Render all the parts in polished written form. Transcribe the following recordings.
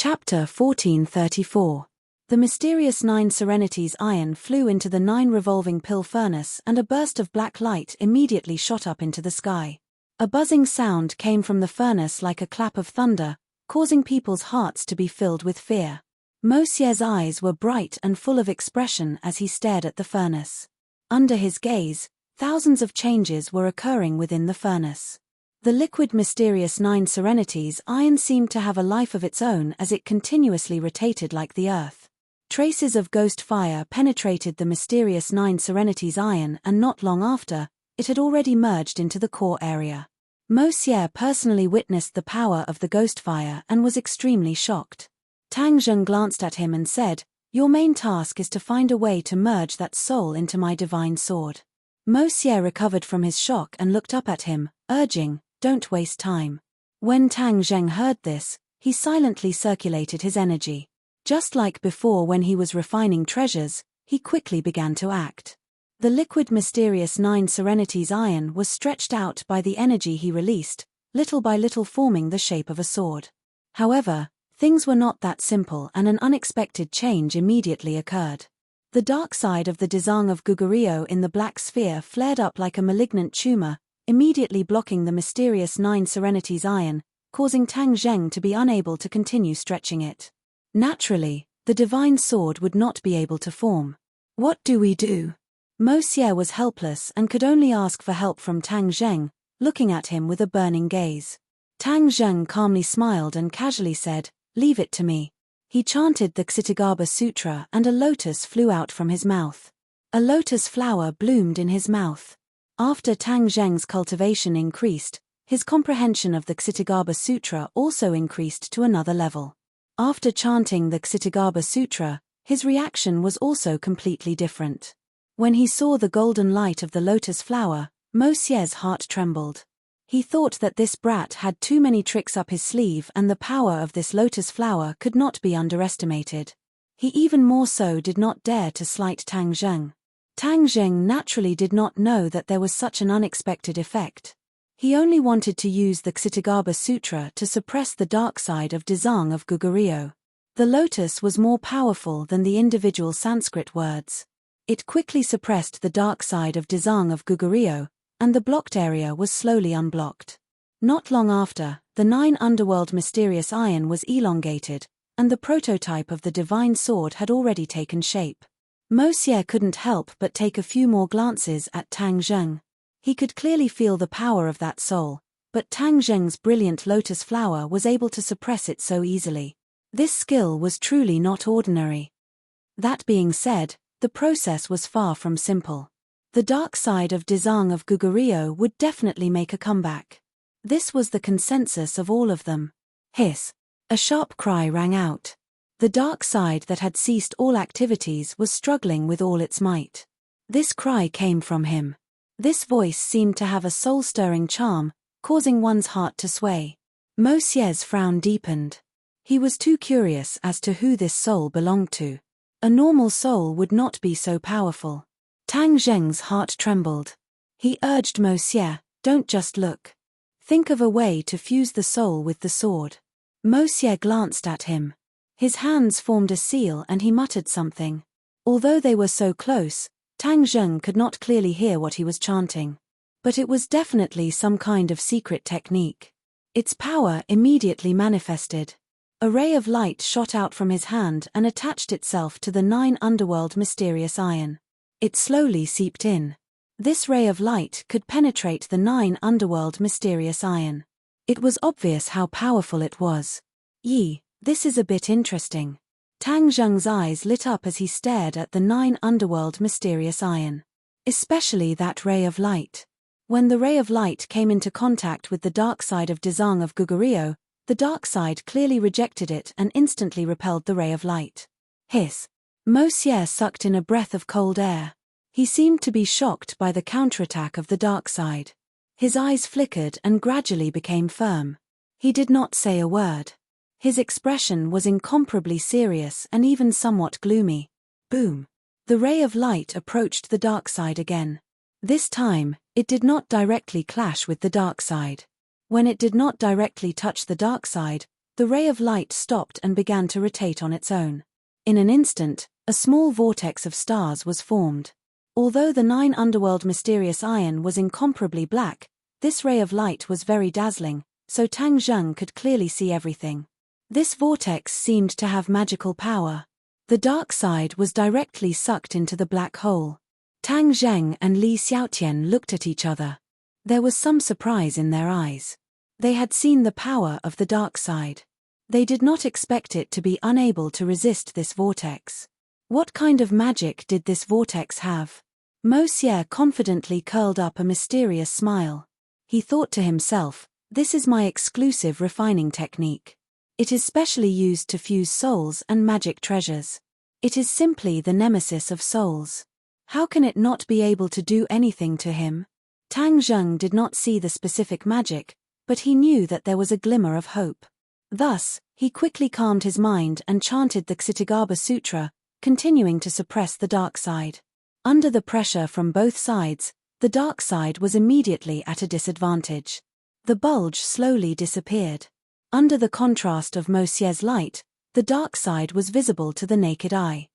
Chapter 1434. The mysterious 9 Serenities iron flew into the 9 revolving pill furnace, and a burst of black light immediately shot up into the sky. A buzzing sound came from the furnace like a clap of thunder, causing people's hearts to be filled with fear. Monsieur's eyes were bright and full of expression as he stared at the furnace. Under his gaze, thousands of changes were occurring within the furnace. The liquid mysterious 9 Serenities iron seemed to have a life of its own as it continuously rotated like the earth. Traces of ghost fire penetrated the mysterious 9 Serenities iron, and not long after, it had already merged into the core area. Monsieur personally witnessed the power of the ghost fire and was extremely shocked. Tang Zheng glanced at him and said, "Your main task is to find a way to merge that soul into my divine sword." Monsieur recovered from his shock and looked up at him, urging, "Don't waste time." When Tang Zheng heard this, he silently circulated his energy. Just like before when he was refining treasures, he quickly began to act. The liquid mysterious 9 Serenities iron was stretched out by the energy he released, little by little forming the shape of a sword. However, things were not that simple, and an unexpected change immediately occurred. The dark side of the Dezang of Gugurio in the black sphere flared up like a malignant tumor, immediately blocking the mysterious 9 Serenities iron, causing Tang Zheng to be unable to continue stretching it. Naturally, the divine sword would not be able to form. What do we do? Monsieur was helpless and could only ask for help from Tang Zheng, looking at him with a burning gaze. Tang Zheng calmly smiled and casually said, "Leave it to me." He chanted the Ksitagarbha Sutra and a lotus flew out from his mouth. A lotus flower bloomed in his mouth. After Tang Zheng's cultivation increased, his comprehension of the Ksitagarbha Sutra also increased to another level. After chanting the Ksitagarbha Sutra, his reaction was also completely different. When he saw the golden light of the lotus flower, Monsieur's heart trembled. He thought that this brat had too many tricks up his sleeve, and the power of this lotus flower could not be underestimated. He even more so did not dare to slight Tang Zheng. Tang Zheng naturally did not know that there was such an unexpected effect. He only wanted to use the Ksitagarbha Sutra to suppress the dark side of Dezang of Gugurio. The lotus was more powerful than the individual Sanskrit words. It quickly suppressed the dark side of Dezang of Gugurio, and the blocked area was slowly unblocked. Not long after, the 9 underworld mysterious iron was elongated, and the prototype of the divine sword had already taken shape. Monsieur couldn't help but take a few more glances at Tang Zheng. He could clearly feel the power of that soul, but Tang Zheng's brilliant lotus flower was able to suppress it so easily. This skill was truly not ordinary. That being said, the process was far from simple. The dark side of Dezang of Gugurio would definitely make a comeback. This was the consensus of all of them. Hiss! A sharp cry rang out. The dark side that had ceased all activities was struggling with all its might. This cry came from him. This voice seemed to have a soul-stirring charm, causing one's heart to sway. Monsieur's frown deepened. He was too curious as to who this soul belonged to. A normal soul would not be so powerful. Tang Zheng's heart trembled. He urged Monsieur, "Don't just look. Think of a way to fuse the soul with the sword." Monsieur glanced at him. His hands formed a seal and he muttered something. Although they were so close, Tang Zheng could not clearly hear what he was chanting. But it was definitely some kind of secret technique. Its power immediately manifested. A ray of light shot out from his hand and attached itself to the 9 underworld mysterious iron. It slowly seeped in. This ray of light could penetrate the 9 underworld mysterious iron. It was obvious how powerful it was. This is a bit interesting. Tang Zheng's eyes lit up as he stared at the 9 underworld mysterious iron. Especially that ray of light. When the ray of light came into contact with the dark side of Dezang of Gugurio, the dark side clearly rejected it and instantly repelled the ray of light. Hiss! Monsieur sucked in a breath of cold air. He seemed to be shocked by the counterattack of the dark side. His eyes flickered and gradually became firm. He did not say a word. His expression was incomparably serious and even somewhat gloomy. Boom! The ray of light approached the dark side again. This time, it did not directly clash with the dark side. When it did not directly touch the dark side, The ray of light stopped and began to rotate on its own. In an instant, a small vortex of stars was formed. Although the 9 underworld mysterious iron was incomparably black, this ray of light was very dazzling, so Tang Zheng could clearly see everything. This vortex seemed to have magical power. The dark side was directly sucked into the black hole. Tang Zheng and Li Xiaotian looked at each other. There was some surprise in their eyes. They had seen the power of the dark side. They did not expect it to be unable to resist this vortex. What kind of magic did this vortex have? Mo Xie confidently curled up a mysterious smile. He thought to himself, this is my exclusive refining technique. It is specially used to fuse souls and magic treasures. It is simply the nemesis of souls. How can it not be able to do anything to him? Tang Zheng did not see the specific magic, but he knew that there was a glimmer of hope. Thus, he quickly calmed his mind and chanted the Ksitigarbha Sutra, continuing to suppress the dark side. Under the pressure from both sides, the dark side was immediately at a disadvantage. The bulge slowly disappeared. Under the contrast of Mo Xie's light, the dark side was visible to the naked eye.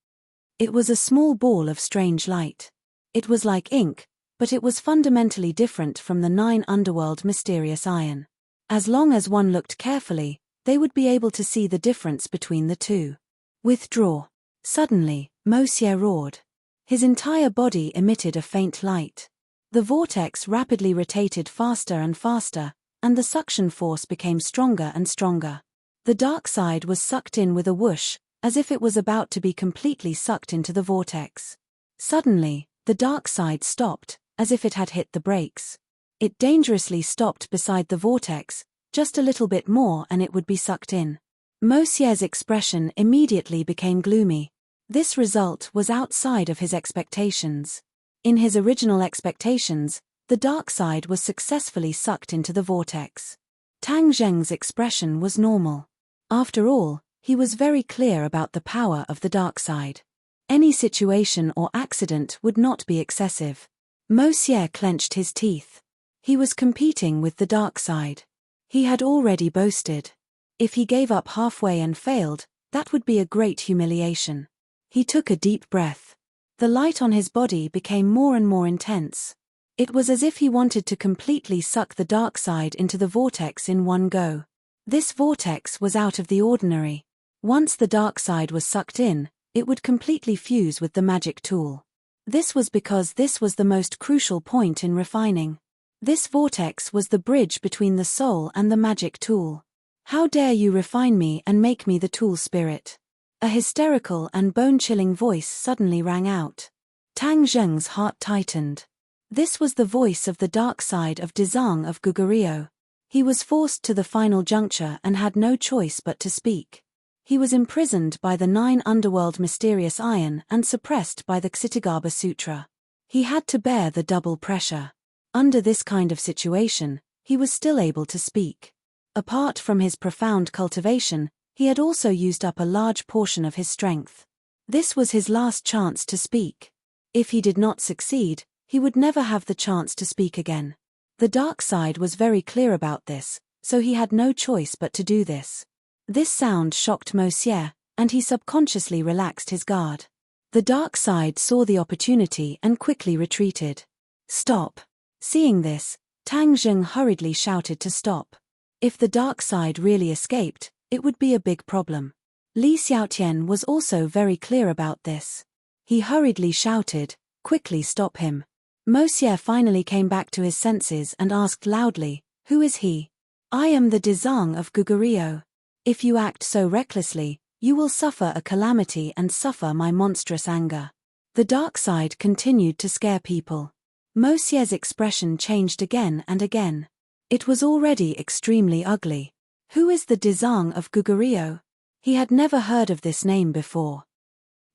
It was a small ball of strange light. It was like ink, but it was fundamentally different from the 9 underworld mysterious iron. As long as one looked carefully, they would be able to see the difference between the two. Withdraw. Suddenly, Mo Xie roared. His entire body emitted a faint light. The vortex rapidly rotated faster and faster, and the suction force became stronger and stronger. The dark side was sucked in with a whoosh, as if it was about to be completely sucked into the vortex. Suddenly, the dark side stopped, as if it had hit the brakes. It dangerously stopped beside the vortex, just a little bit more and it would be sucked in. Mo Xie's expression immediately became gloomy. This result was outside of his expectations. In his original expectations, the dark side was successfully sucked into the vortex. Tang Zheng's expression was normal. After all, he was very clear about the power of the dark side. Any situation or accident would not be excessive. Mo Xie clenched his teeth. He was competing with the dark side. He had already boasted. If he gave up halfway and failed, that would be a great humiliation. He took a deep breath. The light on his body became more and more intense. It was as if he wanted to completely suck the dark side into the vortex in one go. This vortex was out of the ordinary. Once the dark side was sucked in, it would completely fuse with the magic tool. This was because this was the most crucial point in refining. This vortex was the bridge between the soul and the magic tool. How dare you refine me and make me the tool spirit? A hysterical and bone-chilling voice suddenly rang out. Tang Zheng's heart tightened. This was the voice of the dark side of Dezang of Gugurio. He was forced to the final juncture and had no choice but to speak. He was imprisoned by the 9 underworld mysterious iron and suppressed by the Ksitigarbha Sutra. He had to bear the double pressure. Under this kind of situation, he was still able to speak. Apart from his profound cultivation, he had also used up a large portion of his strength. This was his last chance to speak. If he did not succeed, he would never have the chance to speak again. The dark side was very clear about this, so he had no choice but to do this. This sound shocked Mo Xie, and he subconsciously relaxed his guard. The dark side saw the opportunity and quickly retreated. Stop! Seeing this, Tang Zheng hurriedly shouted to stop. If the dark side really escaped, it would be a big problem. Li Xiaotian was also very clear about this. He hurriedly shouted, "Quickly stop him." Mo Xie finally came back to his senses and asked loudly, "Who is he?" "I am the Dezang of Gugurio. If you act so recklessly, you will suffer a calamity and suffer my monstrous anger." The dark side continued to scare people. Mo Xie's expression changed again and again. It was already extremely ugly. Who is the Dezang of Gugurio? He had never heard of this name before.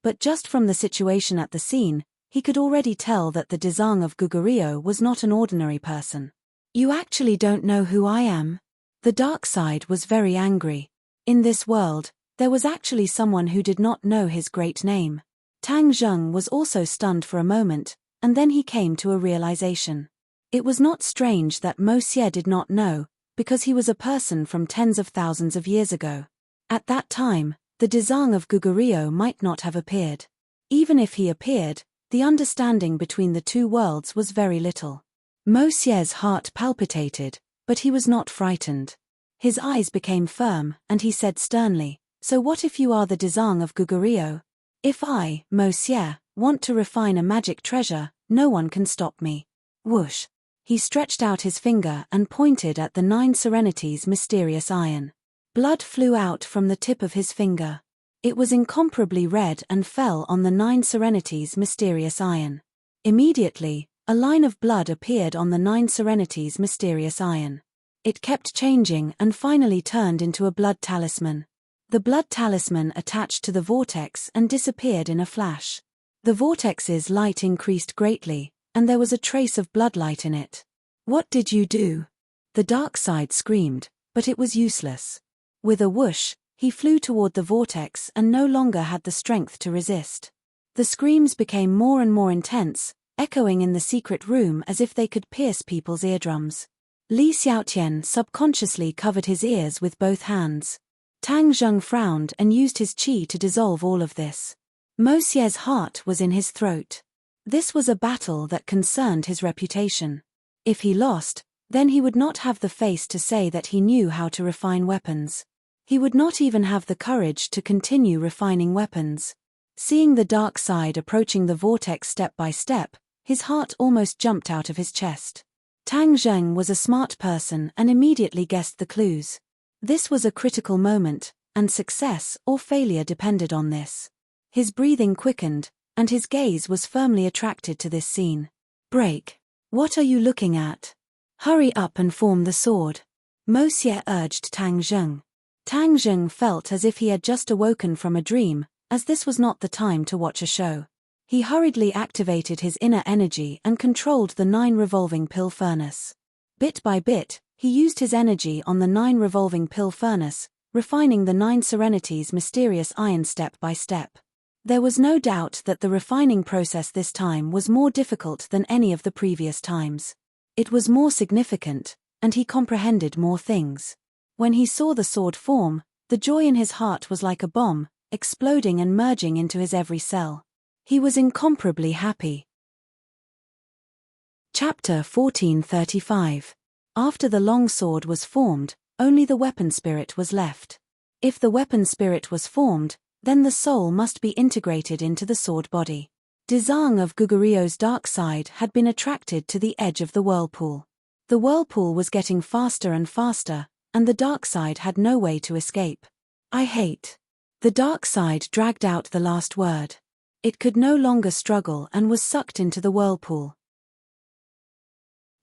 But just from the situation at the scene, he could already tell that the Dezang of Gugurio was not an ordinary person. "You actually don't know who I am?" The dark side was very angry. In this world, there was actually someone who did not know his great name. Tang Zheng was also stunned for a moment, and then he came to a realization. It was not strange that Mo Xie did not know, because he was a person from tens of thousands of years ago. At that time, the Dezang of Gugurio might not have appeared. Even if he appeared, the understanding between the two worlds was very little. Monsieur's heart palpitated, but he was not frightened. His eyes became firm, and he said sternly, "So what if you are the Dezang of Gugurio? If I, Monsieur, want to refine a magic treasure, no one can stop me." Whoosh! He stretched out his finger and pointed at the 9 Serenities' mysterious iron. Blood flew out from the tip of his finger. It was incomparably red and fell on the 9 Serenities' mysterious iron. Immediately, a line of blood appeared on the 9 Serenities' mysterious iron. It kept changing and finally turned into a blood talisman. The blood talisman attached to the vortex and disappeared in a flash. The vortex's light increased greatly, and there was a trace of bloodlight in it. "What did you do?" The dark side screamed, but it was useless. With a whoosh, he flew toward the vortex and no longer had the strength to resist. The screams became more and more intense, echoing in the secret room as if they could pierce people's eardrums. Li Xiaotian subconsciously covered his ears with both hands. Tang Zheng frowned and used his qi to dissolve all of this. Monsieur's heart was in his throat. This was a battle that concerned his reputation. If he lost, then he would not have the face to say that he knew how to refine weapons. He would not even have the courage to continue refining weapons. Seeing the dark side approaching the vortex step by step, his heart almost jumped out of his chest. Tang Zheng was a smart person and immediately guessed the clues. This was a critical moment, and success or failure depended on this. His breathing quickened, and his gaze was firmly attracted to this scene. "Break. What are you looking at? Hurry up and form the sword," Monsieur urged Tang Zheng. Tang Zheng felt as if he had just awoken from a dream, as this was not the time to watch a show. He hurriedly activated his inner energy and controlled the 9 revolving pill furnace. Bit by bit, he used his energy on the 9 revolving pill furnace, refining the 9 Serenities' mysterious iron step by step. There was no doubt that the refining process this time was more difficult than any of the previous times. It was more significant, and he comprehended more things. When he saw the sword form, the joy in his heart was like a bomb, exploding and merging into his every cell. He was incomparably happy. Chapter 1435. After the long sword was formed, only the weapon spirit was left. If the weapon spirit was formed, then the soul must be integrated into the sword body. Dezang of Gugurio's dark side had been attracted to the edge of the whirlpool. The whirlpool was getting faster and faster, and the dark side had no way to escape. "I hate." The dark side dragged out the last word. It could no longer struggle and was sucked into the whirlpool.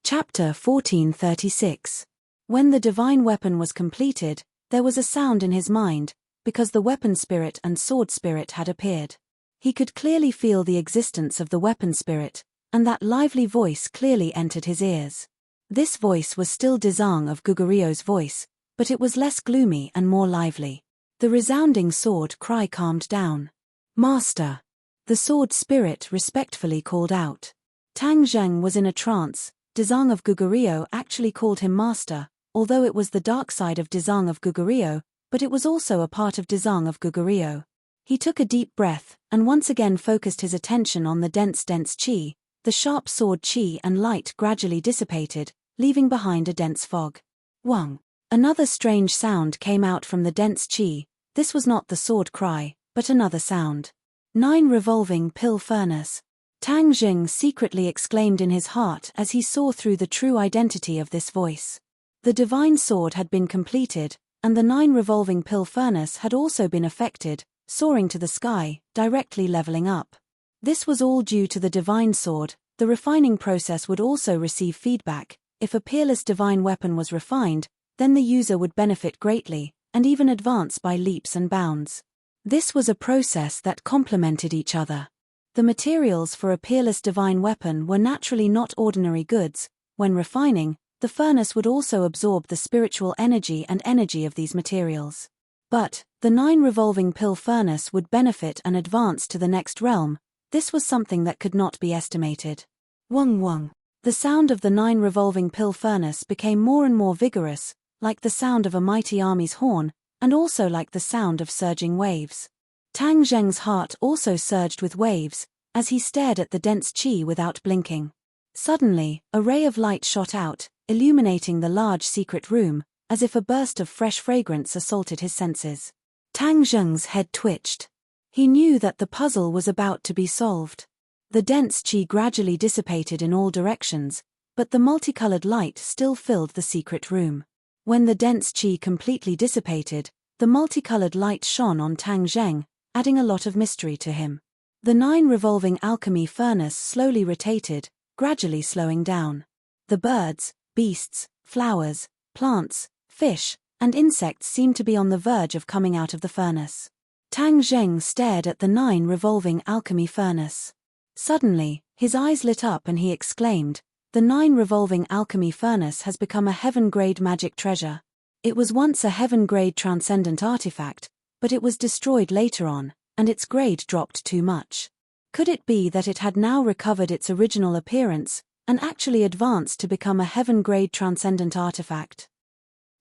Chapter 1436. When the divine weapon was completed, there was a sound in his mind, because the weapon spirit and sword spirit had appeared. He could clearly feel the existence of the weapon spirit, and that lively voice clearly entered his ears. This voice was still Dezang of Gugurio's voice, but it was less gloomy and more lively. The resounding sword cry calmed down. "Master!" The sword spirit respectfully called out. Tang Zheng was in a trance. Dezang of Gugurio actually called him master, although it was the dark side of Dezang of Gugurio, but it was also a part of Dezang of Gugurio. He took a deep breath, and once again focused his attention on the dense qi. The sharp sword qi and light gradually dissipated, leaving behind a dense fog. Wang. Another strange sound came out from the dense qi. This was not the sword cry, but another sound. 9 revolving pill furnace. Tang Zheng secretly exclaimed in his heart as he saw through the true identity of this voice. The divine sword had been completed, and the 9 revolving pill furnace had also been affected, soaring to the sky, directly leveling up. This was all due to the divine sword. The refining process would also receive feedback. If a peerless divine weapon was refined, then the user would benefit greatly, and even advance by leaps and bounds. This was a process that complemented each other. The materials for a peerless divine weapon were naturally not ordinary goods. When refining, the furnace would also absorb the spiritual energy and energy of these materials. But, the 9 revolving pill furnace would benefit and advance to the next realm. This was something that could not be estimated. Wung wung. The sound of the 9 revolving pill furnace became more and more vigorous, like the sound of a mighty army's horn, and also like the sound of surging waves. Tang Zheng's heart also surged with waves, as he stared at the dense qi without blinking. Suddenly, a ray of light shot out, illuminating the large secret room, as if a burst of fresh fragrance assaulted his senses. Tang Zheng's head twitched. He knew that the puzzle was about to be solved. The dense qi gradually dissipated in all directions, but the multicolored light still filled the secret room. When the dense qi completely dissipated, the multicolored light shone on Tang Zheng, adding a lot of mystery to him. The 9 revolving alchemy furnace slowly rotated, gradually slowing down. The birds, beasts, flowers, plants, fish, and insects seemed to be on the verge of coming out of the furnace. Tang Zheng stared at the 9 revolving alchemy furnace. Suddenly, his eyes lit up and he exclaimed, "The 9 revolving alchemy furnace has become a heaven-grade magic treasure. It was once a heaven-grade transcendent artifact, but it was destroyed later on, and its grade dropped too much. Could it be that it had now recovered its original appearance, and actually advanced to become a heaven-grade transcendent artifact?"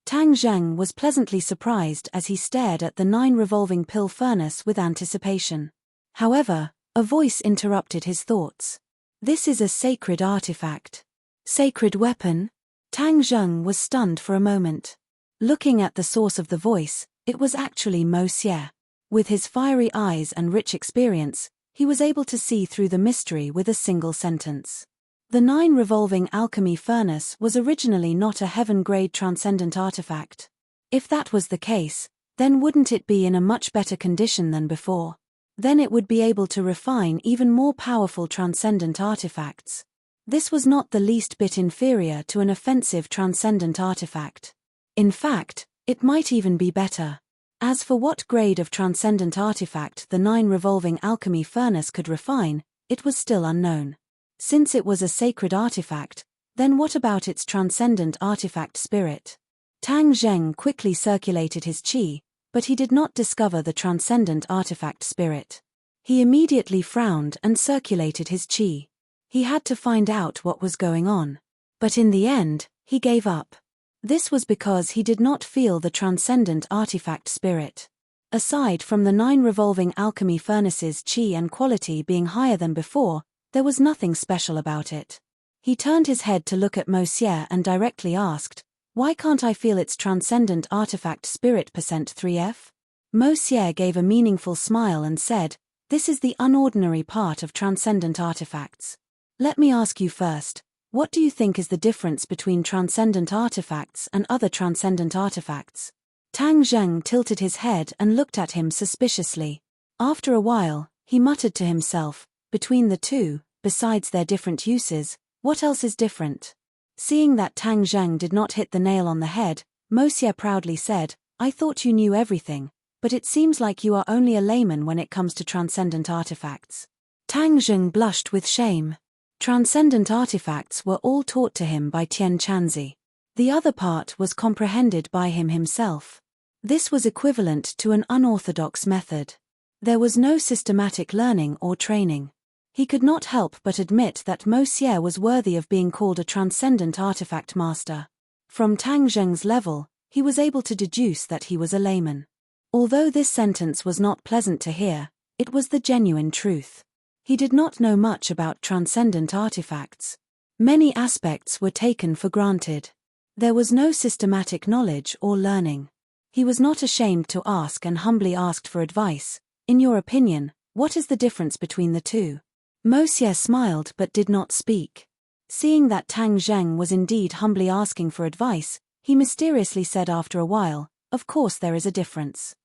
Tang Zheng was pleasantly surprised as he stared at the 9 revolving pill furnace with anticipation. However, a voice interrupted his thoughts. "This is a sacred artifact." Sacred weapon? Tang Zheng was stunned for a moment. Looking at the source of the voice, it was actually Mo Xie. With his fiery eyes and rich experience, he was able to see through the mystery with a single sentence. The 9 revolving alchemy furnace was originally not a heaven-grade transcendent artifact. If that was the case, then wouldn't it be in a much better condition than before? Then it would be able to refine even more powerful transcendent artifacts. This was not the least bit inferior to an offensive transcendent artifact. In fact, it might even be better. As for what grade of transcendent artifact the 9 revolving alchemy furnace could refine, it was still unknown. Since it was a sacred artifact, then what about its transcendent artifact spirit? Tang Zheng quickly circulated his qi, but he did not discover the transcendent artifact spirit. He immediately frowned and circulated his qi. He had to find out what was going on. But in the end, he gave up. This was because he did not feel the transcendent artifact spirit. Aside from the 9 revolving alchemy furnaces' qi and quality being higher than before, there was nothing special about it. He turned his head to look at Mo Xie and directly asked, "Why can't I feel its transcendent artifact spirit %3F? Mo Xie gave a meaningful smile and said, "This is the unordinary part of transcendent artifacts. Let me ask you first, what do you think is the difference between transcendent artifacts and other transcendent artifacts?" Tang Zheng tilted his head and looked at him suspiciously. After a while, he muttered to himself, "Between the two, besides their different uses, what else is different?" Seeing that Tang Zheng did not hit the nail on the head, Mo Xie proudly said, "I thought you knew everything, but it seems like you are only a layman when it comes to transcendent artifacts." Tang Zheng blushed with shame. Transcendent artifacts were all taught to him by Tian Chanzi. The other part was comprehended by him himself. This was equivalent to an unorthodox method. There was no systematic learning or training. He could not help but admit that Mo Xie was worthy of being called a transcendent artifact master. From Tang Zheng's level, he was able to deduce that he was a layman. Although this sentence was not pleasant to hear, it was the genuine truth. He did not know much about transcendent artifacts. Many aspects were taken for granted. There was no systematic knowledge or learning. He was not ashamed to ask and humbly asked for advice. "In your opinion, what is the difference between the two?" Mo Xie smiled but did not speak. Seeing that Tang Zheng was indeed humbly asking for advice, he mysteriously said after a while, "Of course there is a difference.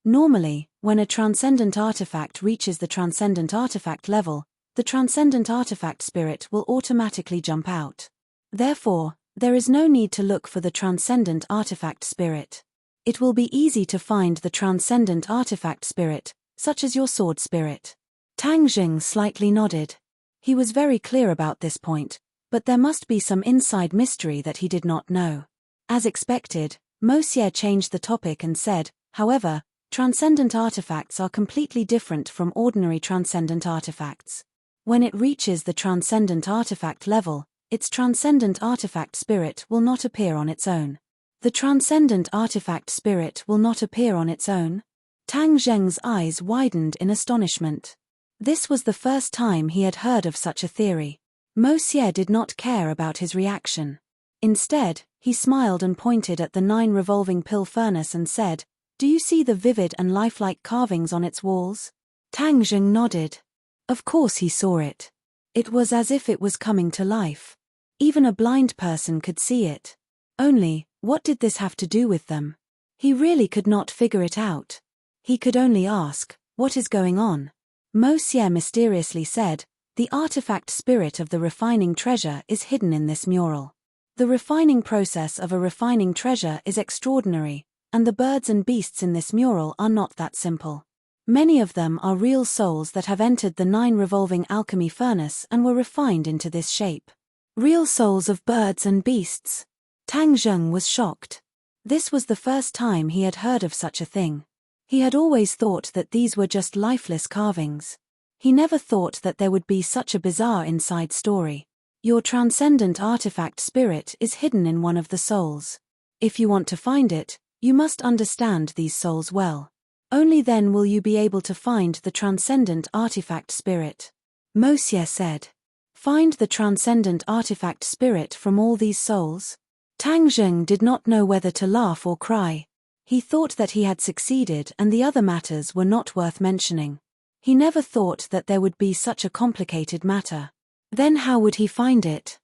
Normally, when a transcendent artifact reaches the transcendent artifact level, the transcendent artifact spirit will automatically jump out. Therefore, there is no need to look for the transcendent artifact spirit. It will be easy to find the transcendent artifact spirit, such as your sword spirit." Tang Zheng slightly nodded. He was very clear about this point, but there must be some inside mystery that he did not know. As expected, Mo Xie changed the topic and said, "However, transcendent artifacts are completely different from ordinary transcendent artifacts. When it reaches the transcendent artifact level, its transcendent artifact spirit will not appear on its own. The transcendent artifact spirit will not appear on its own? Tang Zheng's eyes widened in astonishment. This was the first time he had heard of such a theory. Mo Xie did not care about his reaction. Instead, he smiled and pointed at the 9 revolving pill furnace and said, "Do you see the vivid and lifelike carvings on its walls?" Tang Zheng nodded. Of course he saw it. It was as if it was coming to life. Even a blind person could see it. Only, what did this have to do with them? He really could not figure it out. He could only ask, "What is going on?" Mo Xie mysteriously said, "The artifact spirit of the refining treasure is hidden in this mural. The refining process of a refining treasure is extraordinary, and the birds and beasts in this mural are not that simple. Many of them are real souls that have entered the 9 revolving alchemy furnace and were refined into this shape." Real souls of birds and beasts? Tang Zheng was shocked. This was the first time he had heard of such a thing. He had always thought that these were just lifeless carvings. He never thought that there would be such a bizarre inside story. Your transcendent artifact spirit is hidden in one of the souls. If you want to find it, you must understand these souls well. Only then will you be able to find the transcendent artifact spirit. Mo Xie said. Find the transcendent artifact spirit from all these souls? Tang Zheng did not know whether to laugh or cry. He thought that he had succeeded and the other matters were not worth mentioning. He never thought that there would be such a complicated matter. Then how would he find it?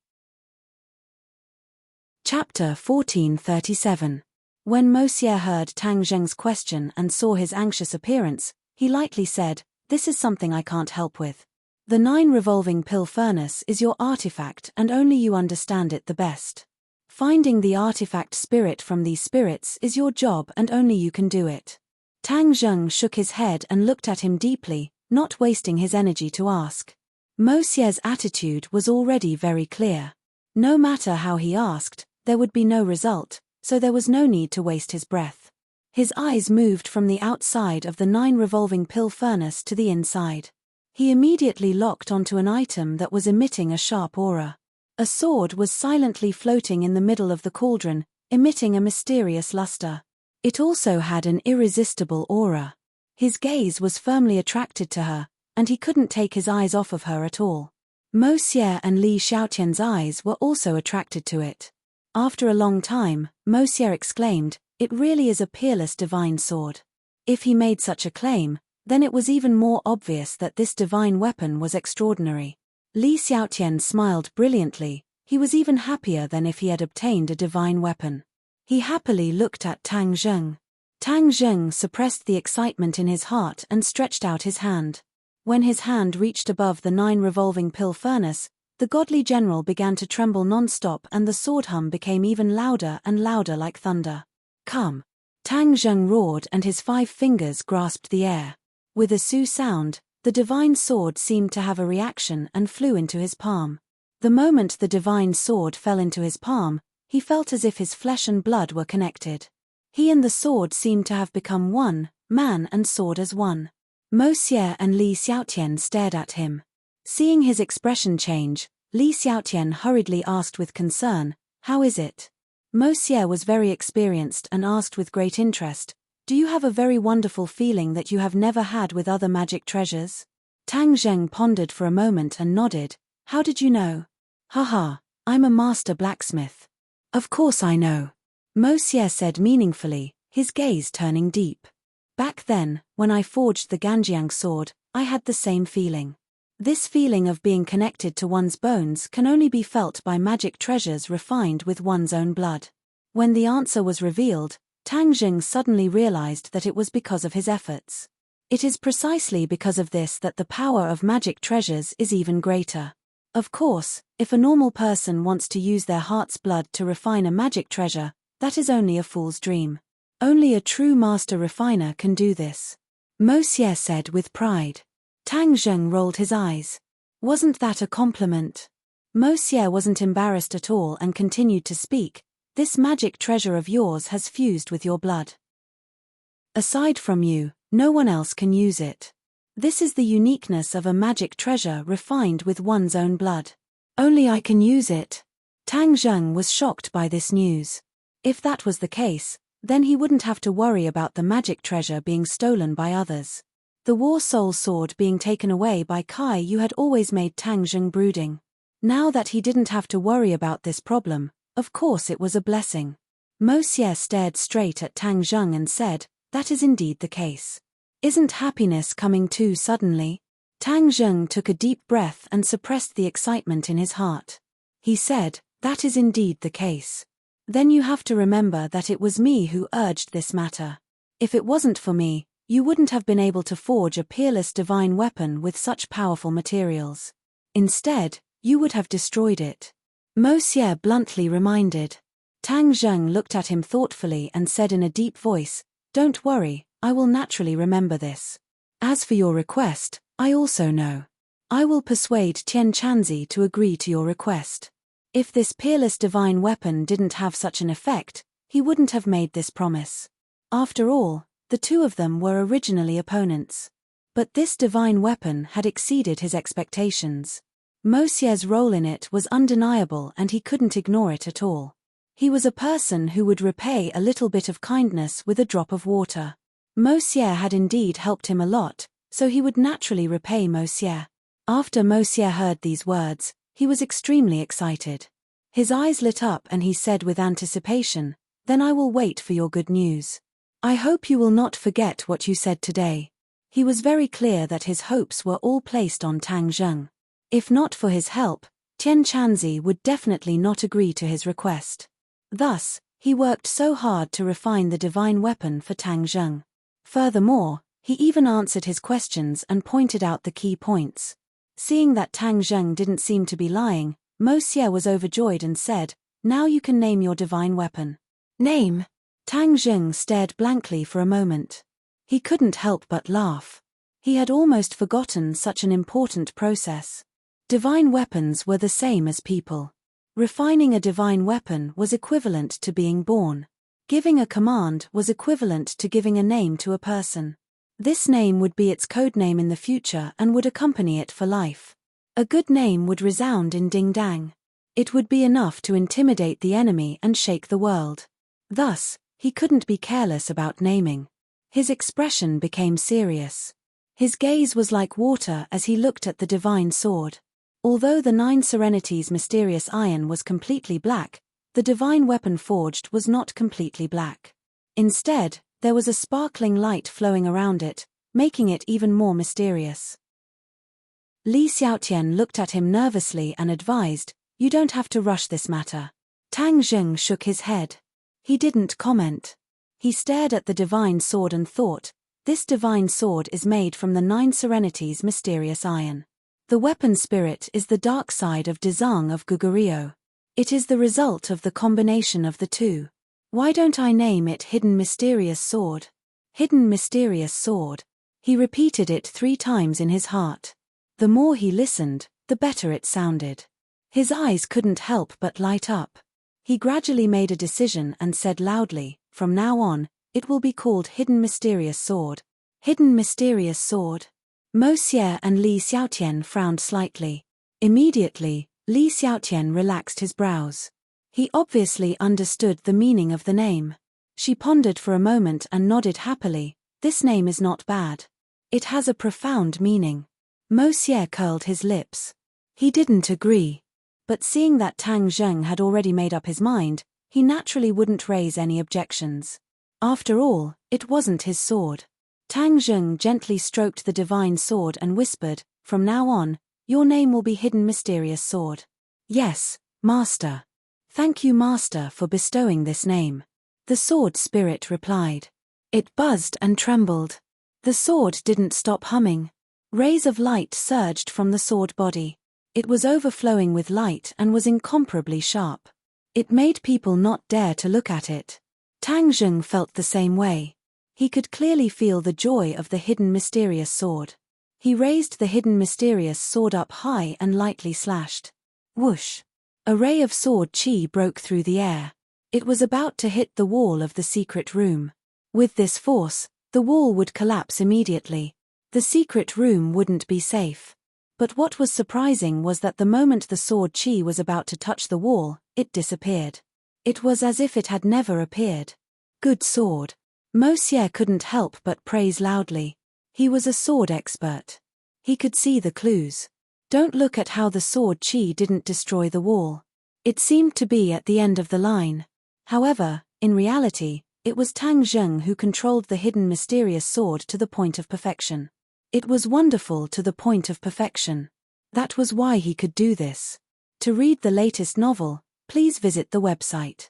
Chapter 1437. When Mo Xie heard Tang Zheng's question and saw his anxious appearance, he lightly said, "This is something I can't help with. The 9 revolving pill furnace is your artifact and only you understand it the best. Finding the artifact spirit from these spirits is your job and only you can do it." Tang Zheng shook his head and looked at him deeply, not wasting his energy to ask. Mo Xie's attitude was already very clear. No matter how he asked, there would be no result, so there was no need to waste his breath. His eyes moved from the outside of the 9 revolving pill furnace to the inside. He immediately locked onto an item that was emitting a sharp aura. A sword was silently floating in the middle of the cauldron, emitting a mysterious luster. It also had an irresistible aura. His gaze was firmly attracted to her, and he couldn't take his eyes off of her at all. Mo Xie and Li Xiaotian's eyes were also attracted to it. After a long time, Mo Xie exclaimed, "It really is a peerless divine sword." If he made such a claim, then it was even more obvious that this divine weapon was extraordinary. Li Xiaotian smiled brilliantly. He was even happier than if he had obtained a divine weapon. He happily looked at Tang Zheng. Tang Zheng suppressed the excitement in his heart and stretched out his hand. When his hand reached above the 9 revolving pill furnace, the godly general began to tremble non-stop and the sword hum became even louder and louder like thunder. "Come!" Tang Zheng roared and his 5 fingers grasped the air. With a su sound, the divine sword seemed to have a reaction and flew into his palm. The moment the divine sword fell into his palm, he felt as if his flesh and blood were connected. He and the sword seemed to have become one, man and sword as one. Mo Xie and Li Xiaotian stared at him. Seeing his expression change, Li Xiaotian hurriedly asked with concern, "How is it?" Mo Xie was very experienced and asked with great interest, "Do you have a very wonderful feeling that you have never had with other magic treasures?" Tang Zheng pondered for a moment and nodded. "How did you know?" "Haha, I'm a master blacksmith." "Of course I know," Mo Xie said meaningfully, his gaze turning deep. "Back then, when I forged the Ganjiang sword, I had the same feeling. This feeling of being connected to one's bones can only be felt by magic treasures refined with one's own blood." When the answer was revealed, Tang Zheng suddenly realized that it was because of his efforts. It is precisely because of this that the power of magic treasures is even greater. Of course, if a normal person wants to use their heart's blood to refine a magic treasure, that is only a fool's dream. Only a true master refiner can do this. Mo Xie said with pride. Tang Zheng rolled his eyes. Wasn't that a compliment? Mo Xie wasn't embarrassed at all and continued to speak. "This magic treasure of yours has fused with your blood. Aside from you, no one else can use it. This is the uniqueness of a magic treasure refined with one's own blood. Only I can use it." Tang Zheng was shocked by this news. If that was the case, then he wouldn't have to worry about the magic treasure being stolen by others. The War Soul Sword being taken away by Kai Yu had always made Tang Zheng brooding. Now that he didn't have to worry about this problem, of course it was a blessing. Mo Xie stared straight at Tang Zheng and said, "That is indeed the case. Isn't happiness coming too suddenly?" Tang Zheng took a deep breath and suppressed the excitement in his heart. He said, "That is indeed the case. Then you have to remember that it was me who urged this matter. If it wasn't for me, you wouldn't have been able to forge a peerless divine weapon with such powerful materials. Instead, you would have destroyed it." Mo Xie bluntly reminded. Tang Zheng looked at him thoughtfully and said in a deep voice, "Don't worry, I will naturally remember this. As for your request, I also know. I will persuade Tian Chanzi to agree to your request. If this peerless divine weapon didn't have such an effect, he wouldn't have made this promise. After all, the two of them were originally opponents. But this divine weapon had exceeded his expectations. Mo Xie's role in it was undeniable and he couldn't ignore it at all. He was a person who would repay a little bit of kindness with a drop of water. Mo Xie had indeed helped him a lot, so he would naturally repay Mo Xie. After Mo Xie heard these words, he was extremely excited. His eyes lit up and he said with anticipation, "Then I will wait for your good news. I hope you will not forget what you said today." He was very clear that his hopes were all placed on Tang Zheng. If not for his help, Tian Chanzi would definitely not agree to his request. Thus, he worked so hard to refine the divine weapon for Tang Zheng. Furthermore, he even answered his questions and pointed out the key points. Seeing that Tang Zheng didn't seem to be lying, Mo Xie was overjoyed and said, "Now you can name your divine weapon." "Name?" Tang Zheng stared blankly for a moment. He couldn't help but laugh. He had almost forgotten such an important process. Divine weapons were the same as people. Refining a divine weapon was equivalent to being born. Giving a command was equivalent to giving a name to a person. This name would be its code name in the future and would accompany it for life. A good name would resound in Ding Dang. It would be enough to intimidate the enemy and shake the world. Thus, he couldn't be careless about naming. His expression became serious. His gaze was like water as he looked at the divine sword. Although the 9 Serenities' mysterious iron was completely black, the divine weapon forged was not completely black. Instead, there was a sparkling light flowing around it, making it even more mysterious. Li Xiaotian looked at him nervously and advised, "You don't have to rush this matter." Tang Zheng shook his head. He didn't comment. He stared at the divine sword and thought, this divine sword is made from the 9 Serenities' mysterious iron. The weapon spirit is the dark side of Dezang of Gugurio. It is the result of the combination of the two. Why don't I name it Hidden Mysterious Sword? Hidden Mysterious Sword. He repeated it 3 times in his heart. The more he listened, the better it sounded. His eyes couldn't help but light up. He gradually made a decision and said loudly, "From now on, it will be called Hidden Mysterious Sword." Hidden Mysterious Sword. Mo Xie and Li Xiaotian frowned slightly. Immediately, Li Xiaotian relaxed his brows. He obviously understood the meaning of the name. She pondered for a moment and nodded happily. "This name is not bad. It has a profound meaning." Mo Xie curled his lips. He didn't agree. But seeing that Tang Zheng had already made up his mind, he naturally wouldn't raise any objections. After all, it wasn't his sword. Tang Zheng gently stroked the divine sword and whispered, "From now on, your name will be Hidden Mysterious Sword." "Yes, Master." "Thank you, Master, for bestowing this name." The sword spirit replied. It buzzed and trembled. The sword didn't stop humming. Rays of light surged from the sword body. It was overflowing with light and was incomparably sharp. It made people not dare to look at it. Tang Zheng felt the same way. He could clearly feel the joy of the Hidden Mysterious Sword. He raised the Hidden Mysterious Sword up high and lightly slashed. Whoosh! A ray of sword chi broke through the air. It was about to hit the wall of the secret room. With this force, the wall would collapse immediately. The secret room wouldn't be safe. But what was surprising was that the moment the sword chi was about to touch the wall, it disappeared. It was as if it had never appeared. Good sword. Monsieur couldn't help but praise loudly. He was a sword expert. He could see the clues. Don't look at how the sword Qi didn't destroy the wall. It seemed to be at the end of the line. However, in reality, it was Tang Zheng who controlled the hidden mysterious sword to the point of perfection. It was wonderful to the point of perfection. That was why he could do this. To read the latest novel, please visit the website.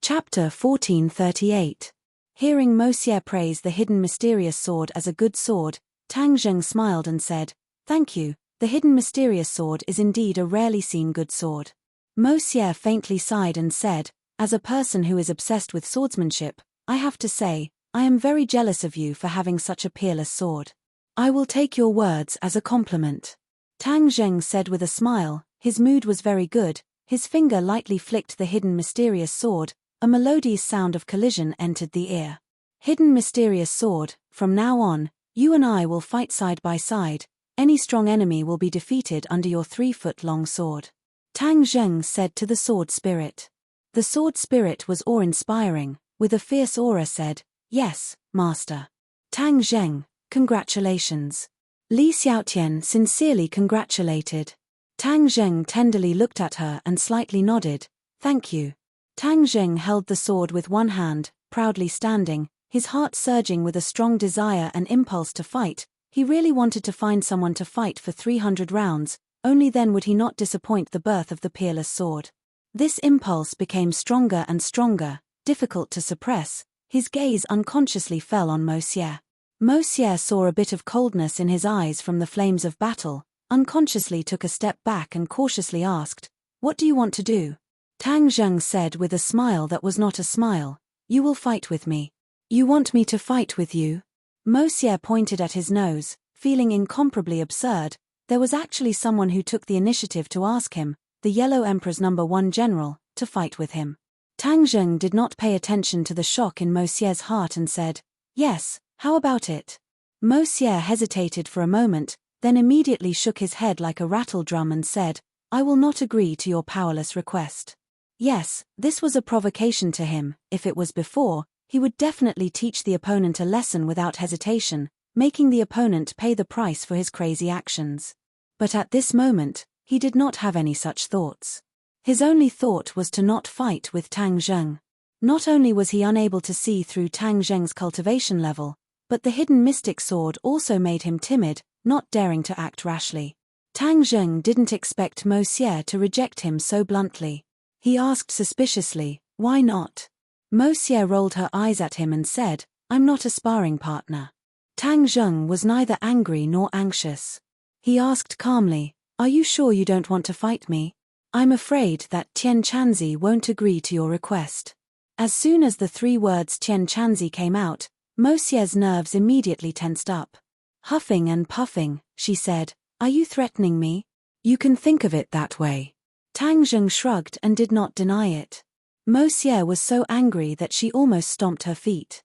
Chapter 1438. Hearing Monsieur praise the hidden mysterious sword as a good sword, Tang Zheng smiled and said, "Thank you, the hidden mysterious sword is indeed a rarely seen good sword." Monsieur faintly sighed and said, "As a person who is obsessed with swordsmanship, I have to say, I am very jealous of you for having such a peerless sword. I will take your words as a compliment." Tang Zheng said with a smile. His mood was very good. His finger lightly flicked the hidden mysterious sword. A melodious sound of collision entered the ear. "Hidden mysterious sword, from now on, you and I will fight side by side. Any strong enemy will be defeated under your 3-foot-long sword," Tang Zheng said to the sword spirit. The sword spirit was awe-inspiring, with a fierce aura said, "Yes, master." Tang Zheng, congratulations. Li Xiaotian sincerely congratulated. Tang Zheng tenderly looked at her and slightly nodded, "Thank you." Tang Zheng held the sword with one hand, proudly standing, his heart surging with a strong desire and impulse to fight. He really wanted to find someone to fight for 300 rounds, only then would he not disappoint the birth of the peerless sword. This impulse became stronger and stronger, difficult to suppress. His gaze unconsciously fell on Monsieur. Monsieur saw a bit of coldness in his eyes from the flames of battle, unconsciously took a step back and cautiously asked, "What do you want to do?" Tang Zheng said with a smile that was not a smile, "You will fight with me." "You want me to fight with you?" Monsieur pointed at his nose, feeling incomparably absurd. There was actually someone who took the initiative to ask him, the Yellow Emperor's #1 general, to fight with him. Tang Zheng did not pay attention to the shock in Monsieur's heart and said, "Yes, how about it?" Monsieur hesitated for a moment, then immediately shook his head like a rattle drum and said, "I will not agree to your powerless request." Yes, this was a provocation to him. If it was before, he would definitely teach the opponent a lesson without hesitation, making the opponent pay the price for his crazy actions. But at this moment, he did not have any such thoughts. His only thought was to not fight with Tang Zheng. Not only was he unable to see through Tang Zheng's cultivation level, but the hidden mystic sword also made him timid, not daring to act rashly. Tang Zheng didn't expect Monsieur to reject him so bluntly. He asked suspiciously, "Why not?" Monsieur rolled her eyes at him and said, "I'm not a sparring partner." Tang Zheng was neither angry nor anxious. He asked calmly, "Are you sure you don't want to fight me? I'm afraid that Tian Chanzi won't agree to your request." As soon as the 3 words Tian Chanzi came out, Monsieur's nerves immediately tensed up. Huffing and puffing, she said, "Are you threatening me?" "You can think of it that way." Tang Zheng shrugged and did not deny it. Monsieur was so angry that she almost stomped her feet.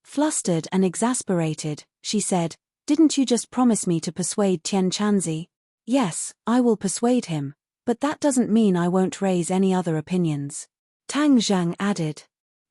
Flustered and exasperated, she said, "Didn't you just promise me to persuade Tian Chanzi?" "Yes, I will persuade him, but that doesn't mean I won't raise any other opinions," Tang Zheng added.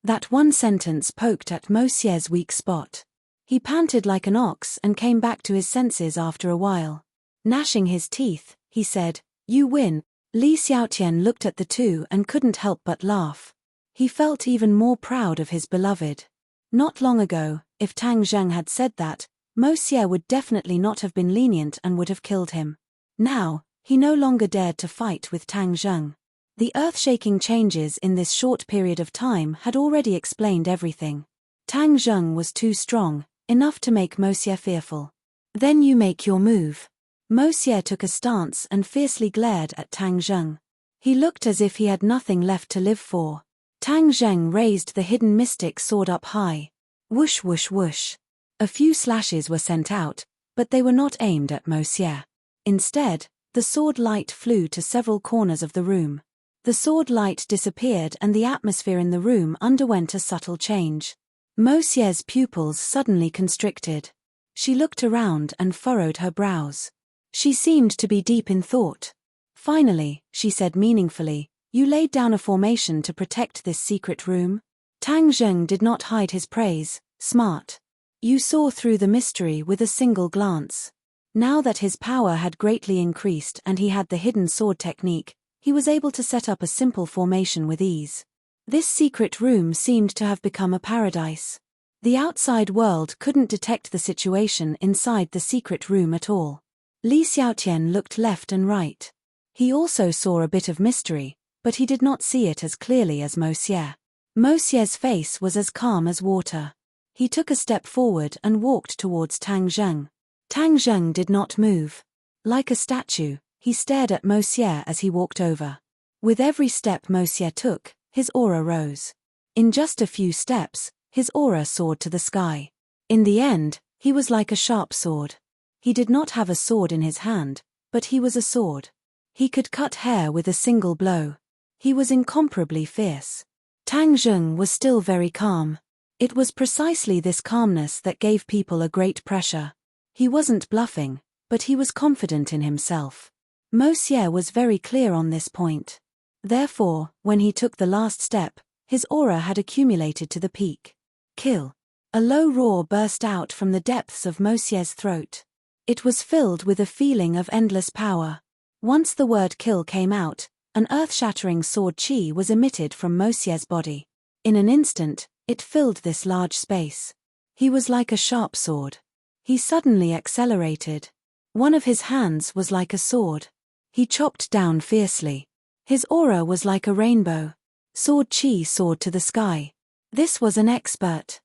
That one sentence poked at Monsieur's weak spot. He panted like an ox and came back to his senses after a while. Gnashing his teeth, he said, "You win." Li Xiaotian looked at the two and couldn't help but laugh. He felt even more proud of his beloved. Not long ago, if Tang Zheng had said that, Monsieur would definitely not have been lenient and would have killed him. Now, he no longer dared to fight with Tang Zheng. The earth-shaking changes in this short period of time had already explained everything. Tang Zheng was too strong, enough to make Monsieur fearful. "Then you make your move." Monsieur took a stance and fiercely glared at Tang Zheng. He looked as if he had nothing left to live for. Tang Zheng raised the hidden mystic sword up high. Whoosh whoosh whoosh. A few slashes were sent out, but they were not aimed at Monsieur. Instead, the sword light flew to several corners of the room. The sword light disappeared and the atmosphere in the room underwent a subtle change. Monsieur's pupils suddenly constricted. She looked around and furrowed her brows. She seemed to be deep in thought. Finally, she said meaningfully, you laid down a formation to protect this secret room? Tang Zheng did not hide his praise. Smart. You saw through the mystery with a single glance. Now that his power had greatly increased and he had the hidden sword technique, he was able to set up a simple formation with ease. This secret room seemed to have become a paradise. The outside world couldn't detect the situation inside the secret room at all. Li Xiaotian looked left and right. He also saw a bit of mystery, but he did not see it as clearly as Mo Xie. Mo Xie's face was as calm as water. He took a step forward and walked towards Tang Zheng. Tang Zheng did not move. Like a statue, he stared at Mo Xie as he walked over. With every step Mo Xie took, his aura rose. In just a few steps, his aura soared to the sky. In the end, he was like a sharp sword. He did not have a sword in his hand, but he was a sword. He could cut hair with a single blow. He was incomparably fierce. Tang Zheng was still very calm. It was precisely this calmness that gave people a great pressure. He wasn't bluffing, but he was confident in himself. Mo Xie was very clear on this point. Therefore, when he took the last step, his aura had accumulated to the peak. Kill. A low roar burst out from the depths of Mo Xie's throat. It was filled with a feeling of endless power. Once the word kill came out, an earth-shattering sword chi was emitted from Mo Xie's body. In an instant, it filled this large space. He was like a sharp sword. He suddenly accelerated. One of his hands was like a sword. He chopped down fiercely. His aura was like a rainbow. Sword chi soared to the sky. This was an expert.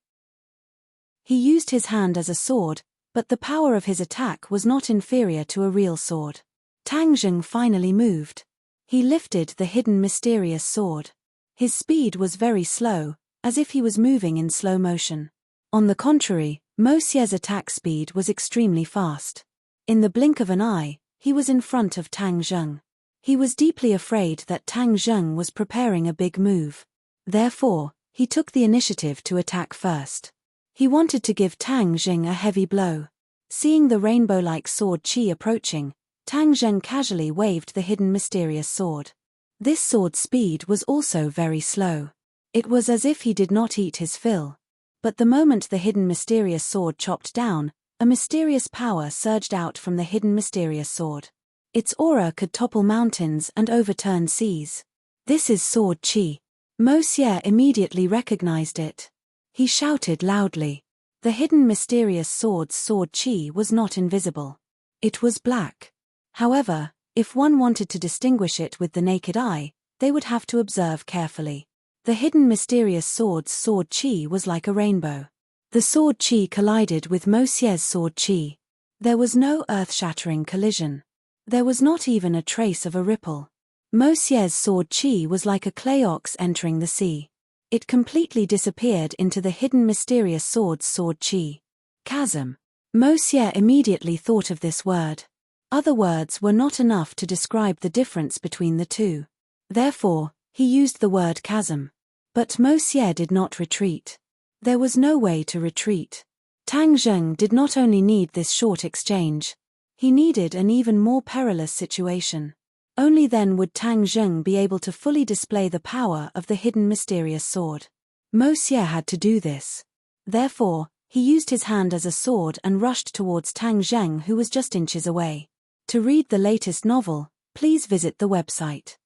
He used his hand as a sword, but the power of his attack was not inferior to a real sword. Tang Zheng finally moved. He lifted the hidden mysterious sword. His speed was very slow, as if he was moving in slow motion. On the contrary, Mo Xie's attack speed was extremely fast. In the blink of an eye, he was in front of Tang Zheng. He was deeply afraid that Tang Zheng was preparing a big move. Therefore, he took the initiative to attack first. He wanted to give Tang Zheng a heavy blow. Seeing the rainbow-like sword chi approaching, Tang Zheng casually waved the hidden mysterious sword. This sword's speed was also very slow. It was as if he did not eat his fill. But the moment the hidden mysterious sword chopped down, a mysterious power surged out from the hidden mysterious sword. Its aura could topple mountains and overturn seas. This is sword chi. Mo Xie immediately recognized it. He shouted loudly. The hidden mysterious sword's sword chi was not invisible. It was black. However, if one wanted to distinguish it with the naked eye, they would have to observe carefully. The hidden mysterious sword's sword chi was like a rainbow. The sword chi collided with Mo Xie's sword chi. There was no earth-shattering collision. There was not even a trace of a ripple. Mo Xie's sword chi was like a clay ox entering the sea. It completely disappeared into the hidden mysterious sword's sword chi. Chasm. Mo Xie immediately thought of this word. Other words were not enough to describe the difference between the two. Therefore, he used the word chasm. But Mo Xie did not retreat. There was no way to retreat. Tang Zheng did not only need this short exchange. He needed an even more perilous situation. Only then would Tang Zheng be able to fully display the power of the hidden mysterious sword. Mo Xie had to do this. Therefore, he used his hand as a sword and rushed towards Tang Zheng, who was just inches away. To read the latest novel, please visit the website.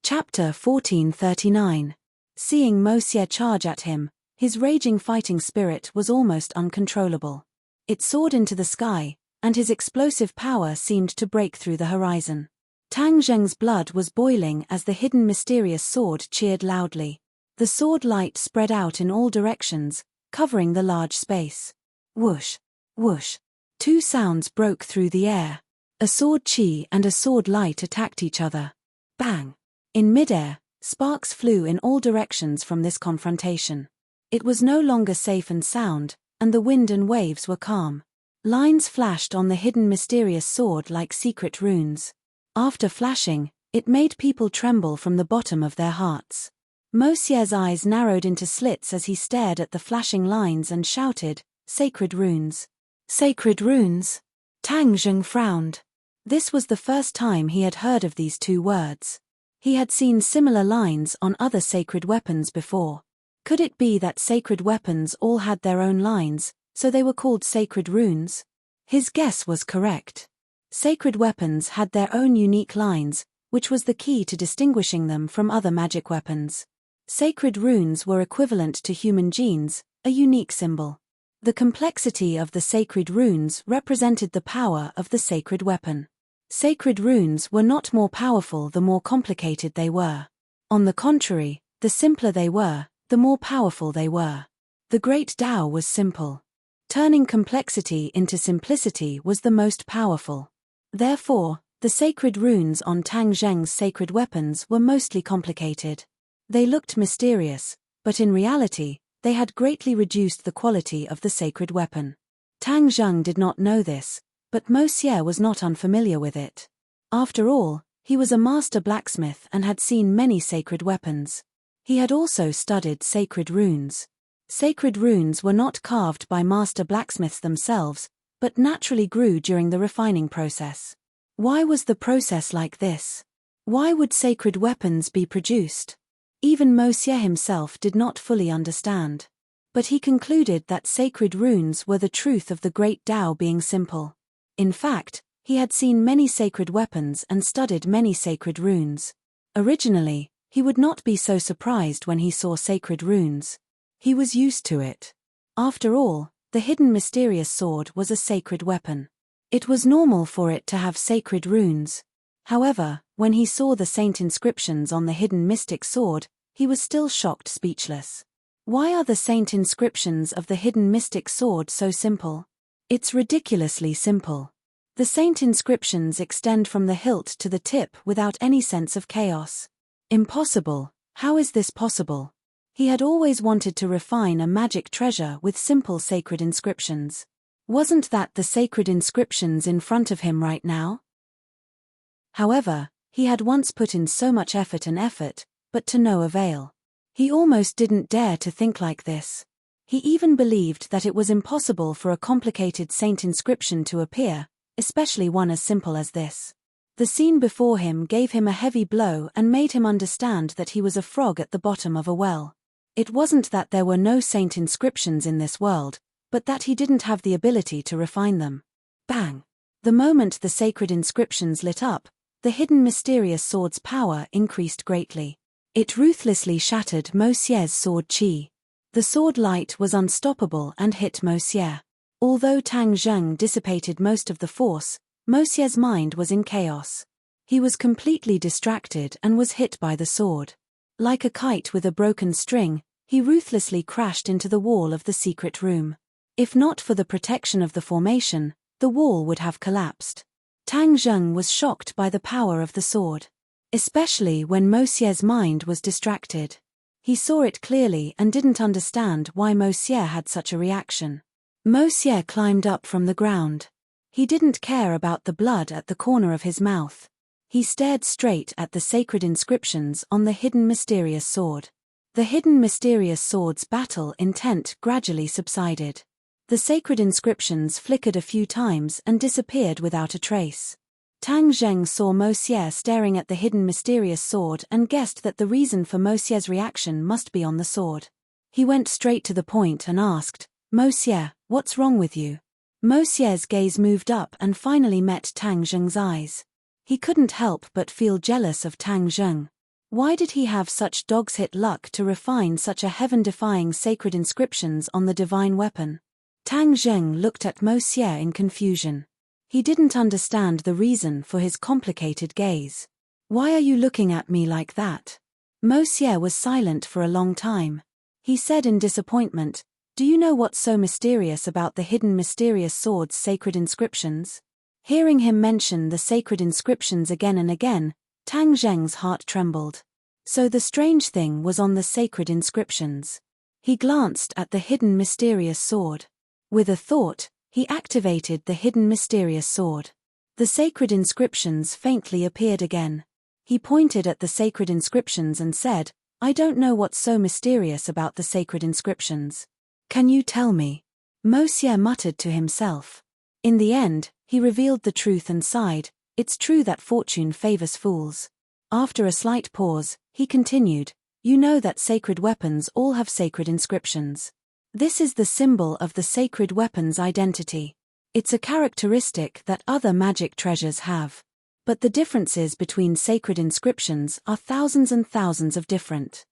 Chapter 1439. Seeing Mo Xie charge at him, his raging fighting spirit was almost uncontrollable. It soared into the sky, and his explosive power seemed to break through the horizon. Tang Zheng's blood was boiling as the hidden mysterious sword cheered loudly. The sword light spread out in all directions, covering the large space. Whoosh! Whoosh! Two sounds broke through the air. A sword chi and a sword light attacked each other. Bang! In midair, sparks flew in all directions from this confrontation. It was no longer safe and sound, and the wind and waves were calm. Lines flashed on the hidden mysterious sword like secret runes. After flashing, it made people tremble from the bottom of their hearts. Mo Xie's eyes narrowed into slits as he stared at the flashing lines and shouted, "Sacred runes! Sacred runes!" Tang Zheng frowned. This was the first time he had heard of these two words. He had seen similar lines on other sacred weapons before. Could it be that sacred weapons all had their own lines, so they were called sacred runes? His guess was correct. Sacred weapons had their own unique lines, which was the key to distinguishing them from other magic weapons. Sacred runes were equivalent to human genes, a unique symbol. The complexity of the sacred runes represented the power of the sacred weapon. Sacred runes were not more powerful the more complicated they were. On the contrary, the simpler they were, the more powerful they were. The great Tao was simple. Turning complexity into simplicity was the most powerful. Therefore, the sacred runes on Tang Zheng's sacred weapons were mostly complicated. They looked mysterious, but in reality, they had greatly reduced the quality of the sacred weapon. Tang Zheng did not know this, but Mo Xie was not unfamiliar with it. After all, he was a master blacksmith and had seen many sacred weapons. He had also studied sacred runes. Sacred runes were not carved by master blacksmiths themselves, but naturally grew during the refining process. Why was the process like this? Why would sacred weapons be produced? Even Mo Xie himself did not fully understand. But he concluded that sacred runes were the truth of the great Tao being simple. In fact, he had seen many sacred weapons and studied many sacred runes. Originally, he would not be so surprised when he saw sacred runes. He was used to it. After all, the hidden mysterious sword was a sacred weapon. It was normal for it to have sacred runes. However, when he saw the saint inscriptions on the hidden mystic sword, he was still shocked, speechless. Why are the saint inscriptions of the hidden mystic sword so simple? It's ridiculously simple. The saint inscriptions extend from the hilt to the tip without any sense of chaos. Impossible. How is this possible? He had always wanted to refine a magic treasure with simple sacred inscriptions. Wasn't that the sacred inscriptions in front of him right now? However, he had once put in so much effort, but to no avail. He almost didn't dare to think like this. He even believed that it was impossible for a complicated saint inscription to appear, especially one as simple as this. The scene before him gave him a heavy blow and made him understand that he was a frog at the bottom of a well. It wasn't that there were no saint inscriptions in this world, but that he didn't have the ability to refine them. Bang! The moment the sacred inscriptions lit up, the hidden mysterious sword's power increased greatly. It ruthlessly shattered Mo Xie's sword chi. The sword light was unstoppable and hit Mo Xie. Although Tang Zheng dissipated most of the force, Mo Xie's mind was in chaos. He was completely distracted and was hit by the sword. Like a kite with a broken string, he ruthlessly crashed into the wall of the secret room. If not for the protection of the formation, the wall would have collapsed. Tang Zheng was shocked by the power of the sword. Especially when Mo Xie's mind was distracted. He saw it clearly and didn't understand why Mo Xie had such a reaction. Mo Xie climbed up from the ground. He didn't care about the blood at the corner of his mouth. He stared straight at the sacred inscriptions on the hidden mysterious sword. The hidden mysterious sword's battle intent gradually subsided. The sacred inscriptions flickered a few times and disappeared without a trace. Tang Zheng saw Mo Xie staring at the hidden mysterious sword and guessed that the reason for Mo Xie's reaction must be on the sword. He went straight to the point and asked, "Mo Xie, what's wrong with you?" Mo Xie's gaze moved up and finally met Tang Zheng's eyes. He couldn't help but feel jealous of Tang Zheng. Why did he have such dog's hit luck to refine such a heaven-defying sacred inscriptions on the divine weapon? Tang Zheng looked at Mo Xie in confusion. He didn't understand the reason for his complicated gaze. "Why are you looking at me like that?" Mo Xie was silent for a long time. He said in disappointment, "Do you know what's so mysterious about the hidden mysterious sword's sacred inscriptions?" Hearing him mention the sacred inscriptions again and again, Tang Zheng's heart trembled. So the strange thing was on the sacred inscriptions. He glanced at the hidden mysterious sword. With a thought, he activated the hidden mysterious sword. The sacred inscriptions faintly appeared again. He pointed at the sacred inscriptions and said, "I don't know what's so mysterious about the sacred inscriptions. Can you tell me?" Mo Xie muttered to himself. In the end, he revealed the truth and sighed, It's true that fortune favors fools. After a slight pause, he continued, you know that sacred weapons all have sacred inscriptions. This is the symbol of the sacred weapon's identity. It's a characteristic that other magic treasures have. But the differences between sacred inscriptions are thousands and thousands of different.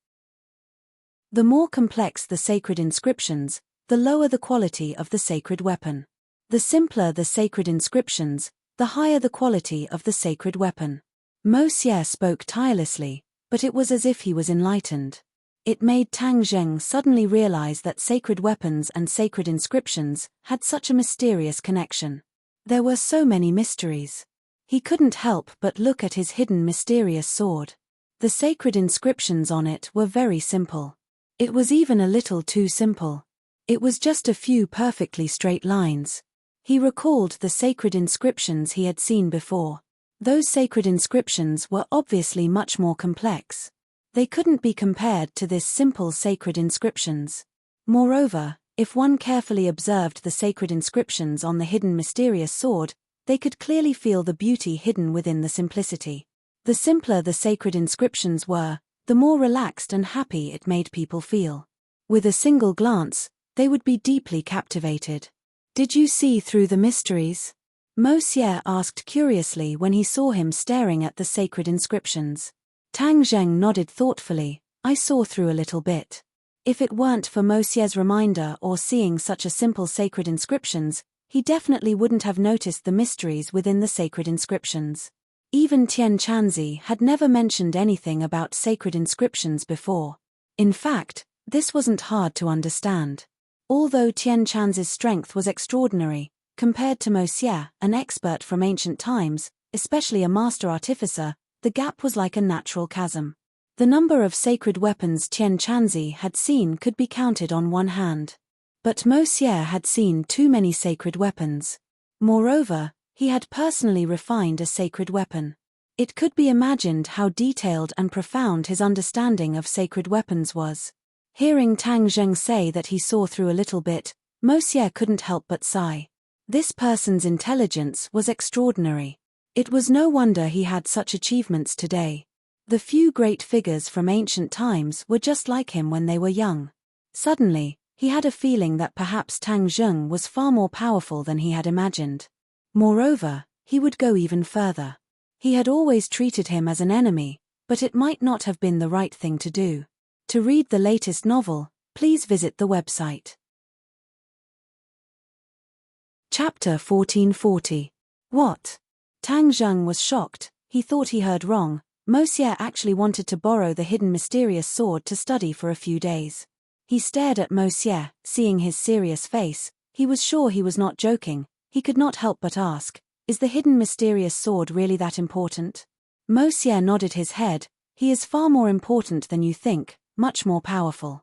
The more complex the sacred inscriptions, the lower the quality of the sacred weapon. The simpler the sacred inscriptions, the higher the quality of the sacred weapon. Mo Xie spoke tirelessly, but it was as if he was enlightened. It made Tang Zheng suddenly realize that sacred weapons and sacred inscriptions had such a mysterious connection. There were so many mysteries. He couldn't help but look at his hidden mysterious sword. The sacred inscriptions on it were very simple. It was even a little too simple. It was just a few perfectly straight lines. He recalled the sacred inscriptions he had seen before. Those sacred inscriptions were obviously much more complex. They couldn't be compared to this simple sacred inscriptions. Moreover, if one carefully observed the sacred inscriptions on the hidden mysterious sword, they could clearly feel the beauty hidden within the simplicity. The simpler the sacred inscriptions were, the more relaxed and happy it made people feel. With a single glance, they would be deeply captivated. Did you see through the mysteries? Mo Xie asked curiously when he saw him staring at the sacred inscriptions. Tang Zheng nodded thoughtfully, I saw through a little bit. If it weren't for Mo Xie's reminder or seeing such a simple sacred inscriptions, he definitely wouldn't have noticed the mysteries within the sacred inscriptions. Even Tian Chanzi had never mentioned anything about sacred inscriptions before. In fact, this wasn't hard to understand. Although Tian Chanzi's strength was extraordinary, compared to Mo Xie, an expert from ancient times, especially a master artificer, the gap was like a natural chasm. The number of sacred weapons Tian Chanzi had seen could be counted on one hand. But Mo Xie had seen too many sacred weapons. Moreover, he had personally refined a sacred weapon. It could be imagined how detailed and profound his understanding of sacred weapons was. Hearing Tang Zheng say that he saw through a little bit, Mo Xie couldn't help but sigh. This person's intelligence was extraordinary. It was no wonder he had such achievements today. The few great figures from ancient times were just like him when they were young. Suddenly, he had a feeling that perhaps Tang Zheng was far more powerful than he had imagined. Moreover, he would go even further. He had always treated him as an enemy, but it might not have been the right thing to do. To read the latest novel, please visit the website. Chapter 1440. What? Tang Zheng was shocked. He thought he heard wrong. Mo Xie actually wanted to borrow the hidden mysterious sword to study for a few days. He stared at Mo Xie, seeing his serious face. He was sure he was not joking. He could not help but ask, is the hidden mysterious sword really that important? Mo Xie nodded his head. He is far more important than you think, much more powerful.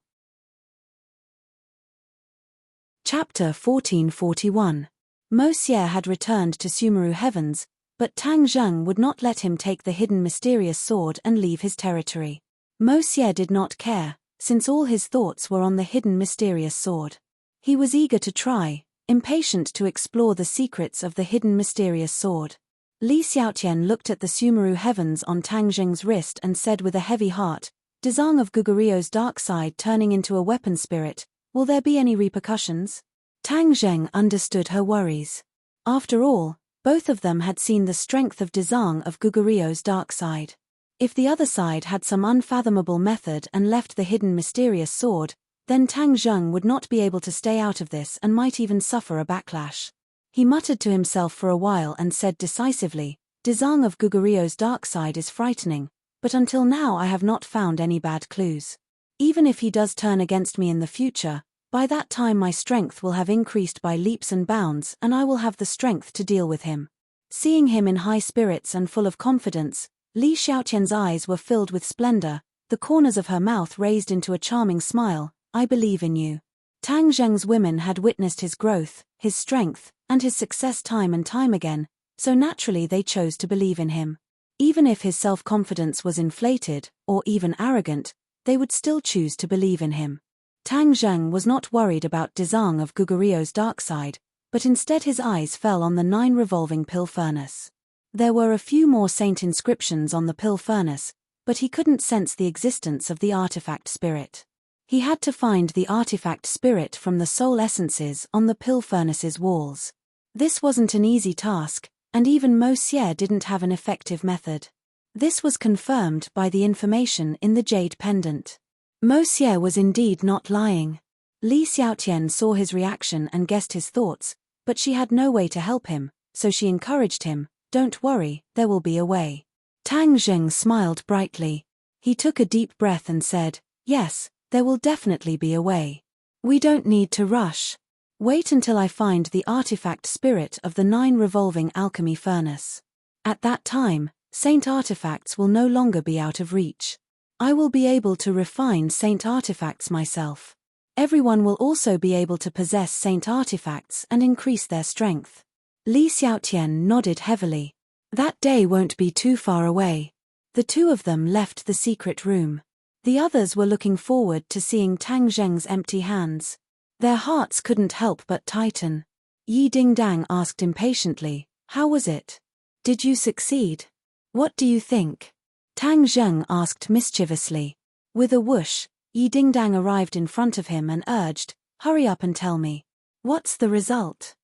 Chapter 1441. Mo Xie had returned to Sumeru Heavens, but Tang Zheng would not let him take the hidden mysterious sword and leave his territory. Mo Xie did not care, since all his thoughts were on the hidden mysterious sword. He was eager to try, impatient to explore the secrets of the hidden mysterious sword. Li Xiaotian looked at the Sumeru Heavens on Tang Zheng's wrist and said with a heavy heart, Dezang of Gugurio's dark side turning into a weapon spirit, will there be any repercussions? Tang Zheng understood her worries. After all, both of them had seen the strength of Dezang of Gugurio's dark side. If the other side had some unfathomable method and left the hidden mysterious sword, then Tang Zheng would not be able to stay out of this and might even suffer a backlash. He muttered to himself for a while and said decisively, Dezang of Gugurio's dark side is frightening, but until now I have not found any bad clues. Even if he does turn against me in the future, by that time my strength will have increased by leaps and bounds and I will have the strength to deal with him. Seeing him in high spirits and full of confidence, Li Xiaotian's eyes were filled with splendor, the corners of her mouth raised into a charming smile, I believe in you. Tang Zheng's women had witnessed his growth, his strength, and his success time and time again, so naturally they chose to believe in him. Even if his self-confidence was inflated, or even arrogant, they would still choose to believe in him. Tang Zheng was not worried about Dezang of Gugurio's dark side, but instead his eyes fell on the 9 revolving pill furnace. There were a few more saint inscriptions on the pill furnace, but he couldn't sense the existence of the artifact spirit. He had to find the artifact spirit from the soul essences on the pill furnace's walls. This wasn't an easy task, and even Monsieur didn't have an effective method. This was confirmed by the information in the jade pendant. Monsieur was indeed not lying. Li Xiaotian saw his reaction and guessed his thoughts, but she had no way to help him, so she encouraged him, "Don't worry, there will be a way." Tang Zheng smiled brightly. He took a deep breath and said, "Yes, there will definitely be a way. We don't need to rush. Wait until I find the artifact spirit of the 9 revolving alchemy furnace. At that time, saint artifacts will no longer be out of reach. I will be able to refine saint artifacts myself. Everyone will also be able to possess saint artifacts and increase their strength." Li Xiaotian nodded heavily. That day won't be too far away. The two of them left the secret room. The others were looking forward to seeing Tang Zheng's empty hands. Their hearts couldn't help but tighten. Yi Dingdang asked impatiently, "How was it? Did you succeed? What do you think?" Tang Zheng asked mischievously. With a whoosh, Yi Dingdang arrived in front of him and urged, "Hurry up and tell me. What's the result?"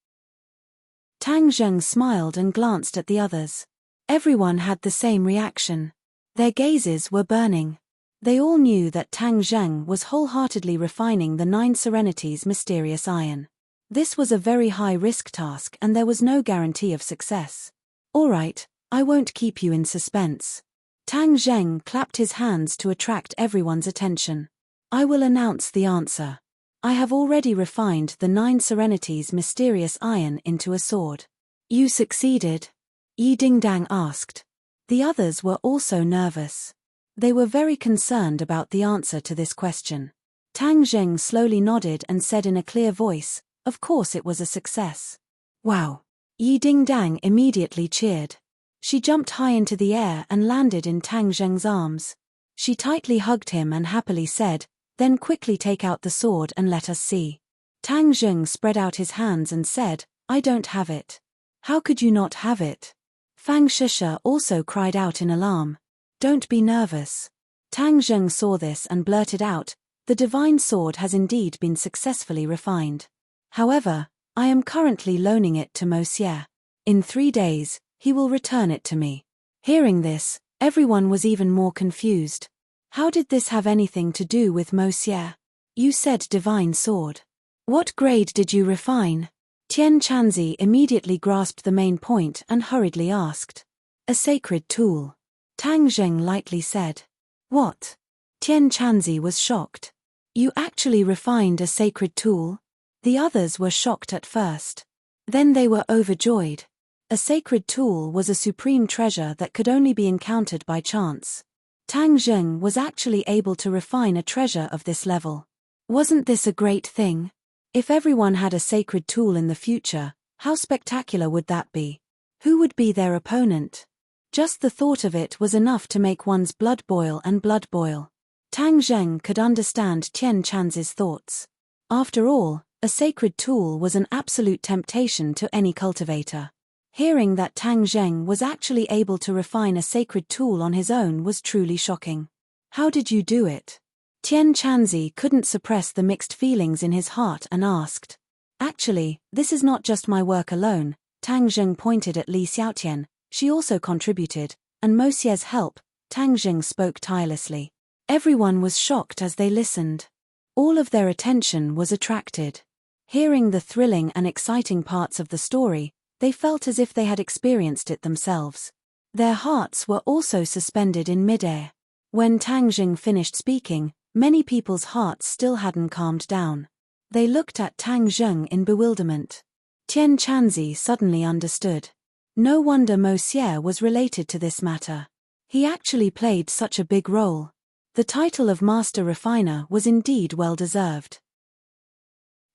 Tang Zheng smiled and glanced at the others. Everyone had the same reaction. Their gazes were burning. They all knew that Tang Zheng was wholeheartedly refining the 9 Serenities' mysterious iron. This was a very high-risk task and there was no guarantee of success. "All right, I won't keep you in suspense." Tang Zheng clapped his hands to attract everyone's attention. "I will announce the answer. I have already refined the 9 Serenities' mysterious iron into a sword." "You succeeded?" Yi Dingdang asked. The others were also nervous. They were very concerned about the answer to this question. Tang Zheng slowly nodded and said in a clear voice, "Of course it was a success." "Wow!" Yi Dingdang immediately cheered. She jumped high into the air and landed in Tang Zheng's arms. She tightly hugged him and happily said, "Then quickly take out the sword and let us see." Tang Zheng spread out his hands and said, "I don't have it." "How could you not have it?" Fang Shisha also cried out in alarm. "Don't be nervous." Tang Zheng saw this and blurted out, "The divine sword has indeed been successfully refined. However, I am currently loaning it to Monsieur. In 3 days, he will return it to me." Hearing this, everyone was even more confused. How did this have anything to do with Monsieur? "You said divine sword. What grade did you refine?" Tian Chanzi immediately grasped the main point and hurriedly asked. "A sacred tool." Tang Zheng lightly said. "What?" Tian Chanzi was shocked. "You actually refined a sacred tool?" The others were shocked at first. Then they were overjoyed. A sacred tool was a supreme treasure that could only be encountered by chance. Tang Zheng was actually able to refine a treasure of this level. Wasn't this a great thing? If everyone had a sacred tool in the future, how spectacular would that be? Who would be their opponent? Just the thought of it was enough to make one's blood boil and blood boil. Tang Zheng could understand Tian Chanzi's thoughts. After all, a sacred tool was an absolute temptation to any cultivator. Hearing that Tang Zheng was actually able to refine a sacred tool on his own was truly shocking. "How did you do it?" Tian Chanzi couldn't suppress the mixed feelings in his heart and asked. "Actually, this is not just my work alone." Tang Zheng pointed at Li Xiaotian. She also contributed, and Monsieur's help. Tang Zheng spoke tirelessly. Everyone was shocked as they listened. All of their attention was attracted. Hearing the thrilling and exciting parts of the story, they felt as if they had experienced it themselves. Their hearts were also suspended in midair. When Tang Zheng finished speaking, many people's hearts still hadn't calmed down. They looked at Tang Zheng in bewilderment. Tian Chanzi suddenly understood. No wonder Monsieur was related to this matter. He actually played such a big role. The title of Master Refiner was indeed well deserved.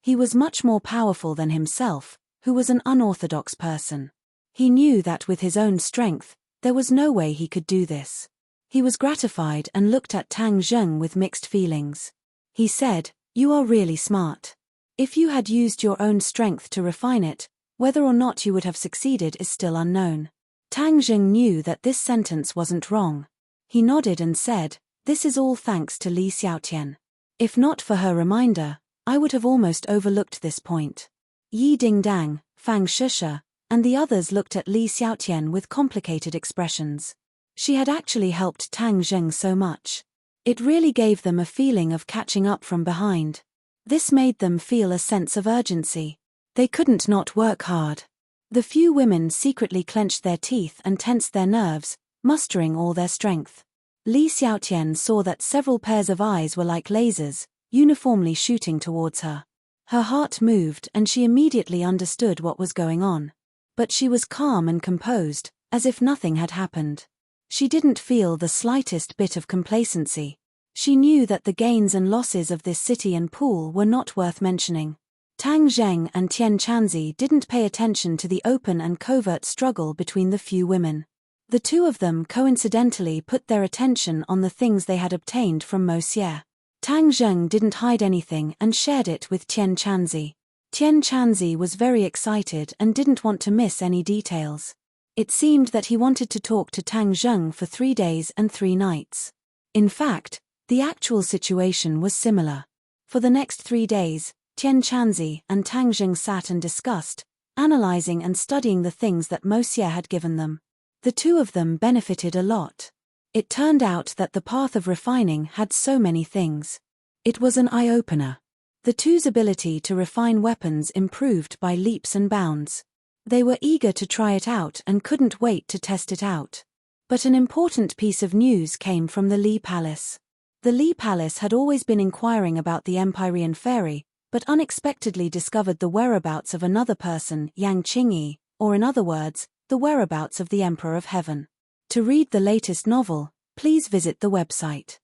He was much more powerful than himself, who was an unorthodox person. He knew that with his own strength, there was no way he could do this. He was gratified and looked at Tang Zheng with mixed feelings. He said, "You are really smart. If you had used your own strength to refine it, whether or not you would have succeeded is still unknown. Tang Zheng knew that this sentence wasn't wrong. He nodded and said, "This is all thanks to Li Xiaotian. If not for her reminder, I would have almost overlooked this point." Yi Dingdang, Fang Shusha, and the others looked at Li Xiaotian with complicated expressions. She had actually helped Tang Zheng so much. It really gave them a feeling of catching up from behind. This made them feel a sense of urgency. They couldn't not work hard. The few women secretly clenched their teeth and tensed their nerves, mustering all their strength. Li Xiaotian saw that several pairs of eyes were like lasers, uniformly shooting towards her. Her heart moved and she immediately understood what was going on. But she was calm and composed, as if nothing had happened. She didn't feel the slightest bit of complacency. She knew that the gains and losses of this city and pool were not worth mentioning. Tang Zheng and Tian Chanzi didn't pay attention to the open and covert struggle between the few women. The two of them coincidentally put their attention on the things they had obtained from Mo Xie. Tang Zheng didn't hide anything and shared it with Tian Chanzi. Tian Chanzi was very excited and didn't want to miss any details. It seemed that he wanted to talk to Tang Zheng for 3 days and 3 nights. In fact, the actual situation was similar. For the next 3 days, Tian Chanzi and Tang Zheng sat and discussed, analyzing and studying the things that Mo Xie had given them. The two of them benefited a lot. It turned out that the path of refining had so many things. It was an eye-opener. The two's ability to refine weapons improved by leaps and bounds. They were eager to try it out and couldn't wait to test it out. But an important piece of news came from the Li Palace. The Li Palace had always been inquiring about the Empyrean fairy, but unexpectedly discovered the whereabouts of another person, Yang Qingyi, or in other words, the whereabouts of the Emperor of Heaven. To read the latest novel, please visit the website.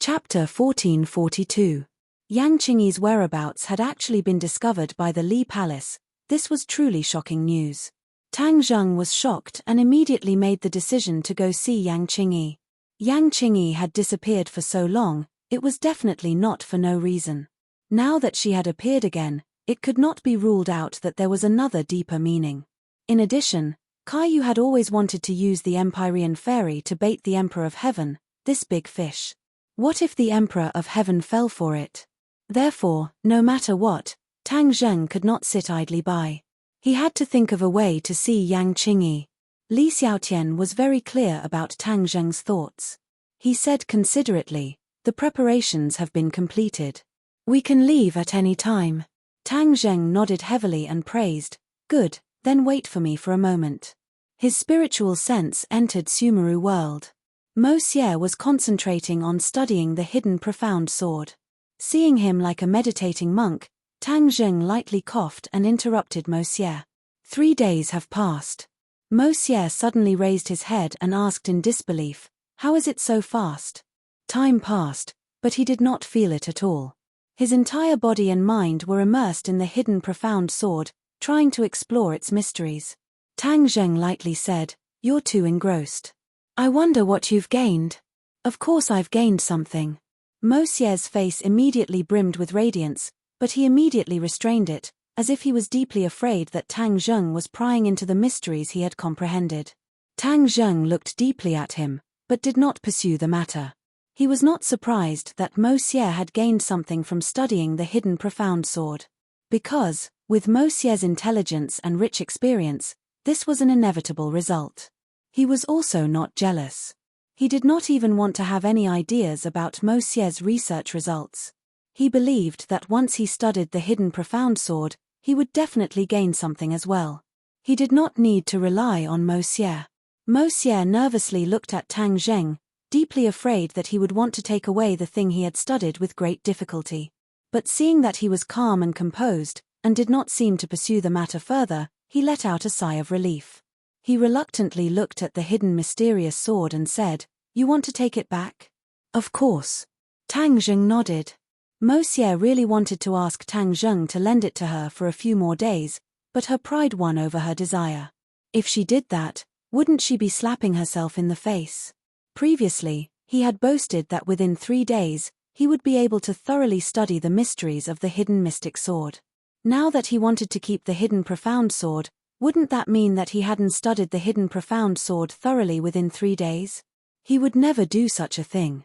Chapter 1442. Yang Qingyi's whereabouts had actually been discovered by the Li Palace. This was truly shocking news. Tang Zheng was shocked and immediately made the decision to go see Yang Qingyi. Yang Qingyi had disappeared for so long, it was definitely not for no reason. Now that she had appeared again, it could not be ruled out that there was another deeper meaning. In addition, Caillou had always wanted to use the Empyrean fairy to bait the Emperor of Heaven, this big fish. What if the Emperor of Heaven fell for it? Therefore, no matter what, Tang Zheng could not sit idly by. He had to think of a way to see Yang Qingyi. Li Xiaotian was very clear about Tang Zheng's thoughts. He said considerately, "The preparations have been completed. We can leave at any time." Tang Zheng nodded heavily and praised, "Good, then wait for me for a moment." His spiritual sense entered Sumeru world. Mo Xie was concentrating on studying the hidden profound sword. Seeing him like a meditating monk, Tang Zheng lightly coughed and interrupted Mo Xie. 3 days have passed. Mo Xie suddenly raised his head and asked in disbelief, "How is it so fast?" Time passed, but he did not feel it at all. His entire body and mind were immersed in the hidden profound sword, trying to explore its mysteries. Tang Zheng lightly said, "You're too engrossed. I wonder what you've gained." "Of course I've gained something." Mo Xie's face immediately brimmed with radiance, but he immediately restrained it, as if he was deeply afraid that Tang Zheng was prying into the mysteries he had comprehended. Tang Zheng looked deeply at him, but did not pursue the matter. He was not surprised that Mo Xie had gained something from studying the hidden profound sword. Because, with Mo Xie's intelligence and rich experience, this was an inevitable result. He was also not jealous. He did not even want to have any ideas about Mo Xie's research results. He believed that once he studied the hidden profound sword, he would definitely gain something as well. He did not need to rely on Mo Xie. Mo Xie nervously looked at Tang Zheng, deeply afraid that he would want to take away the thing he had studied with great difficulty. But seeing that he was calm and composed, and did not seem to pursue the matter further, he let out a sigh of relief. He reluctantly looked at the hidden mysterious sword and said, "You want to take it back?" "Of course." Tang Zheng nodded. Mo Xie really wanted to ask Tang Zheng to lend it to her for a few more days, but her pride won over her desire. If she did that, wouldn't she be slapping herself in the face? Previously, he had boasted that within 3 days, he would be able to thoroughly study the mysteries of the hidden mystic sword. Now that he wanted to keep the hidden profound sword, wouldn't that mean that he hadn't studied the hidden profound sword thoroughly within 3 days? He would never do such a thing.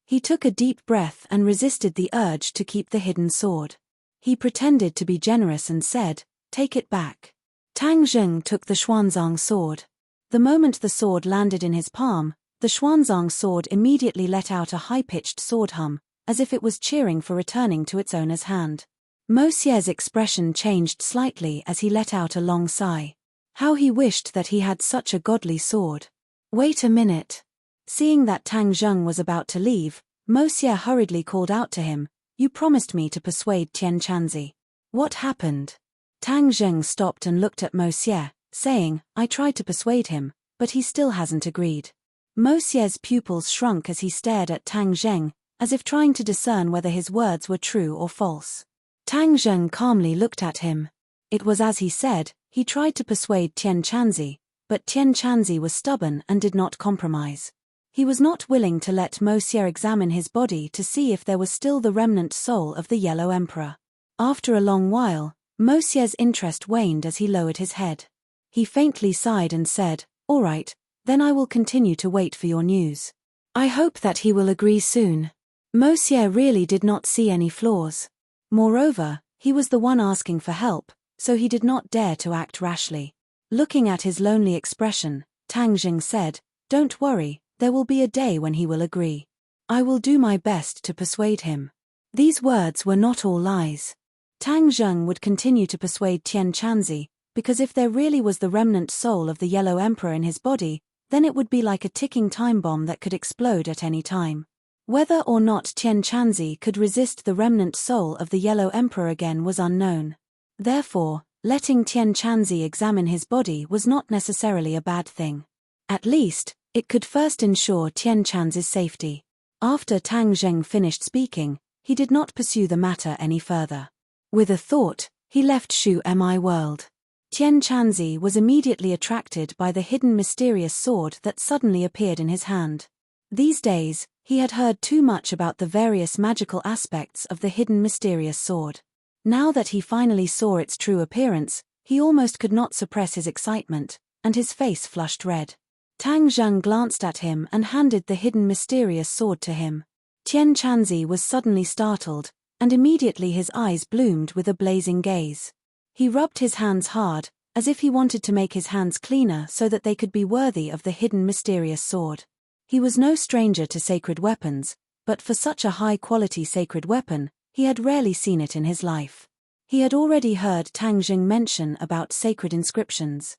He took a deep breath and resisted the urge to keep the hidden sword. He pretended to be generous and said, "Take it back." Tang Zheng took the Xuanzang sword. The moment the sword landed in his palm, the Xuanzang sword immediately let out a high-pitched sword hum, as if it was cheering for returning to its owner's hand. Mo Xie's expression changed slightly as he let out a long sigh. How he wished that he had such a godly sword. "Wait a minute." Seeing that Tang Zheng was about to leave, Mo Xie hurriedly called out to him, "You promised me to persuade Tian Chanzi. What happened?" Tang Zheng stopped and looked at Mo Xie, saying, "I tried to persuade him, but he still hasn't agreed." Mo Xie's pupils shrunk as he stared at Tang Zheng, as if trying to discern whether his words were true or false. Tang Zheng calmly looked at him. It was as he said, he tried to persuade Tian Chanzi, but Tian Chanzi was stubborn and did not compromise. He was not willing to let Mo Xie examine his body to see if there was still the remnant soul of the Yellow Emperor. After a long while, Mo Xie's interest waned as he lowered his head. He faintly sighed and said, "All right, then I will continue to wait for your news. I hope that he will agree soon." Mo Xie really did not see any flaws. Moreover, he was the one asking for help, so he did not dare to act rashly. Looking at his lonely expression, Tang Zheng said, "Don't worry, there will be a day when he will agree. I will do my best to persuade him." These words were not all lies. Tang Zheng would continue to persuade Tian Chanzi, because if there really was the remnant soul of the Yellow Emperor in his body, then it would be like a ticking time bomb that could explode at any time. Whether or not Tian Chanzi could resist the remnant soul of the Yellow Emperor again was unknown. Therefore, letting Tian Chanzi examine his body was not necessarily a bad thing. At least, it could first ensure Tian Chanzi's safety. After Tang Zheng finished speaking, he did not pursue the matter any further. With a thought, he left Shu Mi world. Tian Chanzi was immediately attracted by the hidden mysterious sword that suddenly appeared in his hand. These days, he had heard too much about the various magical aspects of the hidden mysterious sword. Now that he finally saw its true appearance, he almost could not suppress his excitement, and his face flushed red. Tang Zheng glanced at him and handed the hidden mysterious sword to him. Tian Chanzi was suddenly startled, and immediately his eyes bloomed with a blazing gaze. He rubbed his hands hard, as if he wanted to make his hands cleaner so that they could be worthy of the hidden mysterious sword. He was no stranger to sacred weapons, but for such a high-quality sacred weapon, he had rarely seen it in his life. He had already heard Tang Zheng mention about sacred inscriptions.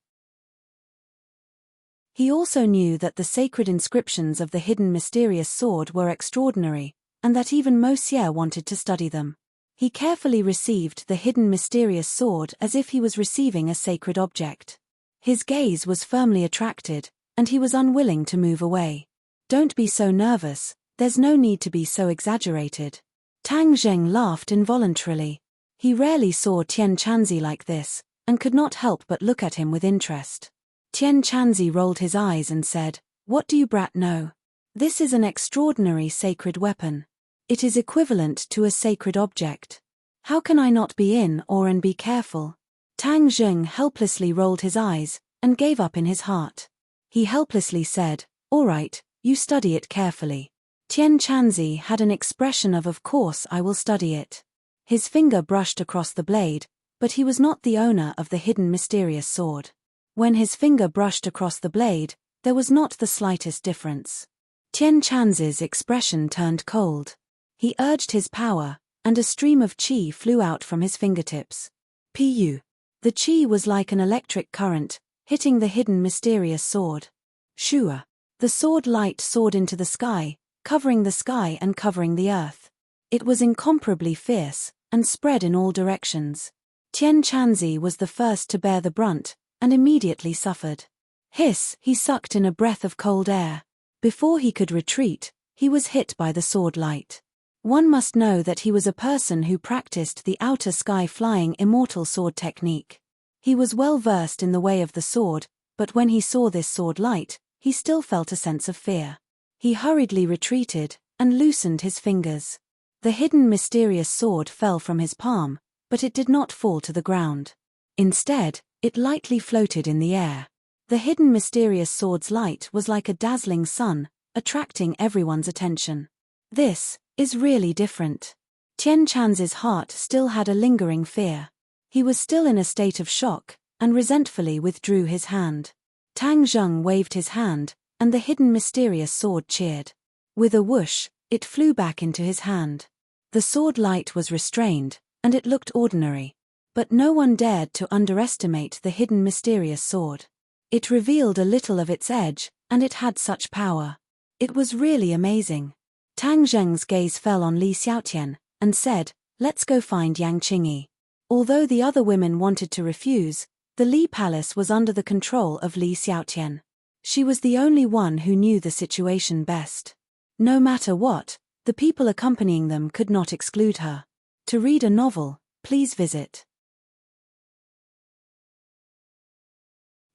He also knew that the sacred inscriptions of the hidden mysterious sword were extraordinary, and that even Mo Xie wanted to study them. He carefully received the hidden mysterious sword as if he was receiving a sacred object. His gaze was firmly attracted, and he was unwilling to move away. "Don't be so nervous, there's no need to be so exaggerated." Tang Zheng laughed involuntarily. He rarely saw Tian Chanzi like this, and could not help but look at him with interest. Tian Chanzi rolled his eyes and said, "What do you brat know? This is an extraordinary sacred weapon. It is equivalent to a sacred object. How can I not be in awe and be careful?" Tang Zheng helplessly rolled his eyes, and gave up in his heart. He helplessly said, "All right, you study it carefully." Tian Chanzi had an expression of course I will study it. His finger brushed across the blade, but he was not the owner of the hidden mysterious sword. When his finger brushed across the blade, there was not the slightest difference. Tian Chanzi's expression turned cold. He urged his power, and a stream of qi flew out from his fingertips. Pu. The qi was like an electric current, hitting the hidden mysterious sword. Shua. The sword light soared into the sky, covering the sky and covering the earth. It was incomparably fierce, and spread in all directions. Tian Chanzi was the first to bear the brunt, and immediately suffered. Hiss, he sucked in a breath of cold air. Before he could retreat, he was hit by the sword light. One must know that he was a person who practiced the outer sky flying immortal sword technique. He was well versed in the way of the sword, but when he saw this sword light, he still felt a sense of fear. He hurriedly retreated, and loosened his fingers. The hidden mysterious sword fell from his palm, but it did not fall to the ground. Instead, it lightly floated in the air. The hidden mysterious sword's light was like a dazzling sun, attracting everyone's attention. This is really different. Tian Chan's heart still had a lingering fear. He was still in a state of shock, and resentfully withdrew his hand. Tang Zheng waved his hand, and the hidden mysterious sword cheered. With a whoosh, it flew back into his hand. The sword light was restrained, and it looked ordinary. But no one dared to underestimate the hidden mysterious sword. It revealed a little of its edge, and it had such power. It was really amazing. Tang Zheng's gaze fell on Li Xiaotian, and said, "Let's go find Yang Qingyi." Although the other women wanted to refuse, the Li Palace was under the control of Li Xiaotian. She was the only one who knew the situation best. No matter what, the people accompanying them could not exclude her. To read a novel, please visit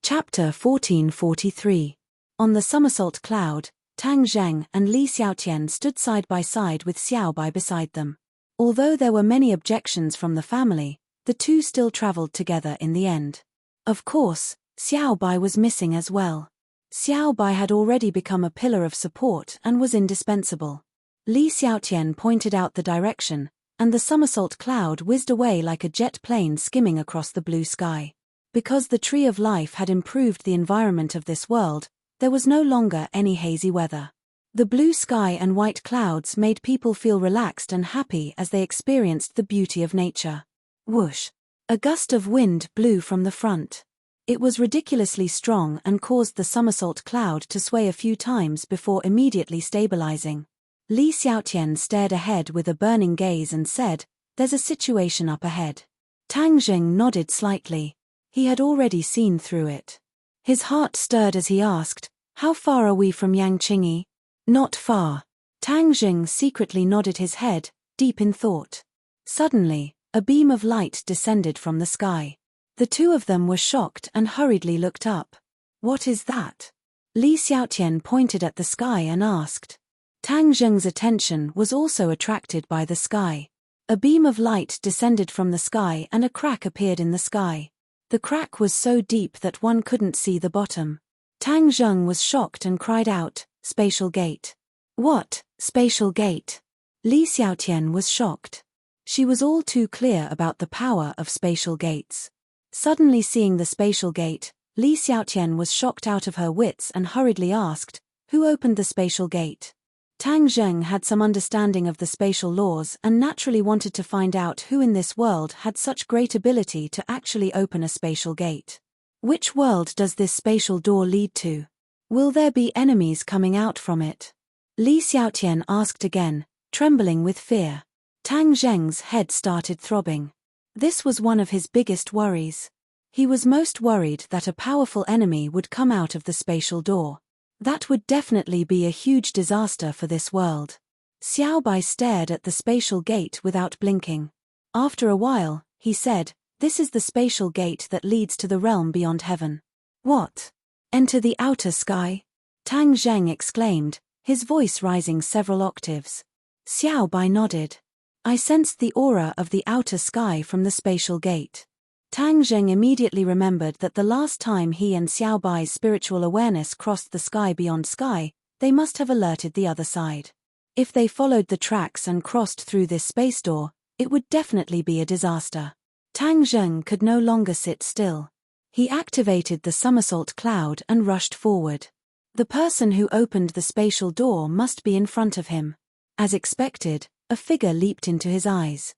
Chapter 1443. On the somersault cloud, Tang Zheng and Li Xiaotian stood side by side with Xiao Bai beside them. Although there were many objections from the family, the two still traveled together in the end. Of course, Xiao Bai was missing as well. Xiao Bai had already become a pillar of support and was indispensable. Li Xiaotian pointed out the direction, and the somersault cloud whizzed away like a jet plane skimming across the blue sky. Because the Tree of Life had improved the environment of this world, there was no longer any hazy weather. The blue sky and white clouds made people feel relaxed and happy as they experienced the beauty of nature. Whoosh! A gust of wind blew from the front. It was ridiculously strong and caused the somersault cloud to sway a few times before immediately stabilizing. Li Xiaotian stared ahead with a burning gaze and said, "There's a situation up ahead." Tang Zheng nodded slightly. He had already seen through it. His heart stirred as he asked, "How far are we from Yang Qingyi?" "Not far." Tang Zheng secretly nodded his head, deep in thought. Suddenly, a beam of light descended from the sky. The two of them were shocked and hurriedly looked up. "What is that?" Li Xiaotian pointed at the sky and asked. Tang Zheng's attention was also attracted by the sky. A beam of light descended from the sky and a crack appeared in the sky. The crack was so deep that one couldn't see the bottom. Tang Zheng was shocked and cried out, "Spatial gate." "What, spatial gate?" Li Xiaotian was shocked. She was all too clear about the power of spatial gates. Suddenly seeing the spatial gate, Li Xiaotian was shocked out of her wits and hurriedly asked, "Who opened the spatial gate?" Tang Zheng had some understanding of the spatial laws and naturally wanted to find out who in this world had such great ability to actually open a spatial gate. Which world does this spatial door lead to? Will there be enemies coming out from it? Li Xiaotian asked again, trembling with fear. Tang Zheng's head started throbbing. This was one of his biggest worries. He was most worried that a powerful enemy would come out of the spatial door. That would definitely be a huge disaster for this world. Xiao Bai stared at the spatial gate without blinking. After a while, he said, "This is the spatial gate that leads to the realm beyond heaven." "What? Enter the outer sky?" Tang Zheng exclaimed, his voice rising several octaves. Xiao Bai nodded. "I sensed the aura of the outer sky from the spatial gate." Tang Zheng immediately remembered that the last time he and Xiao Bai's spiritual awareness crossed the sky beyond sky, they must have alerted the other side. If they followed the tracks and crossed through this space door, it would definitely be a disaster. Tang Zheng could no longer sit still. He activated the somersault cloud and rushed forward. The person who opened the spatial door must be in front of him. As expected, a figure leaped into his eyes.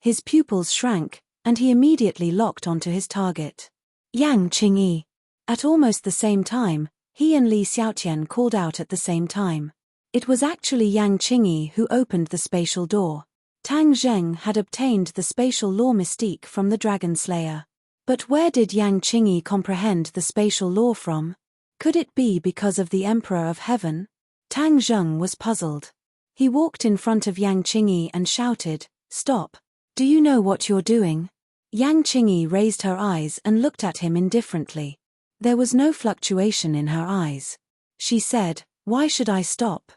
His pupils shrank, and he immediately locked onto his target. Yang Qingyi. At almost the same time, he and Li Xiaotian called out at the same time. It was actually Yang Qingyi who opened the spatial door. Tang Zheng had obtained the spatial law mystique from the Dragon Slayer. But where did Yang Qingyi comprehend the spatial law from? Could it be because of the Emperor of Heaven? Tang Zheng was puzzled. He walked in front of Yang Qingyi and shouted, "Stop. Do you know what you're doing?" Yang Qingyi raised her eyes and looked at him indifferently. There was no fluctuation in her eyes. She said, "Why should I stop?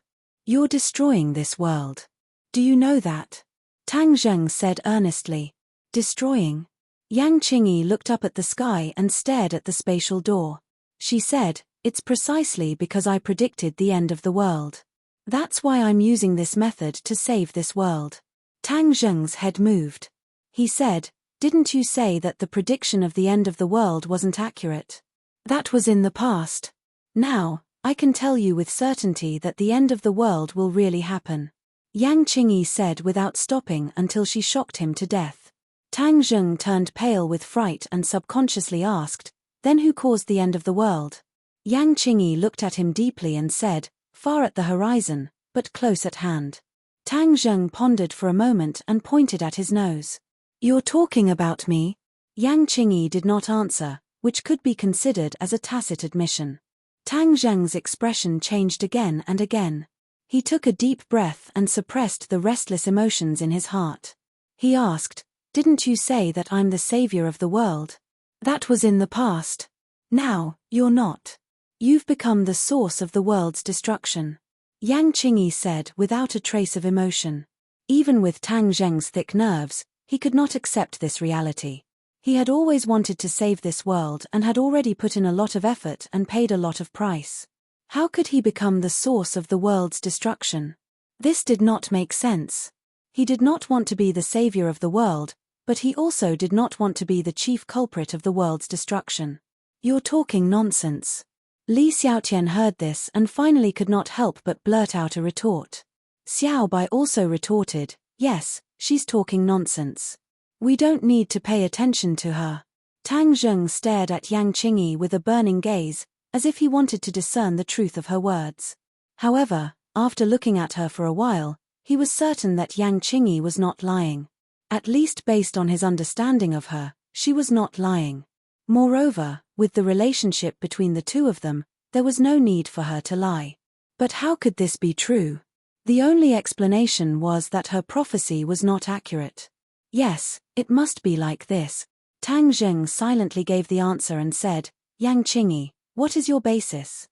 You're destroying this world. Do you know that?" Tang Zheng said earnestly. Destroying? Yang Qingyi looked up at the sky and stared at the spatial door. She said, it's precisely because I predicted the end of the world. That's why I'm using this method to save this world. Tang Zheng's head moved. He said, didn't you say that the prediction of the end of the world wasn't accurate? That was in the past. Now, I can tell you with certainty that the end of the world will really happen. Yang Qingyi said without stopping until she shocked him to death. Tang Zheng turned pale with fright and subconsciously asked, then who caused the end of the world? Yang Qingyi looked at him deeply and said, far at the horizon, but close at hand. Tang Zheng pondered for a moment and pointed at his nose. You're talking about me? Yang Qingyi did not answer, which could be considered as a tacit admission. Tang Zheng's expression changed again and again. He took a deep breath and suppressed the restless emotions in his heart. He asked, didn't you say that I'm the savior of the world? That was in the past. Now, you're not. You've become the source of the world's destruction. Yang Qingyi said without a trace of emotion. Even with Tang Zheng's thick nerves, he could not accept this reality. He had always wanted to save this world and had already put in a lot of effort and paid a lot of price. How could he become the source of the world's destruction? This did not make sense. He did not want to be the savior of the world, but he also did not want to be the chief culprit of the world's destruction. You're talking nonsense. Li Xiaotian heard this and finally could not help but blurt out a retort. Xiao Bai also retorted, yes, she's talking nonsense. We don't need to pay attention to her. Tang Zheng stared at Yang Qingyi with a burning gaze, as if he wanted to discern the truth of her words. However, after looking at her for a while, he was certain that Yang Qingyi was not lying. At least based on his understanding of her, she was not lying. Moreover, with the relationship between the two of them, there was no need for her to lie. But how could this be true? The only explanation was that her prophecy was not accurate. Yes, it must be like this. Tang Zheng silently gave the answer and said, Yang Qingyi, what is your basis?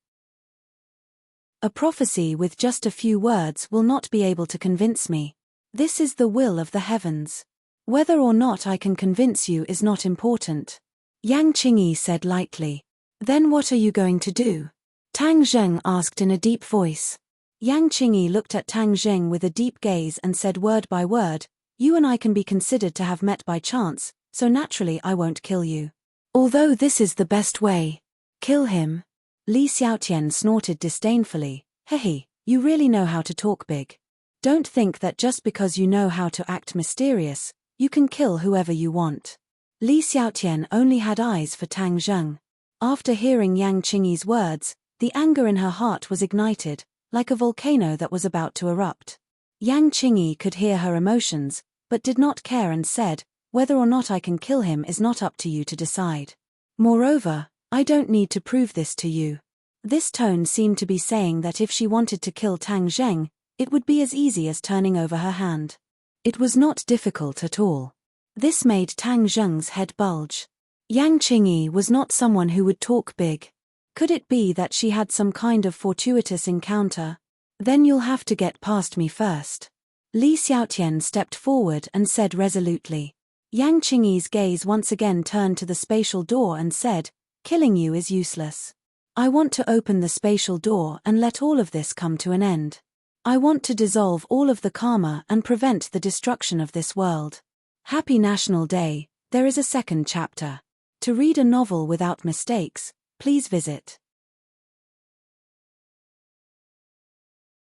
A prophecy with just a few words will not be able to convince me. This is the will of the heavens. Whether or not I can convince you is not important. Yang Qingyi said lightly. Then what are you going to do? Tang Zheng asked in a deep voice. Yang Qingyi looked at Tang Zheng with a deep gaze and said word by word, you and I can be considered to have met by chance, so naturally I won't kill you. Although this is the best way. Kill him? Li Xiaotian snorted disdainfully. Hehe, you really know how to talk big. Don't think that just because you know how to act mysterious, you can kill whoever you want. Li Xiaotian only had eyes for Tang Zheng. After hearing Yang Qingyi's words, the anger in her heart was ignited, like a volcano that was about to erupt. Yang Qingyi could hear her emotions, but did not care and said, whether or not I can kill him is not up to you to decide. Moreover, I don't need to prove this to you. This tone seemed to be saying that if she wanted to kill Tang Zheng, it would be as easy as turning over her hand. It was not difficult at all. This made Tang Zheng's head bulge. Yang Qingyi was not someone who would talk big. Could it be that she had some kind of fortuitous encounter? Then you'll have to get past me first. Li Xiaotian stepped forward and said resolutely. Yang Qingyi's gaze once again turned to the spatial door and said, killing you is useless. I want to open the spatial door and let all of this come to an end. I want to dissolve all of the karma and prevent the destruction of this world. Happy National Day, there is a second chapter. To read a novel without mistakes, please visit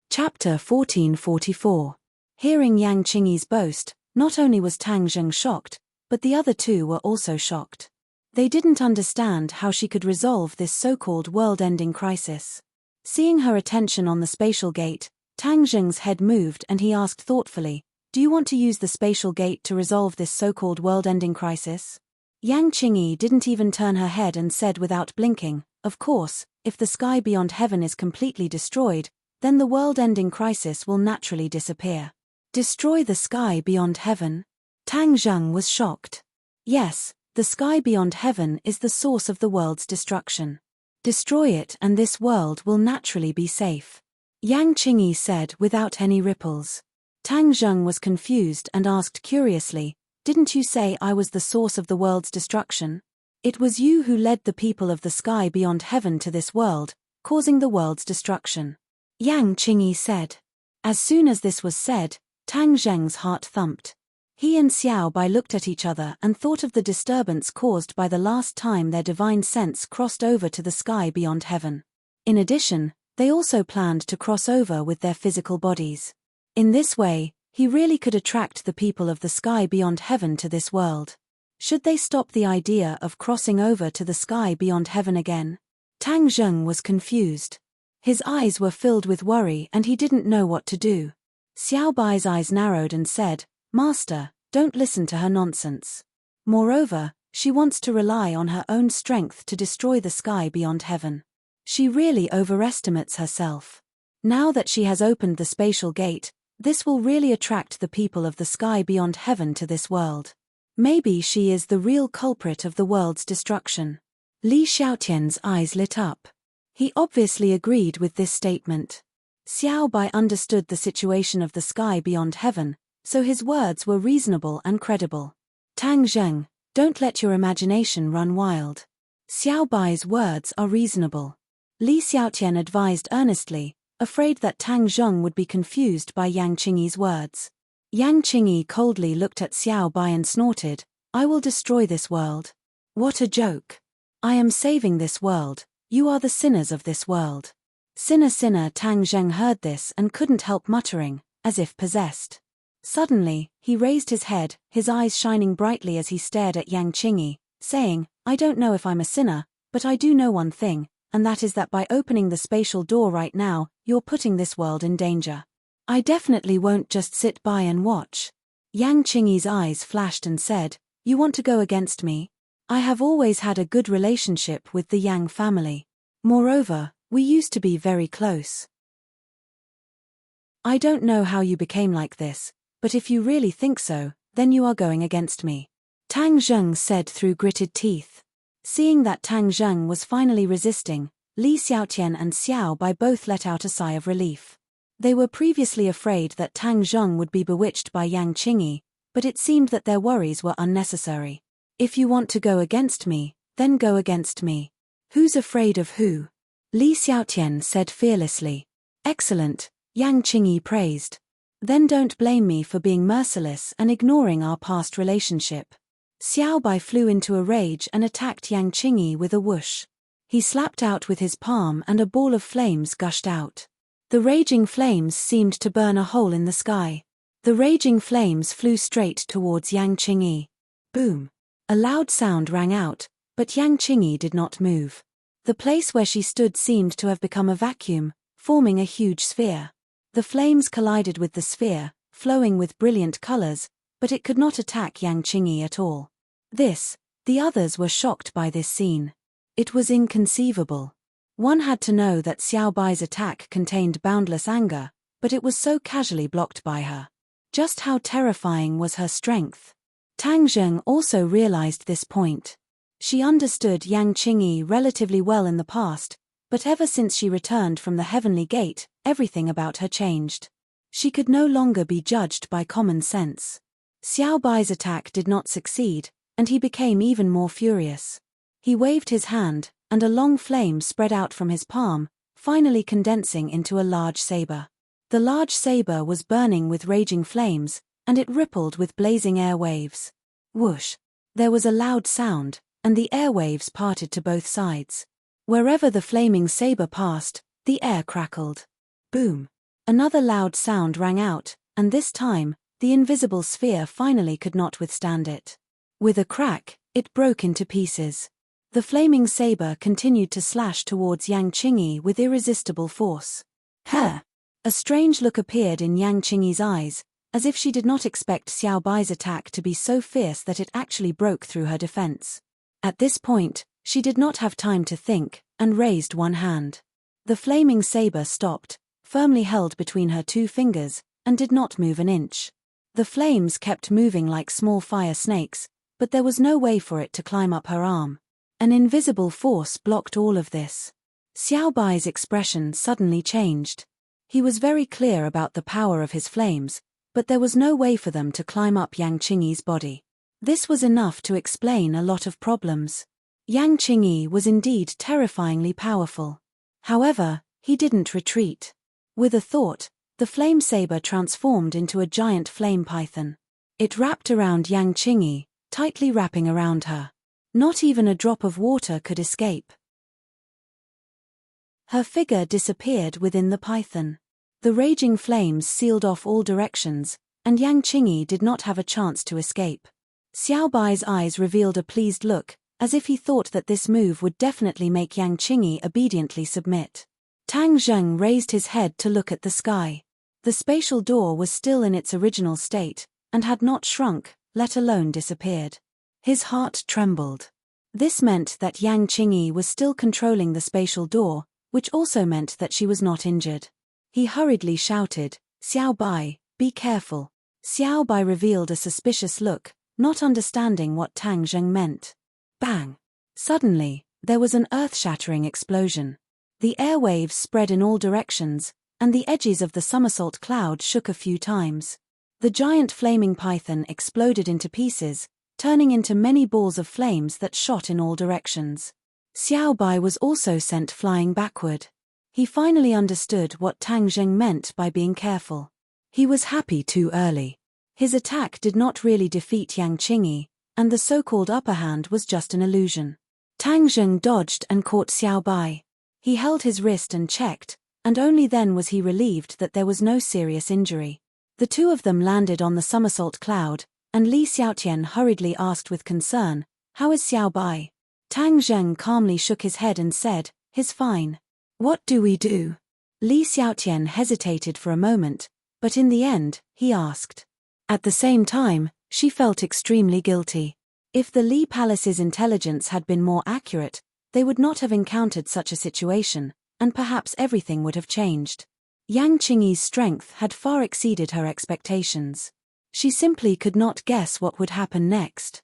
Chapter 1444. Hearing Yang Qingyi's boast, not only was Tang Zheng shocked, but the other two were also shocked. They didn't understand how she could resolve this so-called world-ending crisis. Seeing her attention on the spatial gate, Tang Zheng's head moved and he asked thoughtfully, do you want to use the spatial gate to resolve this so-called world-ending crisis? Yang Qingyi didn't even turn her head and said without blinking, of course, if the sky beyond heaven is completely destroyed, then the world-ending crisis will naturally disappear. Destroy the sky beyond heaven? Tang Zheng was shocked. Yes, the sky beyond heaven is the source of the world's destruction. Destroy it and this world will naturally be safe. Yang Qingyi said without any ripples. Tang Zheng was confused and asked curiously, "Didn't you say I was the source of the world's destruction? It was you who led the people of the sky beyond heaven to this world, causing the world's destruction," Yang Qingyi said. As soon as this was said, Tang Zheng's heart thumped. He and Xiao Bai looked at each other and thought of the disturbance caused by the last time their divine sense crossed over to the sky beyond heaven. In addition, they also planned to cross over with their physical bodies. In this way, he really could attract the people of the sky beyond heaven to this world. Should they stop the idea of crossing over to the sky beyond heaven again? Tang Zheng was confused. His eyes were filled with worry and he didn't know what to do. Xiao Bai's eyes narrowed and said, "Master, don't listen to her nonsense. Moreover, she wants to rely on her own strength to destroy the sky beyond heaven. She really overestimates herself. Now that she has opened the spatial gate, this will really attract the people of the sky beyond heaven to this world. Maybe she is the real culprit of the world's destruction." Li Xiaotian's eyes lit up. He obviously agreed with this statement. Xiao Bai understood the situation of the sky beyond heaven, so his words were reasonable and credible. "Tang Zheng, don't let your imagination run wild. Xiao Bai's words are reasonable," Li Xiaotian advised earnestly, afraid that Tang Zheng would be confused by Yang Qingyi's words. Yang Qingyi coldly looked at Xiao Bai and snorted, "I will destroy this world. What a joke. I am saving this world, you are the sinners of this world." Sinner. Tang Zheng heard this and couldn't help muttering, as if possessed. Suddenly, he raised his head, his eyes shining brightly as he stared at Yang Qingyi, saying, "I don't know if I'm a sinner, but I do know one thing, and that is that by opening the spatial door right now, you're putting this world in danger. I definitely won't just sit by and watch." Yang Qingyi's eyes flashed and said, "You want to go against me? I have always had a good relationship with the Yang family. Moreover, we used to be very close. I don't know how you became like this, but if you really think so, then you are going against me," Tang Zheng said through gritted teeth. Seeing that Tang Zheng was finally resisting, Li Xiaotian and Xiao Bai both let out a sigh of relief. They were previously afraid that Tang Zheng would be bewitched by Yang Qingyi, but it seemed that their worries were unnecessary. "If you want to go against me, then go against me. Who's afraid of who?" Li Xiaotian said fearlessly. "Excellent," Yang Qingyi praised. "Then don't blame me for being merciless and ignoring our past relationship." Xiao Bai flew into a rage and attacked Yang Qingyi with a whoosh. He slapped out with his palm and a ball of flames gushed out. The raging flames seemed to burn a hole in the sky. The raging flames flew straight towards Yang Qingyi. Boom! A loud sound rang out, but Yang Qingyi did not move. The place where she stood seemed to have become a vacuum, forming a huge sphere. The flames collided with the sphere, flowing with brilliant colors, but it could not attack Yang Qingyi at all. The others were shocked by this scene. It was inconceivable. One had to know that Xiao Bai's attack contained boundless anger, but it was so casually blocked by her. Just how terrifying was her strength? Tang Zheng also realized this point. She understood Yang Qingyi relatively well in the past, but ever since she returned from the Heavenly Gate, everything about her changed. She could no longer be judged by common sense. Xiao Bai's attack did not succeed, and he became even more furious. He waved his hand, and a long flame spread out from his palm, finally condensing into a large saber. The large saber was burning with raging flames, and it rippled with blazing air waves. Whoosh! There was a loud sound, and the air waves parted to both sides. Wherever the flaming saber passed, the air crackled. Boom! Another loud sound rang out, and this time, the invisible sphere finally could not withstand it. With a crack, it broke into pieces. The flaming saber continued to slash towards Yang Qingyi with irresistible force. "Huh!" A strange look appeared in Yang Qingyi's eyes, as if she did not expect Xiao Bai's attack to be so fierce that it actually broke through her defense. At this point, she did not have time to think, and raised one hand. The flaming saber stopped, firmly held between her two fingers, and did not move an inch. The flames kept moving like small fire snakes, but there was no way for it to climb up her arm. An invisible force blocked all of this. Xiao Bai's expression suddenly changed. He was very clear about the power of his flames, but there was no way for them to climb up Yang Qingyi's body. This was enough to explain a lot of problems. Yang Qingyi was indeed terrifyingly powerful. However, he didn't retreat. With a thought, the flame saber transformed into a giant flame python. It wrapped around Yang Qingyi, tightly wrapping around her. Not even a drop of water could escape. Her figure disappeared within the python. The raging flames sealed off all directions, and Yang Qingyi did not have a chance to escape. Xiao Bai's eyes revealed a pleased look, as if he thought that this move would definitely make Yang Qingyi obediently submit. Tang Zheng raised his head to look at the sky. The spatial door was still in its original state, and had not shrunk, let alone disappeared. His heart trembled. This meant that Yang Qingyi was still controlling the spatial door, which also meant that she was not injured. He hurriedly shouted, "Xiao Bai, be careful." Xiao Bai revealed a suspicious look, not understanding what Tang Zheng meant. Bang! Suddenly, there was an earth-shattering explosion. The airwaves spread in all directions, and the edges of the somersault cloud shook a few times. The giant flaming python exploded into pieces, turning into many balls of flames that shot in all directions. Xiao Bai was also sent flying backward. He finally understood what Tang Zheng meant by being careful. He was happy too early. His attack did not really defeat Yang Qingyi, and the so-called upper hand was just an illusion. Tang Zheng dodged and caught Xiao Bai. He held his wrist and checked, and only then was he relieved that there was no serious injury. The two of them landed on the somersault cloud, and Li Xiaotian hurriedly asked with concern, "How is Xiao Bai?" Tang Zheng calmly shook his head and said, "He's fine." "What do we do?" Li Xiaotian hesitated for a moment, but in the end, he asked. At the same time, she felt extremely guilty. If the Li Palace's intelligence had been more accurate, they would not have encountered such a situation, and perhaps everything would have changed. Yang Qingyi's strength had far exceeded her expectations. She simply could not guess what would happen next.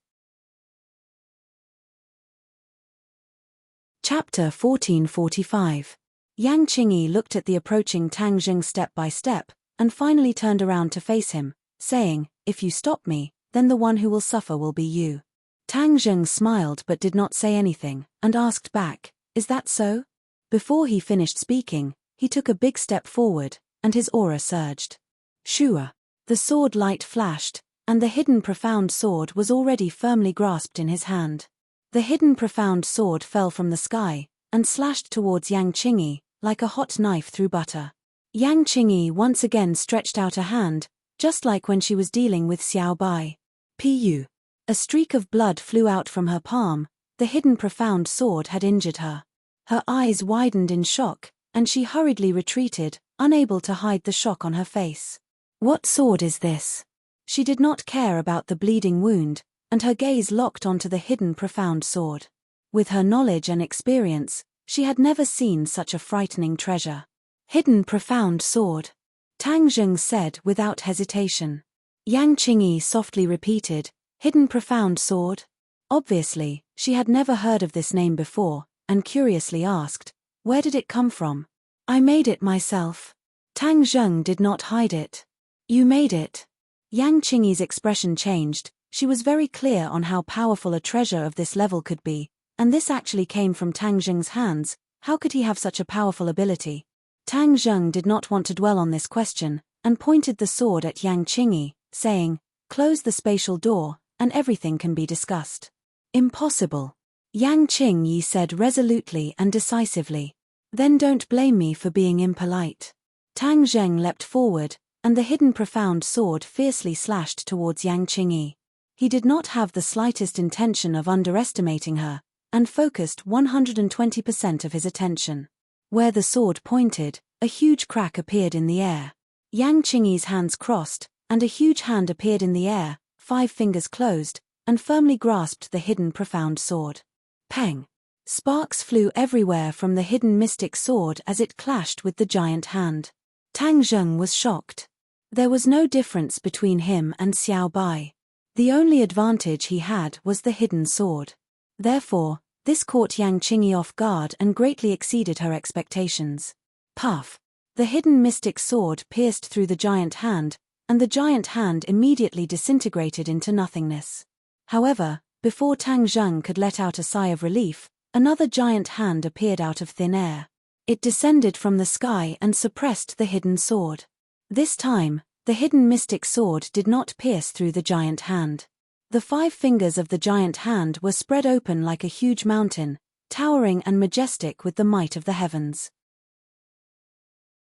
Chapter 1445. Yang Qingyi looked at the approaching Tang Zheng step by step, and finally turned around to face him, saying, "If you stop me, then the one who will suffer will be you." Tang Zheng smiled but did not say anything, and asked back, "Is that so?" Before he finished speaking, he took a big step forward, and his aura surged. Shua! The sword light flashed, and the hidden profound sword was already firmly grasped in his hand. The hidden profound sword fell from the sky, and slashed towards Yang Qingyi, like a hot knife through butter. Yang Qingyi once again stretched out a hand, just like when she was dealing with Xiao Bai. Pu! A streak of blood flew out from her palm. The hidden profound sword had injured her. Her eyes widened in shock, and she hurriedly retreated, unable to hide the shock on her face. What sword is this? She did not care about the bleeding wound, and her gaze locked onto the hidden profound sword. With her knowledge and experience, she had never seen such a frightening treasure. Hidden profound sword. Tang Zheng said without hesitation. Yang Qingyi softly repeated, "Hidden profound sword?" Obviously, she had never heard of this name before, and curiously asked, "Where did it come from?" "I made it myself." Tang Zheng did not hide it. "You made it?" Yang Qingyi's expression changed. She was very clear on how powerful a treasure of this level could be, and this actually came from Tang Zheng's hands. How could he have such a powerful ability? Tang Zheng did not want to dwell on this question, and pointed the sword at Yang Qingyi, saying, "Close the spatial door, and everything can be discussed." "Impossible," Yang Qingyi said resolutely and decisively. "Then don't blame me for being impolite." Tang Zheng leapt forward, and the hidden profound sword fiercely slashed towards Yang Qingyi. He did not have the slightest intention of underestimating her, and focused 120% of his attention. Where the sword pointed, a huge crack appeared in the air. Yang Qingyi's hands crossed, and a huge hand appeared in the air, 5 fingers closed, and firmly grasped the hidden profound sword. Peng! Sparks flew everywhere from the hidden mystic sword as it clashed with the giant hand. Tang Zheng was shocked. There was no difference between him and Xiao Bai. The only advantage he had was the hidden sword. Therefore, this caught Yang Qingyi off guard and greatly exceeded her expectations. Puff! The hidden mystic sword pierced through the giant hand, and the giant hand immediately disintegrated into nothingness. However, before Tang Zheng could let out a sigh of relief, another giant hand appeared out of thin air. It descended from the sky and suppressed the hidden sword. This time, the hidden mystic sword did not pierce through the giant hand. The 5 fingers of the giant hand were spread open like a huge mountain, towering and majestic with the might of the heavens.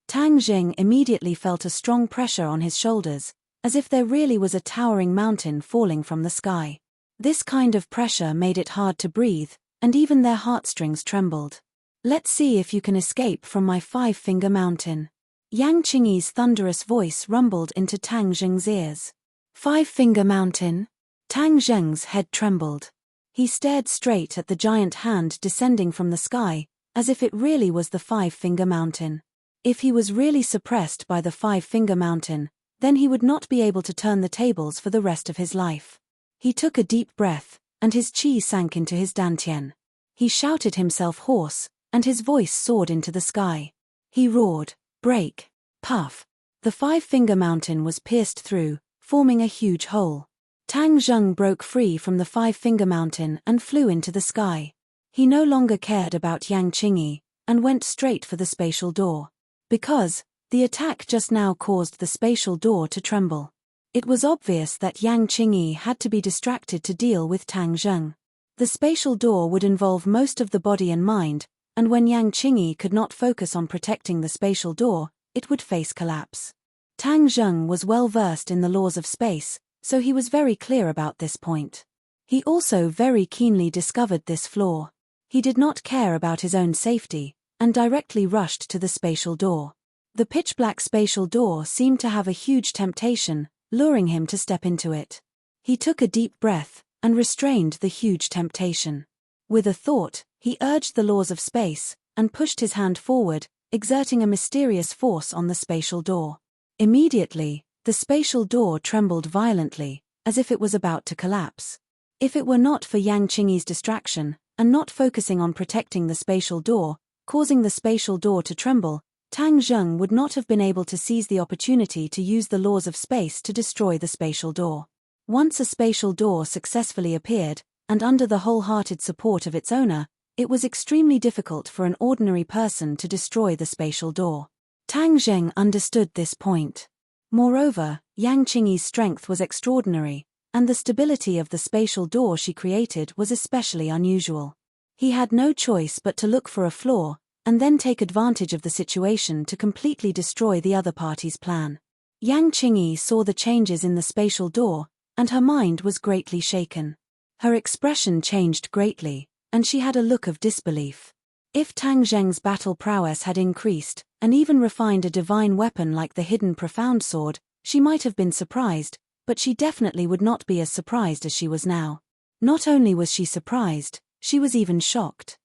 Tang Zheng immediately felt a strong pressure on his shoulders, as if there really was a towering mountain falling from the sky. This kind of pressure made it hard to breathe, and even their heartstrings trembled. "Let's see if you can escape from my 5-finger mountain." Yang Qingyi's thunderous voice rumbled into Tang Zheng's ears. 5-finger mountain? Tang Zheng's head trembled. He stared straight at the giant hand descending from the sky, as if it really was the 5-finger mountain. If he was really suppressed by the 5-finger mountain, then he would not be able to turn the tables for the rest of his life. He took a deep breath, and his qi sank into his dantian. He shouted himself hoarse, and his voice soared into the sky. He roared, "Break!" Puff! The 5-finger mountain was pierced through, forming a huge hole. Tang Zheng broke free from the 5-finger mountain and flew into the sky. He no longer cared about Yang Qingyi, and went straight for the spatial door. Because the attack just now caused the spatial door to tremble. It was obvious that Yang Qingyi had to be distracted to deal with Tang Zheng. The spatial door would involve most of the body and mind, and when Yang Qingyi could not focus on protecting the spatial door, it would face collapse. Tang Zheng was well versed in the laws of space, so he was very clear about this point. He also very keenly discovered this flaw. He did not care about his own safety, and directly rushed to the spatial door. The pitch-black spatial door seemed to have a huge temptation, luring him to step into it. He took a deep breath, and restrained the huge temptation. With a thought, he urged the laws of space, and pushed his hand forward, exerting a mysterious force on the spatial door. Immediately, the spatial door trembled violently, as if it was about to collapse. If it were not for Yang Qingyi's distraction, and not focusing on protecting the spatial door, causing the spatial door to tremble, Tang Zheng would not have been able to seize the opportunity to use the laws of space to destroy the spatial door. Once a spatial door successfully appeared, and under the wholehearted support of its owner, it was extremely difficult for an ordinary person to destroy the spatial door. Tang Zheng understood this point. Moreover, Yang Qingyi's strength was extraordinary, and the stability of the spatial door she created was especially unusual. He had no choice but to look for a flaw, and then take advantage of the situation to completely destroy the other party's plan. Yang Qingyi saw the changes in the spatial door, and her mind was greatly shaken. Her expression changed greatly, and she had a look of disbelief. If Tang Zheng's battle prowess had increased, and even refined a divine weapon like the hidden profound sword, she might have been surprised, but she definitely would not be as surprised as she was now. Not only was she surprised, she was even shocked.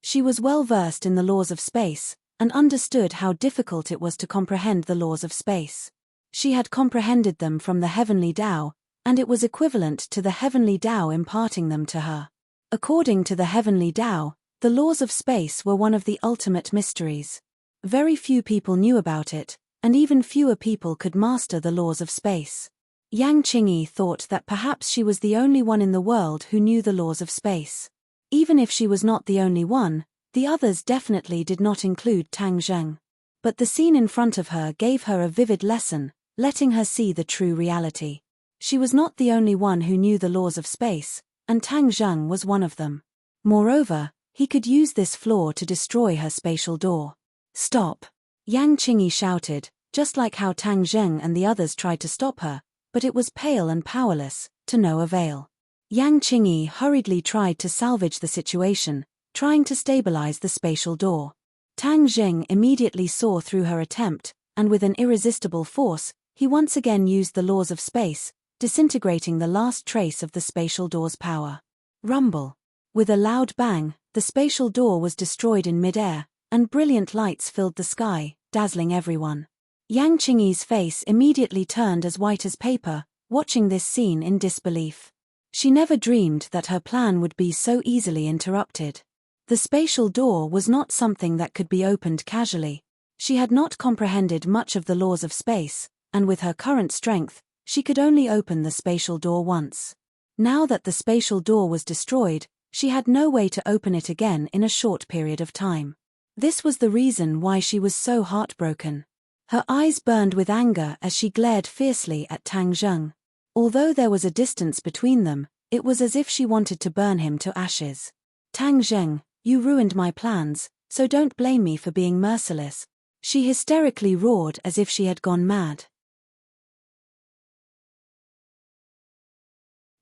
She was well versed in the laws of space, and understood how difficult it was to comprehend the laws of space. She had comprehended them from the heavenly Tao, and it was equivalent to the heavenly Tao imparting them to her. According to the heavenly Tao, the laws of space were one of the ultimate mysteries. Very few people knew about it, and even fewer people could master the laws of space. Yang Qingyi thought that perhaps she was the only one in the world who knew the laws of space. Even if she was not the only one, the others definitely did not include Tang Zheng. But the scene in front of her gave her a vivid lesson, letting her see the true reality. She was not the only one who knew the laws of space, and Tang Zheng was one of them. Moreover, he could use this flaw to destroy her spatial door. "Stop!" Yang Qingyi shouted, just like how Tang Zheng and the others tried to stop her, but it was pale and powerless, to no avail. Yang Qingyi hurriedly tried to salvage the situation, trying to stabilize the spatial door. Tang Zheng immediately saw through her attempt, and with an irresistible force, he once again used the laws of space, disintegrating the last trace of the spatial door's power. Rumble. With a loud bang, the spatial door was destroyed in mid-air, and brilliant lights filled the sky, dazzling everyone. Yang Qingyi's face immediately turned as white as paper, watching this scene in disbelief. She never dreamed that her plan would be so easily interrupted. The spatial door was not something that could be opened casually. She had not comprehended much of the laws of space, and with her current strength, she could only open the spatial door once. Now that the spatial door was destroyed, she had no way to open it again in a short period of time. This was the reason why she was so heartbroken. Her eyes burned with anger as she glared fiercely at Tang Zheng. Although there was a distance between them, it was as if she wanted to burn him to ashes. Tang Zheng, you ruined my plans, so don't blame me for being merciless. She hysterically roared as if she had gone mad.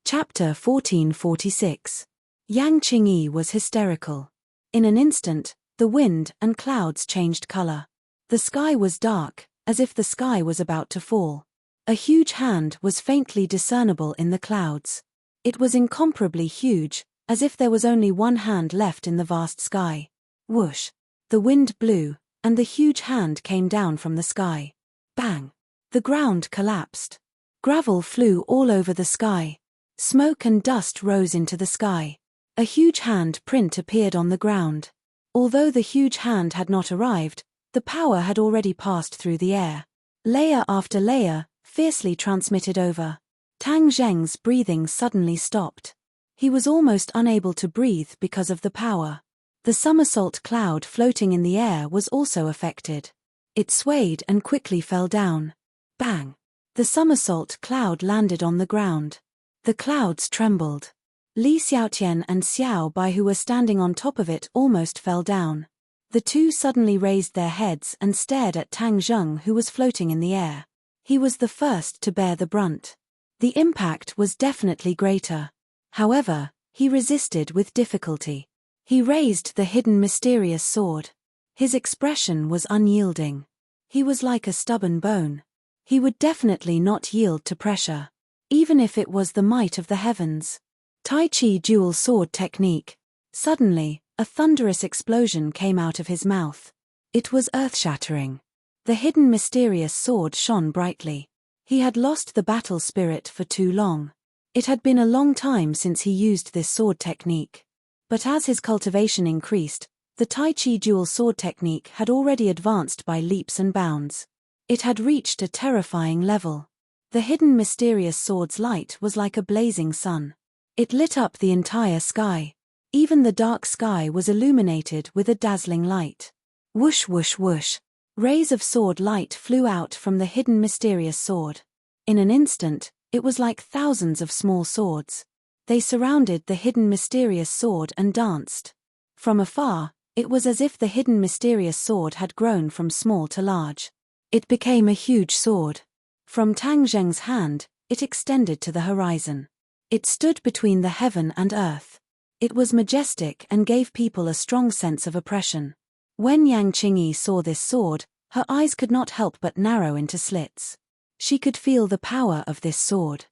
Chapter 1446. Yang Qingyi was hysterical. In an instant, the wind and clouds changed color. The sky was dark, as if the sky was about to fall. A huge hand was faintly discernible in the clouds. It was incomparably huge, as if there was only one hand left in the vast sky. Whoosh! The wind blew, and the huge hand came down from the sky. Bang! The ground collapsed. Gravel flew all over the sky. Smoke and dust rose into the sky. A huge hand print appeared on the ground. Although the huge hand had not arrived, the power had already passed through the air. Layer after layer, fiercely transmitted over. Tang Zheng's breathing suddenly stopped. He was almost unable to breathe because of the power. The somersault cloud floating in the air was also affected. It swayed and quickly fell down. Bang! The somersault cloud landed on the ground. The clouds trembled. Li Xiaotian and Xiao Bai, who were standing on top of it, almost fell down. The two suddenly raised their heads and stared at Tang Zheng, who was floating in the air. He was the first to bear the brunt. The impact was definitely greater. However, he resisted with difficulty. He raised the hidden mysterious sword. His expression was unyielding. He was like a stubborn bone. He would definitely not yield to pressure, even if it was the might of the heavens. Tai Chi dual sword technique. Suddenly, a thunderous explosion came out of his mouth. It was earth-shattering. The hidden mysterious sword shone brightly. He had lost the battle spirit for too long. It had been a long time since he used this sword technique. But as his cultivation increased, the Tai Chi dual sword technique had already advanced by leaps and bounds. It had reached a terrifying level. The hidden mysterious sword's light was like a blazing sun. It lit up the entire sky. Even the dark sky was illuminated with a dazzling light. Whoosh whoosh whoosh. Rays of sword light flew out from the hidden mysterious sword. In an instant, it was like thousands of small swords. They surrounded the hidden mysterious sword and danced. From afar, it was as if the hidden mysterious sword had grown from small to large. It became a huge sword. From Tang Zheng's hand, it extended to the horizon. It stood between the heaven and earth. It was majestic and gave people a strong sense of oppression. When Yang Qingyi saw this sword, her eyes could not help but narrow into slits. She could feel the power of this sword.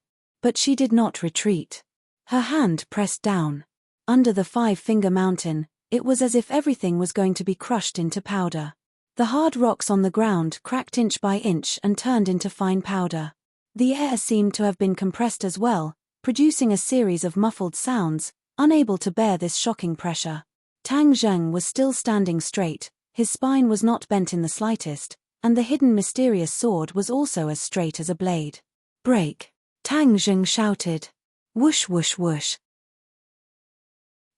But she did not retreat. Her hand pressed down. Under the five-finger mountain, it was as if everything was going to be crushed into powder. The hard rocks on the ground cracked inch by inch and turned into fine powder. The air seemed to have been compressed as well, producing a series of muffled sounds, unable to bear this shocking pressure. Tang Zheng was still standing straight, his spine was not bent in the slightest, and the hidden mysterious sword was also as straight as a blade. "Break!" Tang Zheng shouted. Whoosh whoosh whoosh.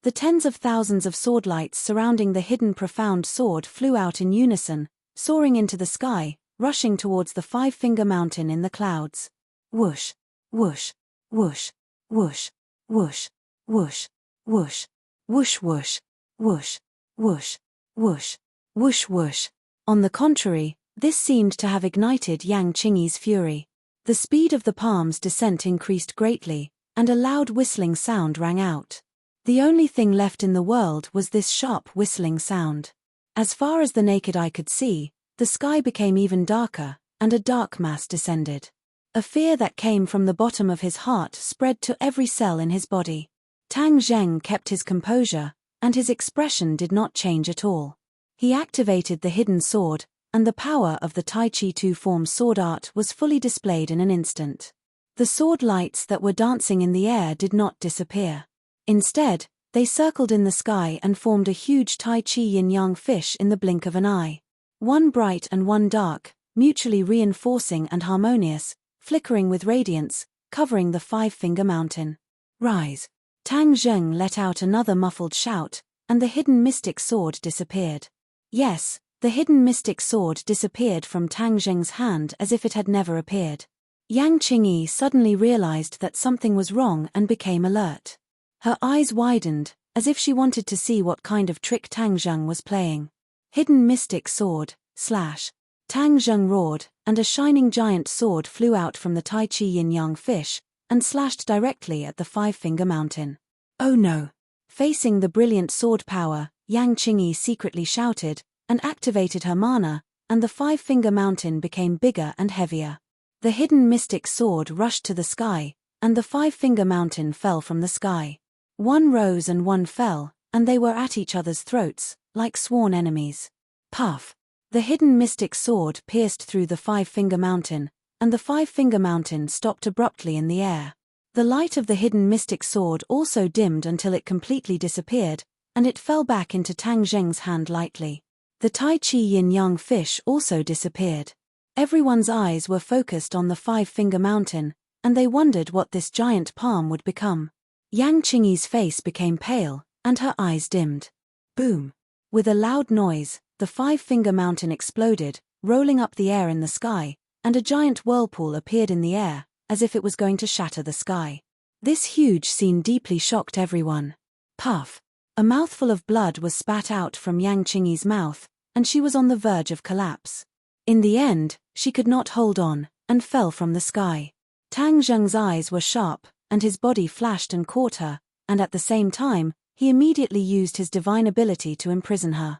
The tens of thousands of sword lights surrounding the hidden profound sword flew out in unison, soaring into the sky, rushing towards the five-finger mountain in the clouds. Whoosh, whoosh, whoosh, whoosh, whoosh, whoosh, whoosh, whoosh whoosh, whoosh, whoosh, whoosh, whoosh whoosh. On the contrary, this seemed to have ignited Yang Qingyi's fury. The speed of the palm's descent increased greatly, and a loud whistling sound rang out. The only thing left in the world was this sharp whistling sound. As far as the naked eye could see, the sky became even darker, and a dark mass descended. A fear that came from the bottom of his heart spread to every cell in his body. Tang Zheng kept his composure, and his expression did not change at all. He activated the hidden sword, and the power of the Tai Chi two-form sword art was fully displayed in an instant. The sword lights that were dancing in the air did not disappear. Instead, they circled in the sky and formed a huge Tai Chi yin-yang fish in the blink of an eye. One bright and one dark, mutually reinforcing and harmonious, flickering with radiance, covering the five-finger mountain. Rise! Tang Zheng let out another muffled shout, and the hidden mystic sword disappeared. Yes, the hidden mystic sword disappeared from Tang Zheng's hand as if it had never appeared. Yang Qingyi suddenly realized that something was wrong and became alert. Her eyes widened, as if she wanted to see what kind of trick Tang Zheng was playing. Hidden mystic sword, slash. Tang Zheng roared, and a shining giant sword flew out from the Tai Chi yin-yang fish, and slashed directly at the five-finger mountain. Oh no! Facing the brilliant sword power, Yang Qingyi secretly shouted, and activated her mana, and the five-finger mountain became bigger and heavier. The hidden mystic sword rushed to the sky, and the five-finger mountain fell from the sky. One rose and one fell, and they were at each other's throats, like sworn enemies. Puff! The hidden mystic sword pierced through the five-finger mountain, and the five-finger mountain stopped abruptly in the air. The light of the hidden mystic sword also dimmed until it completely disappeared, and it fell back into Tang Zheng's hand lightly. The Tai Chi yin-yang fish also disappeared. Everyone's eyes were focused on the five-finger mountain, and they wondered what this giant palm would become. Yang Qingyi's face became pale, and her eyes dimmed. Boom! With a loud noise, the five-finger mountain exploded, rolling up the air in the sky, and a giant whirlpool appeared in the air, as if it was going to shatter the sky. This huge scene deeply shocked everyone. Puff! A mouthful of blood was spat out from Yang Qingyi's mouth, and she was on the verge of collapse. In the end, she could not hold on, and fell from the sky. Tang Zheng's eyes were sharp, and his body flashed and caught her, and at the same time, he immediately used his divine ability to imprison her.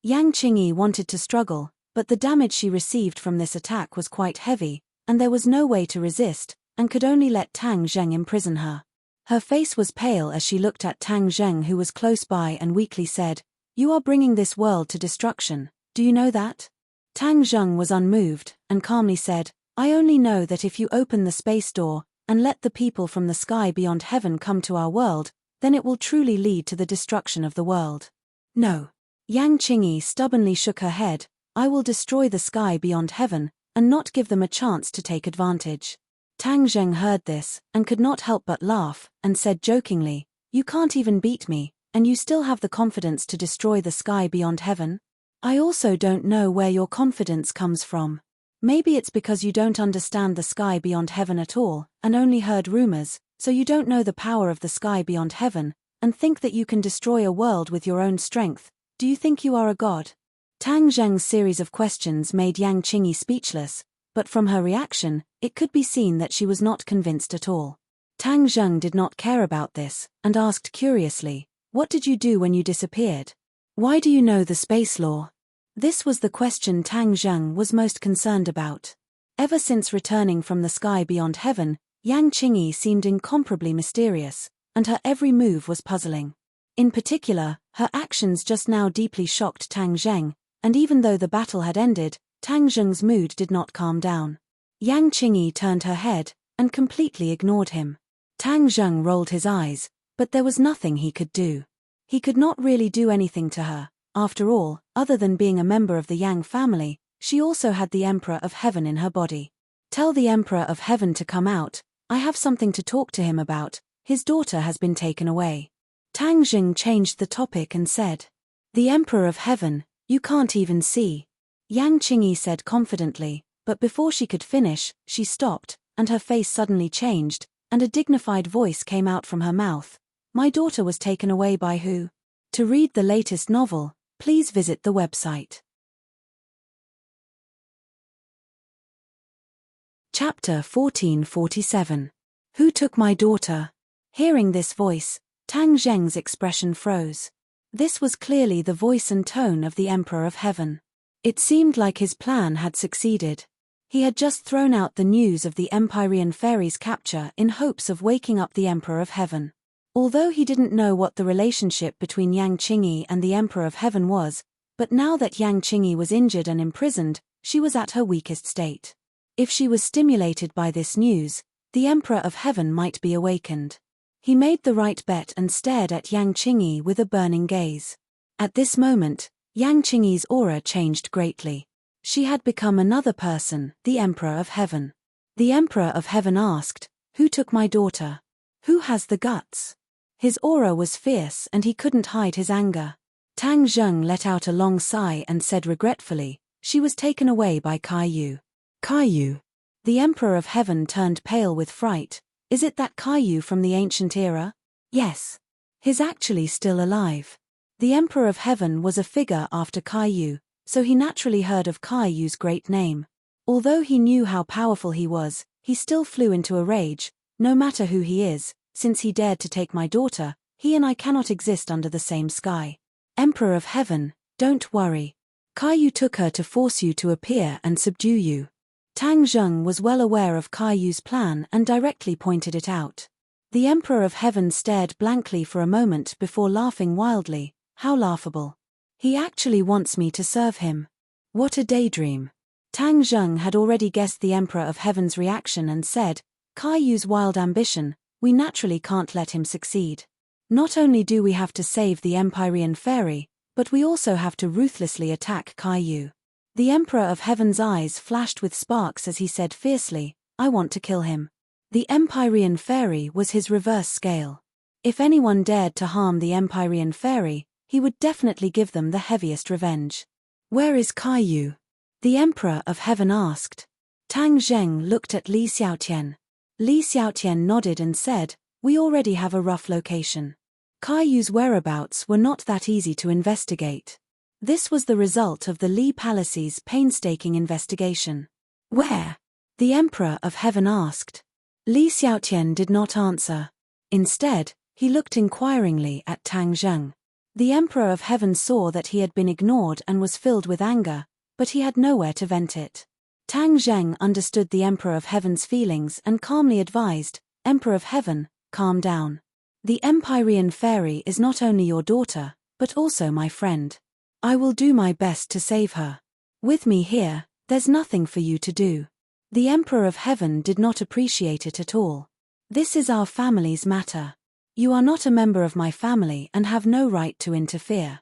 Yang Qingyi wanted to struggle, but the damage she received from this attack was quite heavy, and there was no way to resist, and could only let Tang Zheng imprison her. Her face was pale as she looked at Tang Zheng, who was close by, and weakly said, "You are bringing this world to destruction, do you know that?" Tang Zheng was unmoved, and calmly said, "I only know that if you open the space door, and let the people from the sky beyond heaven come to our world, then it will truly lead to the destruction of the world." No. Yang Qingyi stubbornly shook her head, "I will destroy the sky beyond heaven, and not give them a chance to take advantage." Tang Zheng heard this, and could not help but laugh, and said jokingly, "You can't even beat me, and you still have the confidence to destroy the sky beyond heaven? I also don't know where your confidence comes from. Maybe it's because you don't understand the sky beyond heaven at all, and only heard rumors, so you don't know the power of the sky beyond heaven, and think that you can destroy a world with your own strength. Do you think you are a god?" Tang Zheng's series of questions made Yang Qingyi speechless, but from her reaction, it could be seen that she was not convinced at all. Tang Zheng did not care about this, and asked curiously, "What did you do when you disappeared? Why do you know the space law?" This was the question Tang Zheng was most concerned about. Ever since returning from the sky beyond heaven, Yang Qingyi seemed incomparably mysterious, and her every move was puzzling. In particular, her actions just now deeply shocked Tang Zheng, and even though the battle had ended, Tang Zheng's mood did not calm down. Yang Qingyi turned her head, and completely ignored him. Tang Zheng rolled his eyes, but there was nothing he could do. He could not really do anything to her. After all, other than being a member of the Yang family, she also had the Emperor of Heaven in her body. "Tell the Emperor of Heaven to come out, I have something to talk to him about, his daughter has been taken away." Tang Zheng changed the topic and said, "The Emperor of Heaven, you can't even see." Yang Qingyi said confidently, but before she could finish, she stopped, and her face suddenly changed, and a dignified voice came out from her mouth. "My daughter was taken away by who?" To read the latest novel, please visit the website. Chapter 1447. Who took my daughter? Hearing this voice, Tang Zheng's expression froze. This was clearly the voice and tone of the Emperor of Heaven. It seemed like his plan had succeeded. He had just thrown out the news of the Empyrean fairy's capture in hopes of waking up the Emperor of Heaven. Although he didn't know what the relationship between Yang Qingyi and the Emperor of Heaven was, but now that Yang Qingyi was injured and imprisoned, she was at her weakest state. If she was stimulated by this news, the Emperor of Heaven might be awakened. He made the right bet and stared at Yang Qingyi with a burning gaze. At this moment, Yang Qingyi's aura changed greatly. She had become another person, the Emperor of Heaven. The Emperor of Heaven asked, "Who took my daughter? Who has the guts?" His aura was fierce and he couldn't hide his anger. Tang Zheng let out a long sigh and said regretfully, "She was taken away by Caillou." Caillou? The Emperor of Heaven turned pale with fright. Is it that Caillou from the ancient era? Yes. He's actually still alive. The Emperor of Heaven was a figure after Caillou, so he naturally heard of Caillou's great name. Although he knew how powerful he was, he still flew into a rage. No matter who he is, since he dared to take my daughter, he and I cannot exist under the same sky. Emperor of Heaven, don't worry. Caillou took her to force you to appear and subdue you. Tang Zheng was well aware of Caillou's plan and directly pointed it out. The Emperor of Heaven stared blankly for a moment before laughing wildly. How laughable. He actually wants me to serve him. What a daydream. Tang Zheng had already guessed the Emperor of Heaven's reaction and said, "Caillou's wild ambition, we naturally can't let him succeed. Not only do we have to save the Empyrean fairy, but we also have to ruthlessly attack Caillou." The Emperor of Heaven's eyes flashed with sparks as he said fiercely, "I want to kill him." The Empyrean fairy was his reverse scale. If anyone dared to harm the Empyrean fairy, he would definitely give them the heaviest revenge. "Where is Caillou?" the Emperor of Heaven asked. Tang Zheng looked at Li Xiaotian. Li Xiaotian nodded and said, "We already have a rough location." Caillou's whereabouts were not that easy to investigate. This was the result of the Li Palace's painstaking investigation. "Where?" the Emperor of Heaven asked. Li Xiaotian did not answer. Instead, he looked inquiringly at Tang Zheng. The Emperor of Heaven saw that he had been ignored and was filled with anger, but he had nowhere to vent it. Tang Zheng understood the Emperor of Heaven's feelings and calmly advised, "Emperor of Heaven, calm down. The Empyrean fairy is not only your daughter, but also my friend. I will do my best to save her. With me here, there's nothing for you to do." The Emperor of Heaven did not appreciate it at all. "This is our family's matter. You are not a member of my family and have no right to interfere."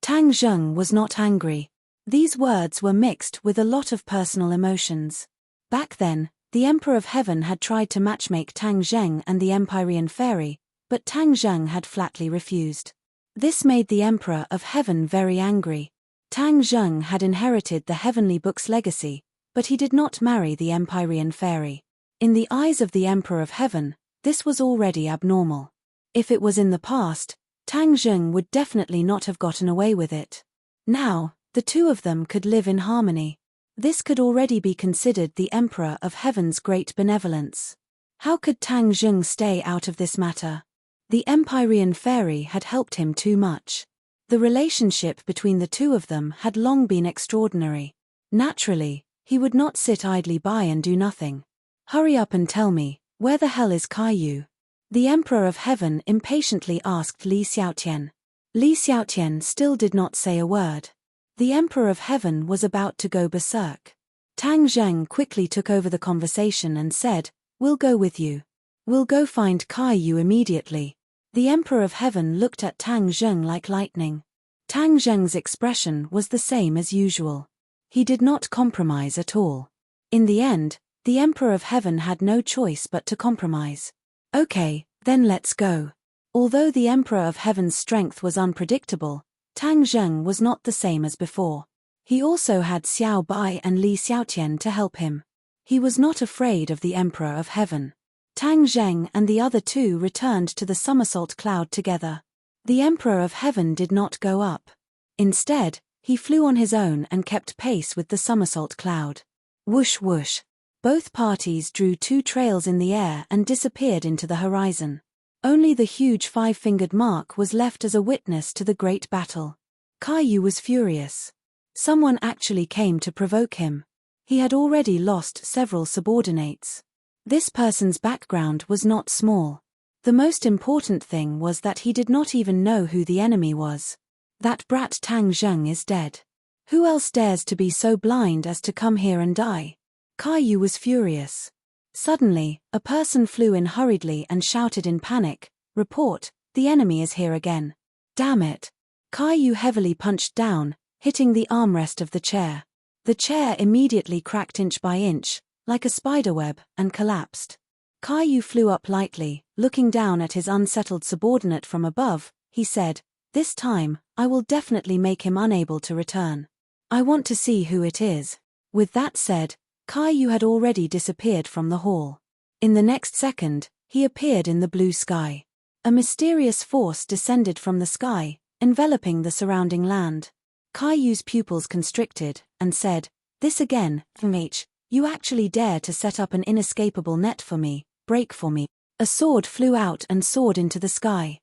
Tang Zheng was not angry. These words were mixed with a lot of personal emotions. Back then, the Emperor of Heaven had tried to matchmake Tang Zheng and the Empyrean fairy, but Tang Zheng had flatly refused. This made the Emperor of Heaven very angry. Tang Zheng had inherited the Heavenly Book's legacy, but he did not marry the Empyrean fairy. In the eyes of the Emperor of Heaven, this was already abnormal. If it was in the past, Tang Zheng would definitely not have gotten away with it. Now, the two of them could live in harmony. This could already be considered the Emperor of Heaven's great benevolence. How could Tang Zheng stay out of this matter? The Empyrean fairy had helped him too much. The relationship between the two of them had long been extraordinary. Naturally, he would not sit idly by and do nothing. "Hurry up and tell me, where the hell is Caillou?" the Emperor of Heaven impatiently asked Li Xiaotian. Li Xiaotian still did not say a word. The Emperor of Heaven was about to go berserk. Tang Zheng quickly took over the conversation and said, "We'll go with you. We'll go find Caillou immediately." The Emperor of Heaven looked at Tang Zheng like lightning. Tang Zheng's expression was the same as usual. He did not compromise at all. In the end, the Emperor of Heaven had no choice but to compromise. "Okay, then let's go." Although the Emperor of Heaven's strength was unpredictable, Tang Zheng was not the same as before. He also had Xiao Bai and Li Xiaotian to help him. He was not afraid of the Emperor of Heaven. Tang Zheng and the other two returned to the somersault cloud together. The Emperor of Heaven did not go up. Instead, he flew on his own and kept pace with the somersault cloud. Whoosh whoosh. Both parties drew two trails in the air and disappeared into the horizon. Only the huge five-fingered mark was left as a witness to the great battle. Caillou was furious. Someone actually came to provoke him. He had already lost several subordinates. This person's background was not small. The most important thing was that he did not even know who the enemy was. That brat Tang Zheng is dead. Who else dares to be so blind as to come here and die? Caillou was furious. Suddenly, a person flew in hurriedly and shouted in panic, "Report, the enemy is here again." Damn it. Caillou heavily punched down, hitting the armrest of the chair. The chair immediately cracked inch by inch, like a spiderweb, and collapsed. Caillou flew up lightly, looking down at his unsettled subordinate from above. He said, "This time, I will definitely make him unable to return. I want to see who it is." With that said, Caillou had already disappeared from the hall. In the next second, he appeared in the blue sky. A mysterious force descended from the sky, enveloping the surrounding land. Caillou's pupils constricted, and said, "This again, MH, you actually dare to set up an inescapable net for me, break for me." A sword flew out and soared into the sky.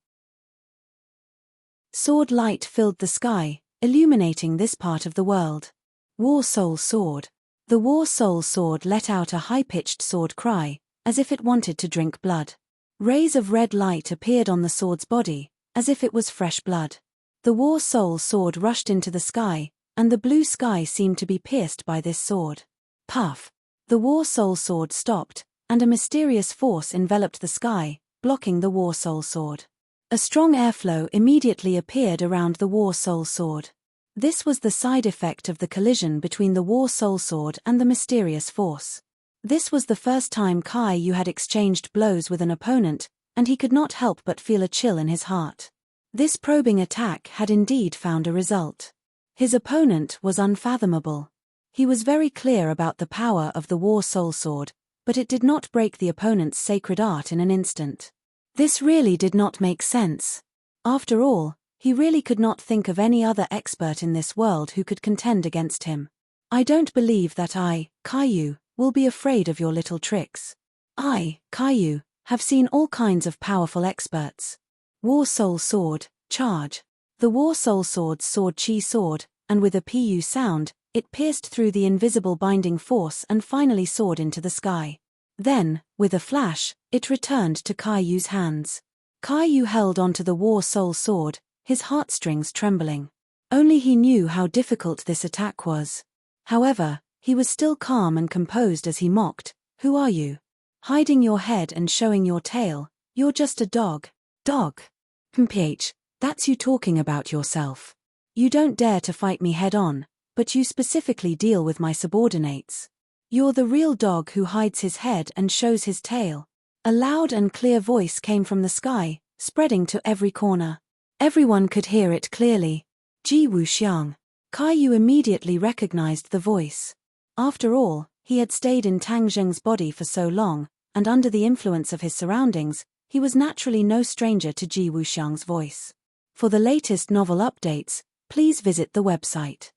Sword light filled the sky, illuminating this part of the world. War Soul Sword. The War Soul Sword let out a high-pitched sword cry, as if it wanted to drink blood. Rays of red light appeared on the sword's body, as if it was fresh blood. The War Soul Sword rushed into the sky, and the blue sky seemed to be pierced by this sword. Puff! The War Soul Sword stopped, and a mysterious force enveloped the sky, blocking the War Soul Sword. A strong airflow immediately appeared around the War Soul Sword. This was the side effect of the collision between the War Soul Sword and the mysterious force. This was the first time Caillou had exchanged blows with an opponent, and he could not help but feel a chill in his heart. This probing attack had indeed found a result. His opponent was unfathomable. He was very clear about the power of the War Soul Sword, but it did not break the opponent's sacred art in an instant. This really did not make sense. After all, he really could not think of any other expert in this world who could contend against him. "I don't believe that I, Caillou, will be afraid of your little tricks. I, Caillou, have seen all kinds of powerful experts." War Soul Sword, charge. The War Soul Sword's sword chi sword, and with a pu sound, it pierced through the invisible binding force and finally soared into the sky. Then, with a flash, it returned to Caillou's hands. Caillou held onto the War Soul Sword, his heartstrings trembling. Only he knew how difficult this attack was. However, he was still calm and composed as he mocked, "Who are you? Hiding your head and showing your tail, you're just a dog." "Dog? PH, that's you talking about yourself. You don't dare to fight me head-on, but you specifically deal with my subordinates. You're the real dog who hides his head and shows his tail." A loud and clear voice came from the sky, spreading to every corner. Everyone could hear it clearly. Ji Wuxiang. Caillou immediately recognized the voice. After all, he had stayed in Tang Zheng's body for so long, and under the influence of his surroundings, he was naturally no stranger to Ji Wuxiang's voice. For the latest novel updates, please visit the website.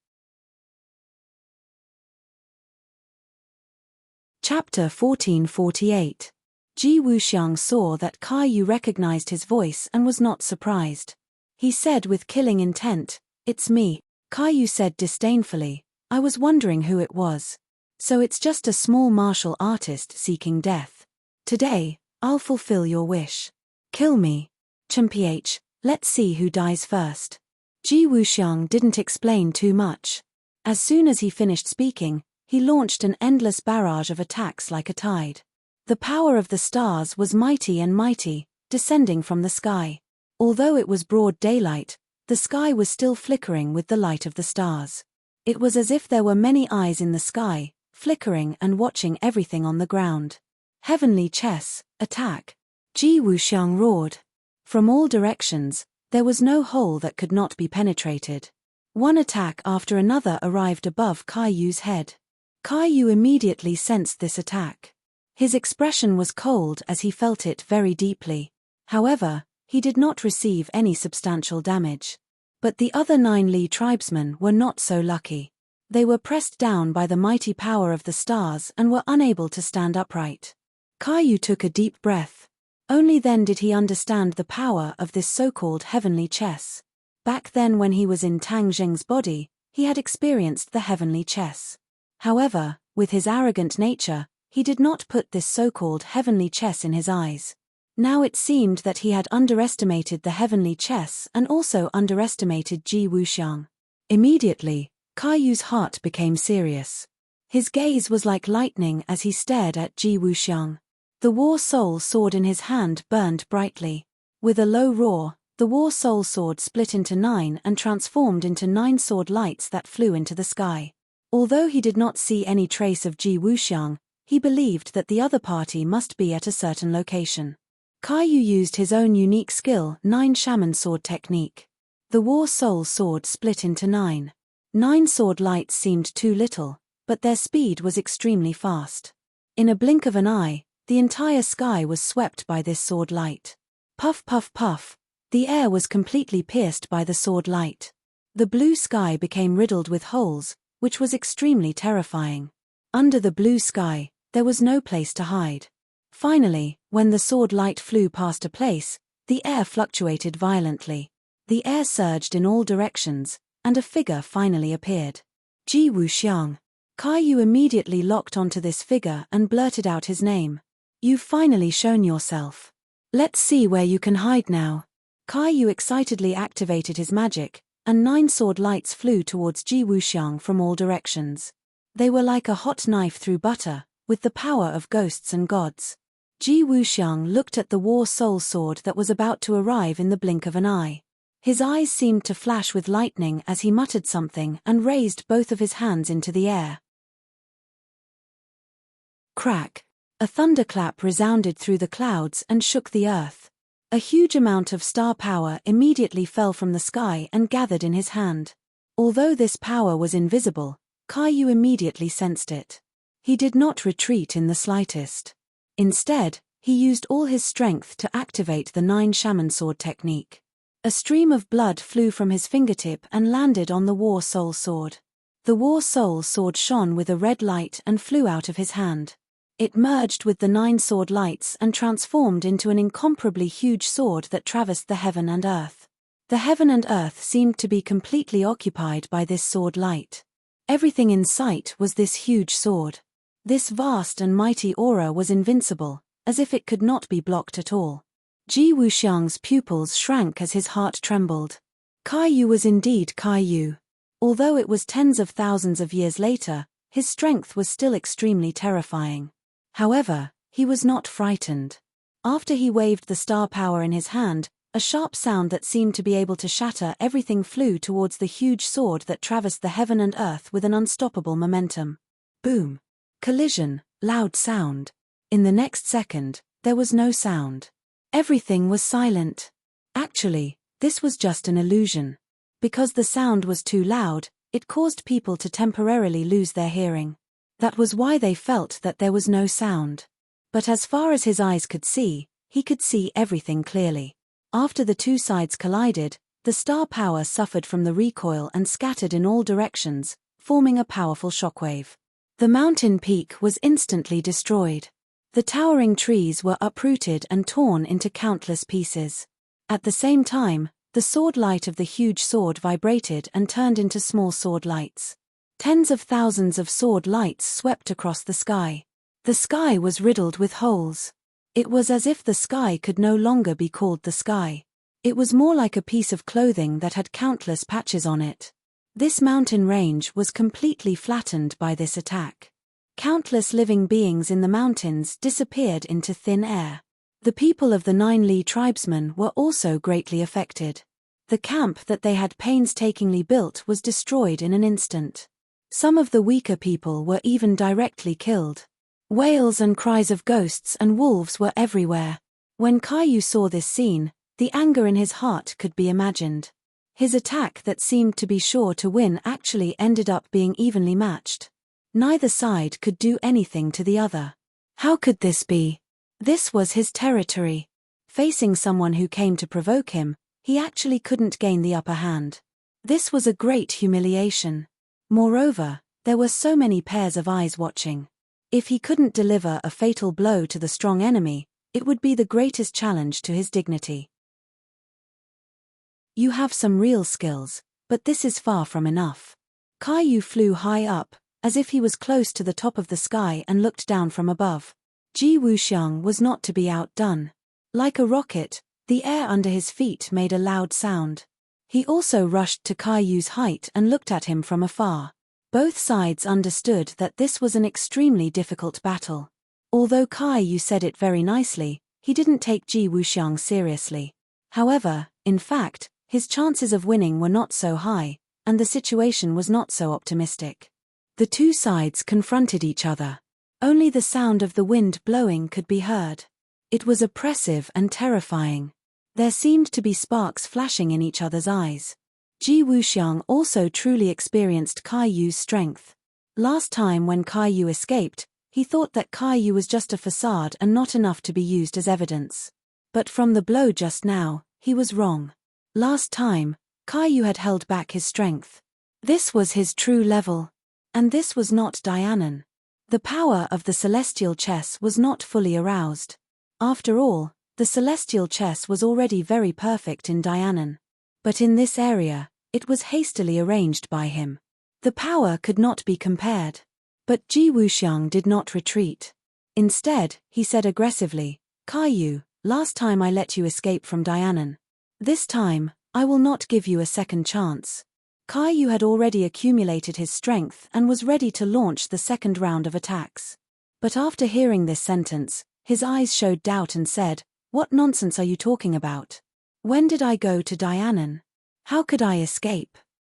Chapter 1448. Ji Wuxiang saw that Caillou recognized his voice and was not surprised. He said with killing intent, "It's me." Caillou said disdainfully, "I was wondering who it was. So it's just a small martial artist seeking death. Today, I'll fulfill your wish. Kill me. PH, let's see who dies first." Ji Wuxiang didn't explain too much. As soon as he finished speaking, he launched an endless barrage of attacks like a tide. The power of the stars was mighty and mighty, descending from the sky. Although it was broad daylight, the sky was still flickering with the light of the stars. It was as if there were many eyes in the sky, flickering and watching everything on the ground. Heavenly chess, attack. Ji Wuxiang roared. From all directions, there was no hole that could not be penetrated. One attack after another arrived above Caillou's head. Caillou immediately sensed this attack. His expression was cold as he felt it very deeply. However, he did not receive any substantial damage. But the other 9 Li tribesmen were not so lucky. They were pressed down by the mighty power of the stars and were unable to stand upright. Caillou took a deep breath. Only then did he understand the power of this so-called heavenly chess. Back then when he was in Tang Zheng's body, he had experienced the heavenly chess. However, with his arrogant nature, he did not put this so-called heavenly chess in his eyes. Now it seemed that he had underestimated the heavenly chess and also underestimated Ji Wuxiang. Immediately, Caillou's heart became serious. His gaze was like lightning as he stared at Ji Wuxiang. The War Soul sword in his hand burned brightly. With a low roar, The war soul sword split into 9 and transformed into 9 sword lights that flew into the sky. Although he did not see any trace of Ji Wuxiang, he believed that the other party must be at a certain location. Caillou used his own unique skill, 9 shaman sword technique. The war soul sword split into 9. 9 sword lights seemed too little, but their speed was extremely fast. In a blink of an eye, the entire sky was swept by this sword light. Puff puff puff, the air was completely pierced by the sword light. The blue sky became riddled with holes, which was extremely terrifying. Under the blue sky, there was no place to hide. Finally, when the sword light flew past a place, the air fluctuated violently. The air surged in all directions, and a figure finally appeared. Ji Wuxiang. Caillou immediately locked onto this figure and blurted out his name. "You've finally shown yourself. Let's see where you can hide now." Caillou excitedly activated his magic, and 9 sword lights flew towards Ji Wuxiang from all directions. They were like a hot knife through butter, with the power of ghosts and gods. Ji Wuxiang looked at the war soul sword that was about to arrive in the blink of an eye. His eyes seemed to flash with lightning as he muttered something and raised both of his hands into the air. Crack! A thunderclap resounded through the clouds and shook the earth. A huge amount of star power immediately fell from the sky and gathered in his hand. Although this power was invisible, Caillou immediately sensed it. He did not retreat in the slightest. Instead, he used all his strength to activate the 9 shaman sword technique. A stream of blood flew from his fingertip and landed on the war soul sword. The war soul sword shone with a red light and flew out of his hand. It merged with the 9 sword lights and transformed into an incomparably huge sword that traversed the heaven and earth. The heaven and earth seemed to be completely occupied by this sword light. Everything in sight was this huge sword. This vast and mighty aura was invincible, as if it could not be blocked at all. Ji Wuxiang's pupils shrank as his heart trembled. Caillou was indeed Caillou. Although it was tens of thousands of years later, his strength was still extremely terrifying. However, he was not frightened. After he waved the star power in his hand, a sharp sound that seemed to be able to shatter everything flew towards the huge sword that traversed the heaven and earth with an unstoppable momentum. Boom! Collision, loud sound. In the next second, there was no sound. Everything was silent. Actually, this was just an illusion. Because the sound was too loud, it caused people to temporarily lose their hearing. That was why they felt that there was no sound. But as far as his eyes could see, he could see everything clearly. After the two sides collided, the star power suffered from the recoil and scattered in all directions, forming a powerful shockwave. The mountain peak was instantly destroyed. The towering trees were uprooted and torn into countless pieces. At the same time, the sword light of the huge sword vibrated and turned into small sword lights. Tens of thousands of sword lights swept across the sky. The sky was riddled with holes. It was as if the sky could no longer be called the sky. It was more like a piece of clothing that had countless patches on it. This mountain range was completely flattened by this attack. Countless living beings in the mountains disappeared into thin air. The people of the 9 Li tribesmen were also greatly affected. The camp that they had painstakingly built was destroyed in an instant. Some of the weaker people were even directly killed. Wails and cries of ghosts and wolves were everywhere. When Caillou saw this scene, the anger in his heart could be imagined. His attack that seemed to be sure to win actually ended up being evenly matched. Neither side could do anything to the other. How could this be? This was his territory. Facing someone who came to provoke him, he actually couldn't gain the upper hand. This was a great humiliation. Moreover, there were so many pairs of eyes watching. If he couldn't deliver a fatal blow to the strong enemy, it would be the greatest challenge to his dignity. You have some real skills, but this is far from enough. Caillou flew high up, as if he was close to the top of the sky and looked down from above. Ji Wuxiang was not to be outdone. Like a rocket, the air under his feet made a loud sound. He also rushed to Caillou's height and looked at him from afar. Both sides understood that this was an extremely difficult battle. Although Caillou said it very nicely, he didn't take Ji Wuxiang seriously. However, In fact, his chances of winning were not so high, and the situation was not so optimistic. The two sides confronted each other. Only the sound of the wind blowing could be heard. It was oppressive and terrifying. There seemed to be sparks flashing in each other's eyes. Ji Wuxiang also truly experienced Kaiyu's strength. Last time when Kaiyu escaped, he thought that Kaiyu was just a facade and not enough to be used as evidence. But from the blow just now, he was wrong. Last time, Kaiyu had held back his strength. This was his true level. And this was not Dianan. The power of the celestial chess was not fully aroused. After all, the celestial chess was already very perfect in Dianan. But in this area, it was hastily arranged by him. The power could not be compared. But Ji Wuxiang did not retreat. Instead, he said aggressively, Kaiyu, last time I let you escape from Dianan. This time, I will not give you a second chance. Kaiyu had already accumulated his strength and was ready to launch the second round of attacks. But after hearing this sentence, his eyes showed doubt and said, What nonsense are you talking about? When did I go to Dianan? How could I escape?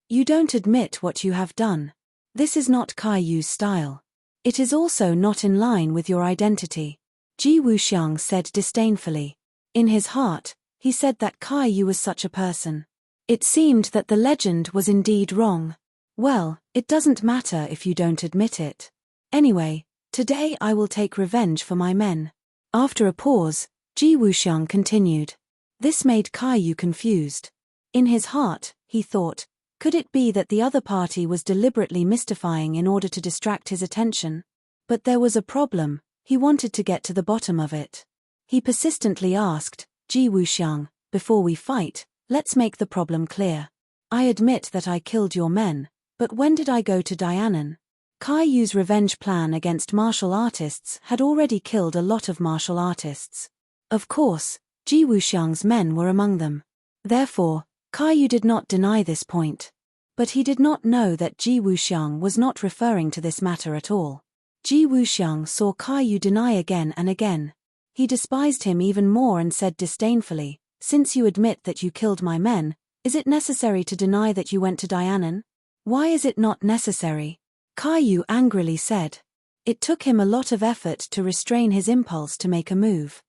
You don't admit what you have done. This is not Kaiyu's style. It is also not in line with your identity. Ji Wuxiang said disdainfully. In his heart, he said that Kaiyu was such a person. It seemed that the legend was indeed wrong. Well, it doesn't matter if you don't admit it. Anyway, today I will take revenge for my men. After a pause, Ji Wuxiang continued. This made Kaiyu confused. In his heart, he thought, could it be that the other party was deliberately mystifying in order to distract his attention? But there was a problem, he wanted to get to the bottom of it. He persistently asked, Ji Wuxiang, before we fight, let's make the problem clear. I admit that I killed your men, but when did I go to Dianan? Kaiyu's revenge plan against martial artists had already killed a lot of martial artists. Of course, Ji Wuxiang's men were among them. Therefore, Kaiyu did not deny this point. But he did not know that Ji Wuxiang was not referring to this matter at all. Ji Wuxiang saw Kaiyu deny again and again. He despised him even more and said disdainfully, Since you admit that you killed my men, is it necessary to deny that you went to Dianan? Why is it not necessary? Kaiyu angrily said. It took him a lot of effort to restrain his impulse to make a move.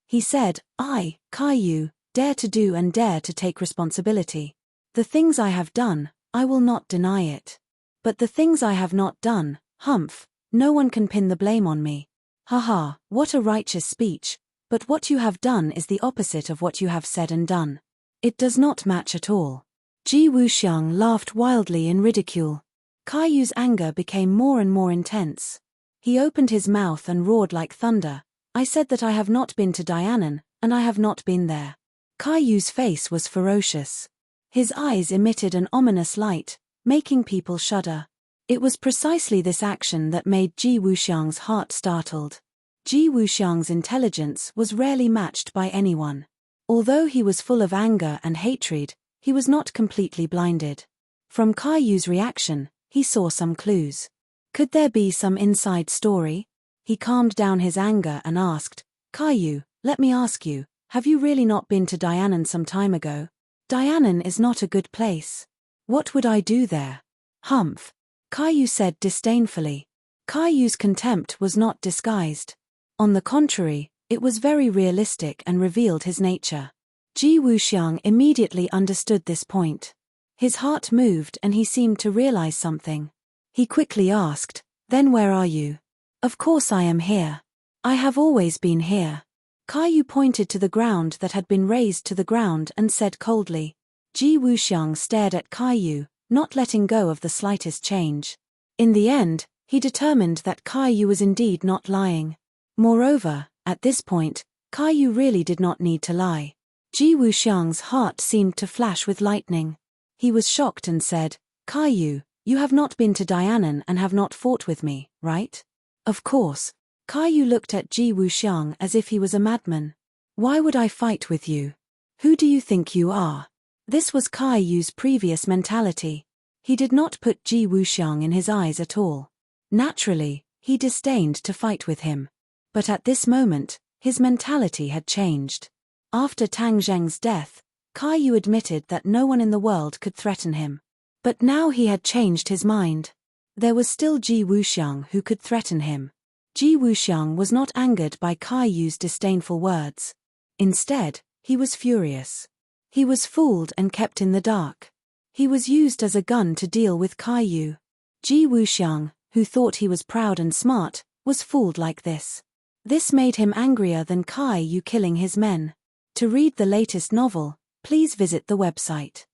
He said, I, Kaiyu, dare to do and dare to take responsibility. The things I have done, I will not deny it. But the things I have not done, humph, no one can pin the blame on me. Haha, what a righteous speech, but what you have done is the opposite of what you have said and done. It does not match at all. Ji Wuxiang laughed wildly in ridicule. Kaiyu's anger became more and more intense. He opened his mouth and roared like thunder. I said that I have not been to Dianan, and I have not been there. Kaiyu's face was ferocious. His eyes emitted an ominous light, making people shudder. It was precisely this action that made Ji Wuxiang's heart startled. Ji Wuxiang's intelligence was rarely matched by anyone. Although he was full of anger and hatred, he was not completely blinded. From Kaiyu's reaction, he saw some clues. Could there be some inside story? He calmed down his anger and asked, Kaiyu, let me ask you, have you really not been to Dianan some time ago? Dianan is not a good place. What would I do there? Humph. Kaiyu said disdainfully. Kaiyu's contempt was not disguised. On the contrary, it was very realistic and revealed his nature. Ji Wuxiang immediately understood this point. His heart moved and he seemed to realize something. He quickly asked, Then where are you? Of course I am here. I have always been here. Kaiyu pointed to the ground that had been raised to the ground and said coldly. Ji Wuxiang stared at Kaiyu, not letting go of the slightest change. In the end, he determined that Kaiyu was indeed not lying. Moreover, at this point, Kaiyu really did not need to lie. Ji Wuxiang's heart seemed to flash with lightning. He was shocked and said, Kaiyu, you have not been to Dianan and have not fought with me, right? Of course. Kaiyu looked at Ji Wuxiang as if he was a madman. Why would I fight with you? Who do you think you are? This was Kaiyu's previous mentality. He did not put Ji Wuxiang in his eyes at all. Naturally, he disdained to fight with him. But at this moment, his mentality had changed. After Tang Zheng's death, Kaiyu admitted that no one in the world could threaten him. But now he had changed his mind. There was still Ji Wuxiang who could threaten him. Ji Wuxiang was not angered by Kaiyu's disdainful words. Instead, he was furious. He was fooled and kept in the dark. He was used as a gun to deal with Kaiyu. Ji Wuxiang, who thought he was proud and smart, was fooled like this. This made him angrier than Kaiyu killing his men. To read the latest novel, please visit the website.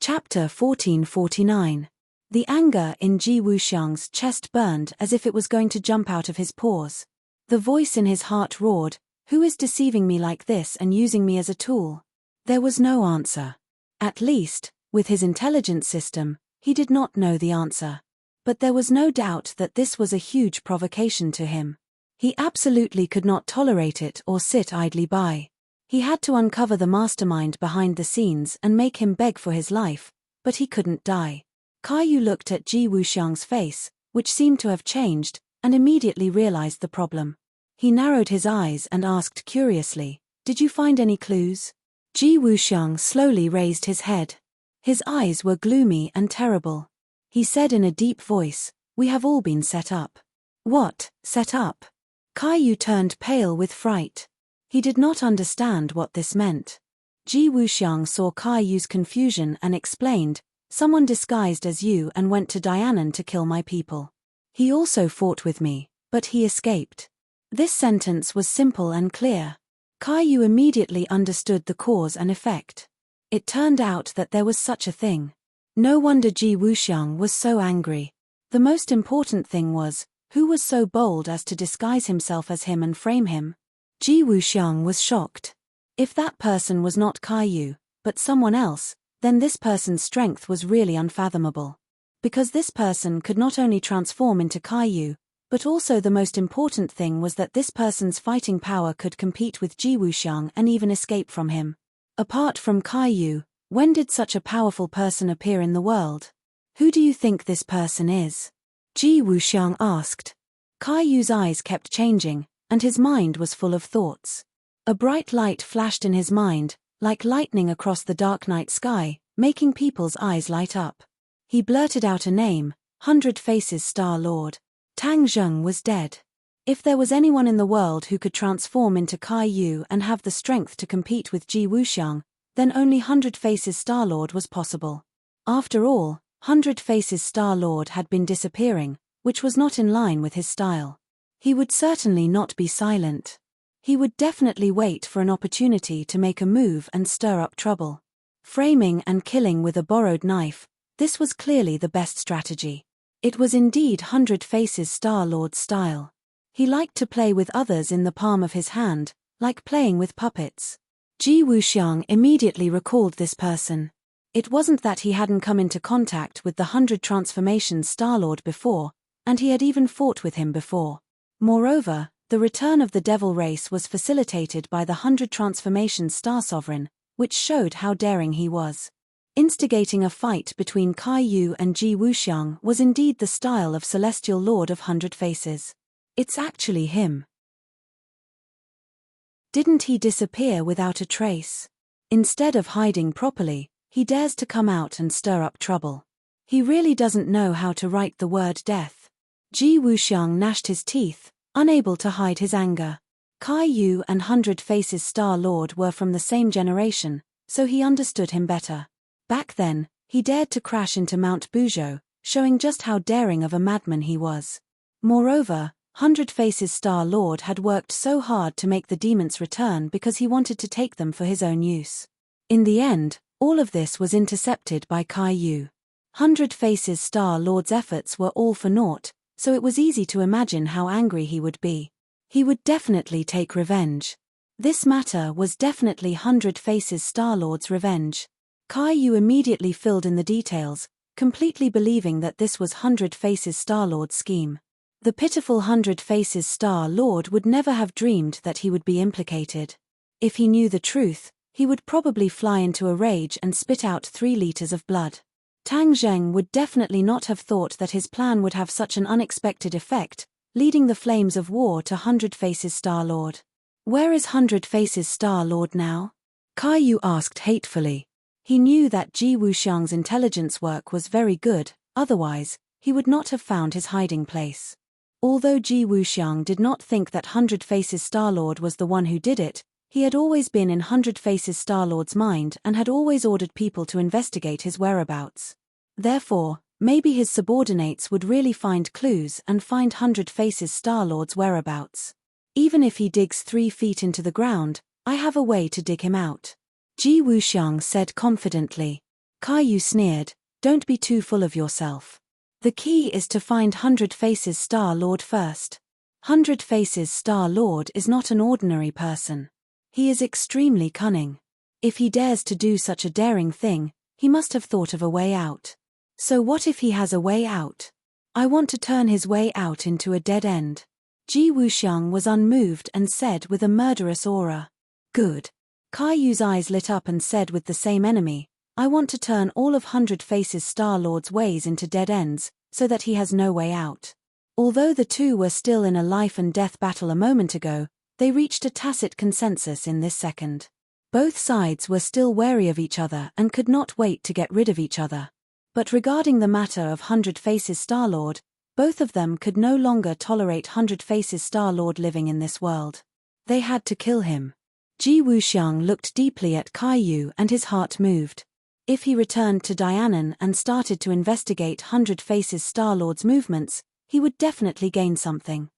Chapter 1449. The anger in Ji Wuxiang's chest burned as if it was going to jump out of his pores. The voice in his heart roared, "Who is deceiving me like this and using me as a tool?" There was no answer. At least, with his intelligence system, he did not know the answer. But there was no doubt that this was a huge provocation to him. He absolutely could not tolerate it or sit idly by. He had to uncover the mastermind behind the scenes and make him beg for his life, but he couldn't die. Kaiyu looked at Ji Wuxiang's face, which seemed to have changed, and immediately realized the problem. He narrowed his eyes and asked curiously, "Did you find any clues?" Ji Wuxiang slowly raised his head. His eyes were gloomy and terrible. He said in a deep voice, "We have all been set up." "What, set up?" Kaiyu turned pale with fright. He did not understand what this meant. Ji Wuxiang saw Kaiyu's confusion and explained, "Someone disguised as you and went to Dianan to kill my people. He also fought with me, but he escaped." This sentence was simple and clear. Kaiyu immediately understood the cause and effect. It turned out that there was such a thing. No wonder Ji Wuxiang was so angry. The most important thing was, who was so bold as to disguise himself as him and frame him? Ji Wuxiang was shocked. If that person was not Kaiyu, but someone else, then this person's strength was really unfathomable. Because this person could not only transform into Kaiyu, but also the most important thing was that this person's fighting power could compete with Ji Wuxiang and even escape from him. Apart from Kaiyu, when did such a powerful person appear in the world? Who do you think this person is? Ji Wuxiang asked. Kaiyu's eyes kept changing, and his mind was full of thoughts. A bright light flashed in his mind, like lightning across the dark night sky, making people's eyes light up. He blurted out a name, 100 Faces Star Lord. Tang Zheng was dead. If there was anyone in the world who could transform into Kaiyu and have the strength to compete with Ji Wuxiang, then only 100 Faces Star Lord was possible. After all, 100 Faces Star Lord had been disappearing, which was not in line with his style. He would certainly not be silent. He would definitely wait for an opportunity to make a move and stir up trouble. Framing and killing with a borrowed knife, this was clearly the best strategy. It was indeed 100 Faces Star Lord's style. He liked to play with others in the palm of his hand, like playing with puppets. Ji Wuxiang immediately recalled this person. It wasn't that he hadn't come into contact with the 100 Transformations Star Lord before, and he had even fought with him before. Moreover, the return of the devil race was facilitated by the 100 Transformations Star Sovereign, which showed how daring he was. Instigating a fight between Kaiyu and Ji Wuxiang was indeed the style of Celestial Lord of 100 Faces. It's actually him. Didn't he disappear without a trace? Instead of hiding properly, he dares to come out and stir up trouble. He really doesn't know how to write the word death. Ji Wuxiang gnashed his teeth, unable to hide his anger. Kaiyu and 100 Faces Star Lord were from the same generation, so he understood him better. Back then, he dared to crash into Mount Buzhou, showing just how daring of a madman he was. Moreover, 100 Faces Star Lord had worked so hard to make the demons return because he wanted to take them for his own use. In the end, all of this was intercepted by Kaiyu. 100 Faces Star Lord's efforts were all for naught, so it was easy to imagine how angry he would be. He would definitely take revenge. This matter was definitely 100 Faces Star Lord's revenge. Kaiyu immediately filled in the details, completely believing that this was 100 Faces Star Lord's scheme. The pitiful 100 Faces Star Lord would never have dreamed that he would be implicated. If he knew the truth, he would probably fly into a rage and spit out 3 liters of blood. Tang Zheng would definitely not have thought that his plan would have such an unexpected effect, leading the flames of war to Hundred Faces Star-Lord. Where is Hundred Faces Star-Lord now? Caillou asked hatefully. He knew that Ji Wuxiang's intelligence work was very good, otherwise, he would not have found his hiding place. Although Ji Wuxiang did not think that Hundred Faces Star-Lord was the one who did it, he had always been in Hundred Faces Star-Lord's mind and had always ordered people to investigate his whereabouts. Therefore, maybe his subordinates would really find clues and find Hundred Faces Star-Lord's whereabouts. Even if he digs 3 feet into the ground, I have a way to dig him out. Ji Wuxiang said confidently. Caillou sneered, don't be too full of yourself. The key is to find Hundred Faces Star-Lord first. Hundred Faces Star-Lord is not an ordinary person. He is extremely cunning. If he dares to do such a daring thing, he must have thought of a way out. So what if he has a way out? I want to turn his way out into a dead end. Ji Wuxiang was unmoved and said with a murderous aura. Good. Caillou's eyes lit up and said with the same enemy, I want to turn all of Hundred Faces Star-Lord's ways into dead ends, so that he has no way out. Although the two were still in a life and death battle a moment ago, they reached a tacit consensus in this second. Both sides were still wary of each other and could not wait to get rid of each other. But regarding the matter of Hundred Faces Star-Lord, both of them could no longer tolerate Hundred Faces Star-Lord living in this world. They had to kill him. Ji Wuxiang looked deeply at Caillou and his heart moved. If he returned to Dianan and started to investigate Hundred Faces Star-Lord's movements, he would definitely gain something.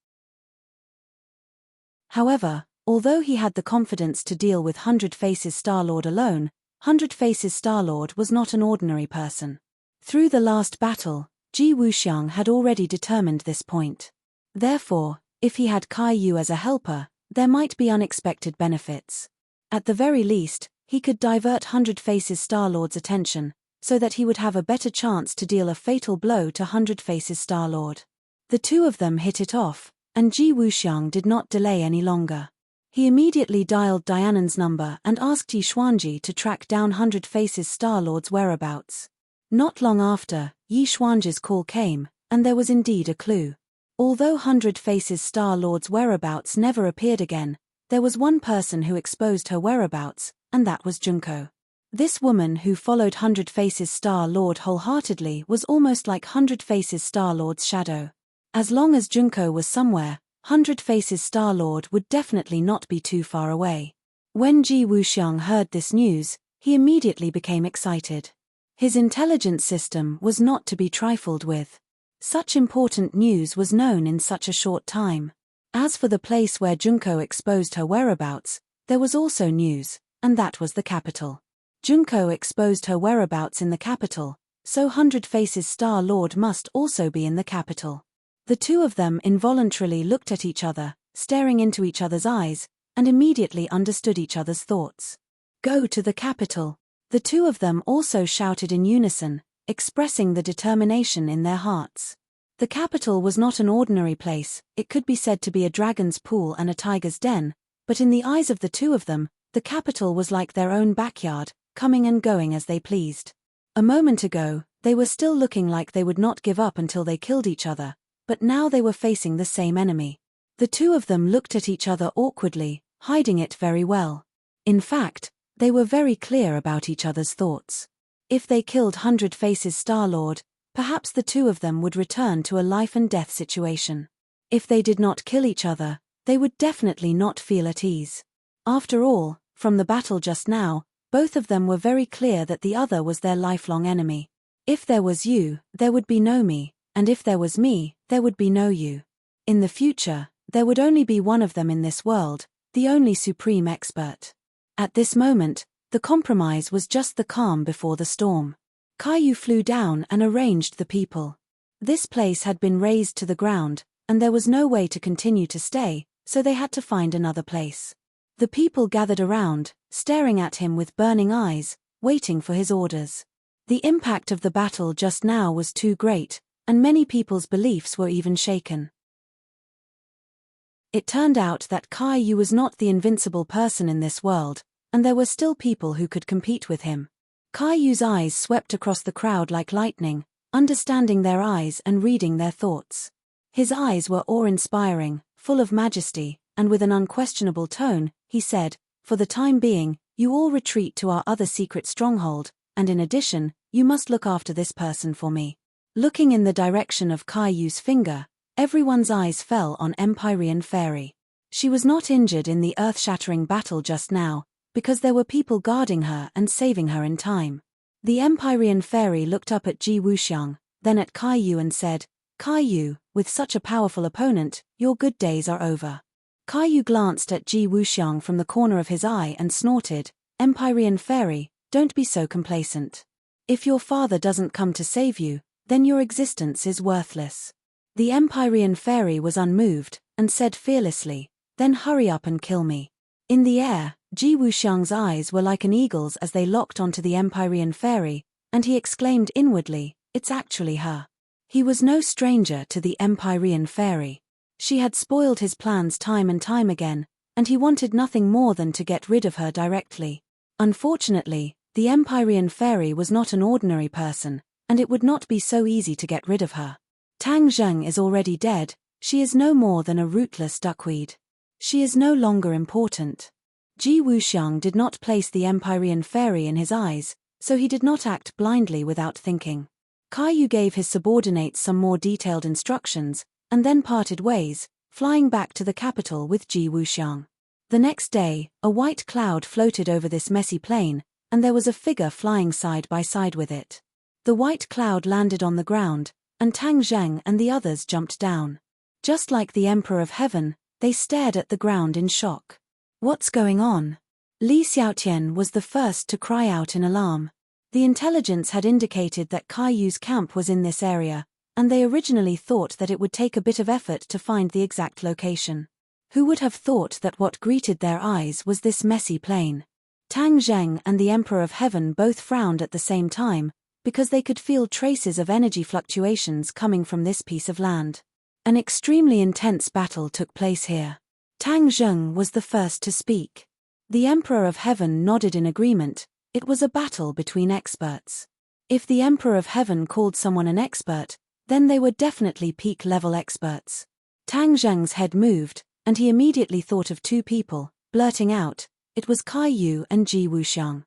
However, although he had the confidence to deal with Hundred Faces Star-Lord alone, Hundred Faces Star-Lord was not an ordinary person. Through the last battle, Ji Wuxiang had already determined this point. Therefore, if he had Caillou as a helper, there might be unexpected benefits. At the very least, he could divert Hundred Faces Star-Lord's attention, so that he would have a better chance to deal a fatal blow to Hundred Faces Star-Lord. The two of them hit it off, and Ji Wuxiang did not delay any longer. He immediately dialed Dianan's number and asked Yi Xuanji to track down Hundred Faces Star-Lord's whereabouts. Not long after, Yi Xuanji's call came, and there was indeed a clue. Although Hundred Faces Star-Lord's whereabouts never appeared again, there was one person who exposed her whereabouts, and that was Junko. This woman who followed Hundred Faces Star-Lord wholeheartedly was almost like Hundred Faces Star-Lord's shadow. As long as Junko was somewhere, Hundred Faces Star-Lord would definitely not be too far away. When Ji Wuxiang heard this news, he immediately became excited. His intelligence system was not to be trifled with. Such important news was known in such a short time. As for the place where Junko exposed her whereabouts, there was also news, and that was the capital. Junko exposed her whereabouts in the capital, so Hundred Faces Star-Lord must also be in the capital. The two of them involuntarily looked at each other, staring into each other's eyes, and immediately understood each other's thoughts. Go to the capital. The two of them also shouted in unison, expressing the determination in their hearts. The capital was not an ordinary place, it could be said to be a dragon's pool and a tiger's den, but in the eyes of the two of them, the capital was like their own backyard, coming and going as they pleased. A moment ago, they were still looking like they would not give up until they killed each other, but now they were facing the same enemy. The two of them looked at each other awkwardly, hiding it very well. In fact, they were very clear about each other's thoughts. If they killed Hundred Faces Star-Lord, perhaps the two of them would return to a life-and-death situation. If they did not kill each other, they would definitely not feel at ease. After all, from the battle just now, both of them were very clear that the other was their lifelong enemy. If there was you, there would be no me, and if there was me, there would be no you. In the future, there would only be one of them in this world, the only supreme expert. At this moment, the compromise was just the calm before the storm. Caillou flew down and arranged the people. This place had been razed to the ground, and there was no way to continue to stay, so they had to find another place. The people gathered around, staring at him with burning eyes, waiting for his orders. The impact of the battle just now was too great, and many people's beliefs were even shaken. It turned out that Caillou was not the invincible person in this world, and there were still people who could compete with him. Caillou's eyes swept across the crowd like lightning, understanding their eyes and reading their thoughts. His eyes were awe-inspiring, full of majesty, and with an unquestionable tone, he said, "For the time being, you all retreat to our other secret stronghold, and in addition, you must look after this person for me." Looking in the direction of Caillou's finger, everyone's eyes fell on Empyrean Fairy. She was not injured in the earth-shattering battle just now, because there were people guarding her and saving her in time. The Empyrean Fairy looked up at Ji Wuxiang, then at Caillou and said, "Caillou, with such a powerful opponent, your good days are over." Caillou glanced at Ji Wuxiang from the corner of his eye and snorted, "Empyrean Fairy, don't be so complacent. If your father doesn't come to save you, then your existence is worthless." The Empyrean Fairy was unmoved, and said fearlessly, "Then hurry up and kill me." In the air, Ji Wuxiang's eyes were like an eagle's as they locked onto the Empyrean Fairy, and he exclaimed inwardly, "It's actually her." He was no stranger to the Empyrean Fairy. She had spoiled his plans time and time again, and he wanted nothing more than to get rid of her directly. Unfortunately, the Empyrean Fairy was not an ordinary person, and it would not be so easy to get rid of her. Tang Zheng is already dead, she is no more than a rootless duckweed. She is no longer important. Ji Wuxiang did not place the Empyrean Fairy in his eyes, so he did not act blindly without thinking. Caillou gave his subordinates some more detailed instructions, and then parted ways, flying back to the capital with Ji Wuxiang. The next day, a white cloud floated over this messy plain, and there was a figure flying side by side with it. The white cloud landed on the ground, and Tang Zheng and the others jumped down. Just like the Emperor of Heaven, they stared at the ground in shock. "What's going on?" Li Xiaotian was the first to cry out in alarm. The intelligence had indicated that Caillou's camp was in this area, and they originally thought that it would take a bit of effort to find the exact location. Who would have thought that what greeted their eyes was this messy plain? Tang Zheng and the Emperor of Heaven both frowned at the same time, because they could feel traces of energy fluctuations coming from this piece of land. An extremely intense battle took place here. Tang Zheng was the first to speak. The Emperor of Heaven nodded in agreement. It was a battle between experts. If the Emperor of Heaven called someone an expert, then they were definitely peak-level experts. Tang Zheng's head moved, and he immediately thought of two people, blurting out, "It was Caillou and Ji Wuxiang."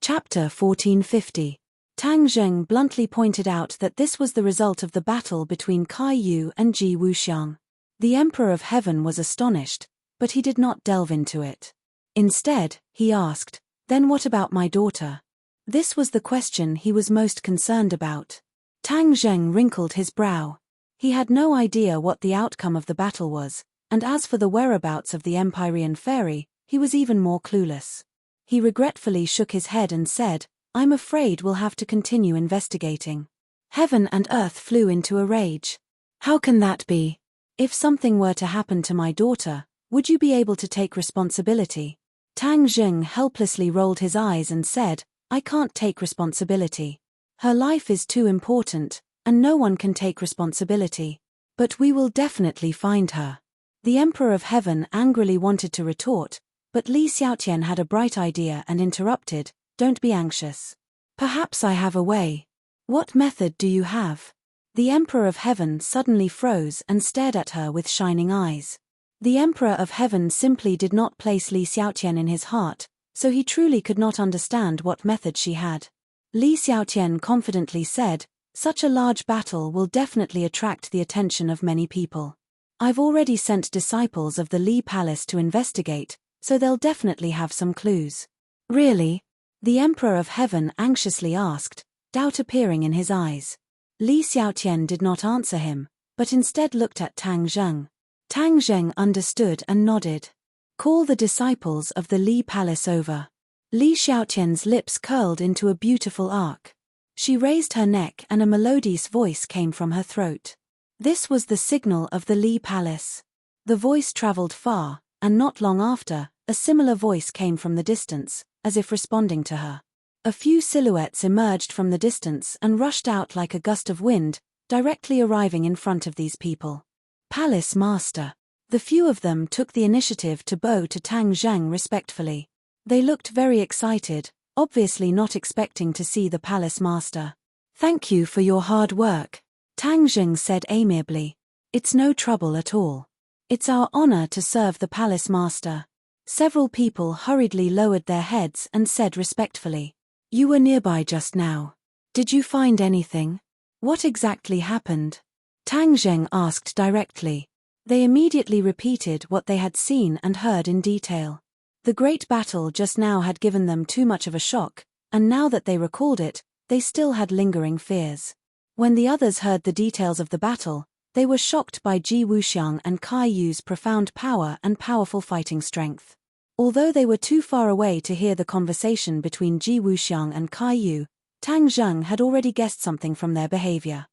Chapter 1450. Tang Zheng bluntly pointed out that this was the result of the battle between Caillou and Ji Wuxiang. The Emperor of Heaven was astonished, but he did not delve into it. Instead, he asked, "Then what about my daughter?" This was the question he was most concerned about. Tang Zheng wrinkled his brow. He had no idea what the outcome of the battle was, and as for the whereabouts of the Empyrean Fairy, he was even more clueless. He regretfully shook his head and said, "I'm afraid we'll have to continue investigating." Heaven and earth flew into a rage. "How can that be? If something were to happen to my daughter, would you be able to take responsibility?" Tang Zheng helplessly rolled his eyes and said, "I can't take responsibility. Her life is too important, and no one can take responsibility. But we will definitely find her." The Emperor of Heaven angrily wanted to retort, but Li Xiaotian had a bright idea and interrupted, "Don't be anxious. Perhaps I have a way." "What method do you have?" The Emperor of Heaven suddenly froze and stared at her with shining eyes. The Emperor of Heaven simply did not place Li Xiaotian in his heart, so he truly could not understand what method she had. Li Xiaotian confidently said, "Such a large battle will definitely attract the attention of many people. I've already sent disciples of the Li Palace to investigate, so they'll definitely have some clues." "Really?" The Emperor of Heaven anxiously asked, doubt appearing in his eyes. Li Xiaotian did not answer him, but instead looked at Tang Zheng. Tang Zheng understood and nodded. "Call the disciples of the Li Palace over." Li Xiaotian's lips curled into a beautiful arc. She raised her neck and a melodious voice came from her throat. This was the signal of the Li Palace. The voice traveled far, and not long after, a similar voice came from the distance, as if responding to her. A few silhouettes emerged from the distance and rushed out like a gust of wind, directly arriving in front of these people. "Palace Master." The few of them took the initiative to bow to Tang Zheng respectfully. They looked very excited, obviously not expecting to see the Palace Master. Thank you for your hard work, Tang Zheng said amiably. It's no trouble at all. It's our honor to serve the palace master. Several people hurriedly lowered their heads and said respectfully, You were nearby just now. Did you find anything? What exactly happened? Tang Zheng asked directly. They immediately repeated what they had seen and heard in detail. The great battle just now had given them too much of a shock, and now that they recalled it, they still had lingering fears. When the others heard the details of the battle, they were shocked by Ji Wuxiang and Kai Yu's profound power and powerful fighting strength. Although they were too far away to hear the conversation between Ji Wuxiang and Kai Yu, Tang Zheng had already guessed something from their behavior.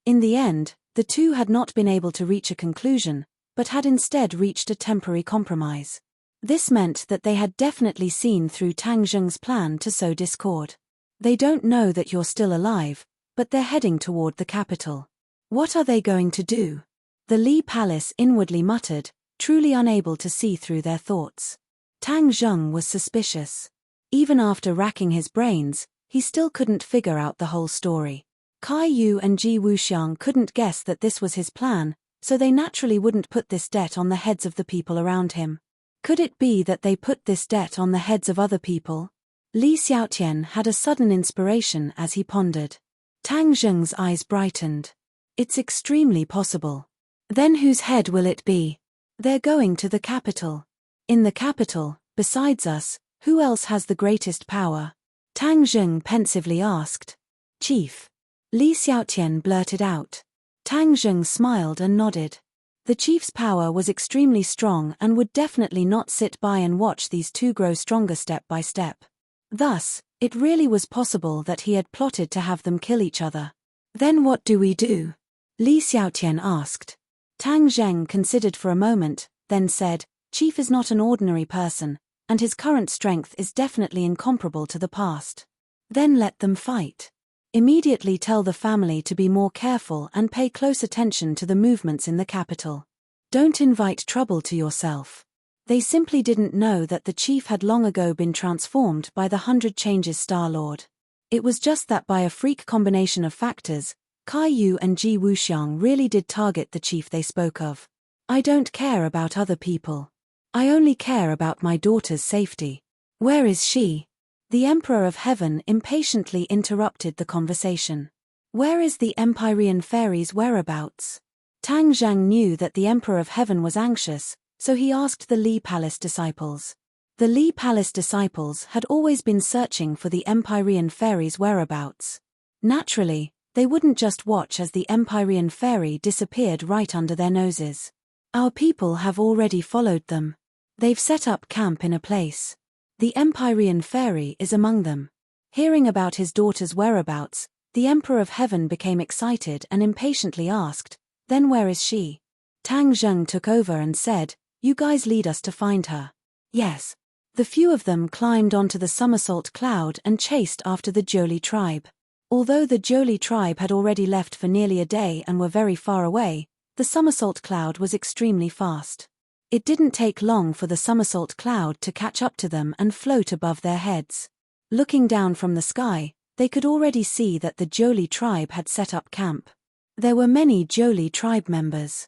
In the end, the two had not been able to reach a conclusion, but had instead reached a temporary compromise. This meant that they had definitely seen through Tang Zheng's plan to sow discord. They don't know that you're still alive, but they're heading toward the capital. What are they going to do? The Li Palace inwardly muttered, truly unable to see through their thoughts. Tang Zheng was suspicious. Even after racking his brains, he still couldn't figure out the whole story. Kai Yu and Ji Wuxiang couldn't guess that this was his plan, so they naturally wouldn't put this debt on the heads of the people around him. Could it be that they put this debt on the heads of other people? Li Xiaotian had a sudden inspiration as he pondered. Tang Zheng's eyes brightened. It's extremely possible. Then whose head will it be? They're going to the capital. In the capital, besides us, who else has the greatest power? Tang Zheng pensively asked. Chief. Li Xiaotian blurted out. Tang Zheng smiled and nodded. The chief's power was extremely strong and would definitely not sit by and watch these two grow stronger step by step. Thus, it really was possible that he had plotted to have them kill each other. Then what do we do? Li Xiaotian asked. Tang Zheng considered for a moment, then said, Chief is not an ordinary person, and his current strength is definitely incomparable to the past. Then let them fight. Immediately tell the family to be more careful and pay close attention to the movements in the capital. Don't invite trouble to yourself. They simply didn't know that the chief had long ago been transformed by the 100 Changes Star-Lord. It was just that by a freak combination of factors, Kai Yu and Ji Wuxiang really did target the chief they spoke of. I don't care about other people. I only care about my daughter's safety. Where is she? The Emperor of Heaven impatiently interrupted the conversation. Where is the Empyrean fairy's whereabouts? Tang Zheng knew that the Emperor of Heaven was anxious, so he asked the Li Palace disciples. The Li Palace disciples had always been searching for the Empyrean fairy's whereabouts. Naturally, they wouldn't just watch as the Empyrean fairy disappeared right under their noses. Our people have already followed them. They've set up camp in a place. The Empyrean fairy is among them. Hearing about his daughter's whereabouts, the Emperor of Heaven became excited and impatiently asked, Then where is she? Tang Zheng took over and said, You guys lead us to find her. Yes. The few of them climbed onto the somersault cloud and chased after the Zhou tribe. Although the Zhou tribe had already left for nearly a day and were very far away, the somersault cloud was extremely fast. It didn't take long for the somersault cloud to catch up to them and float above their heads. Looking down from the sky, they could already see that the Zhou tribe had set up camp. There were many Zhou tribe members.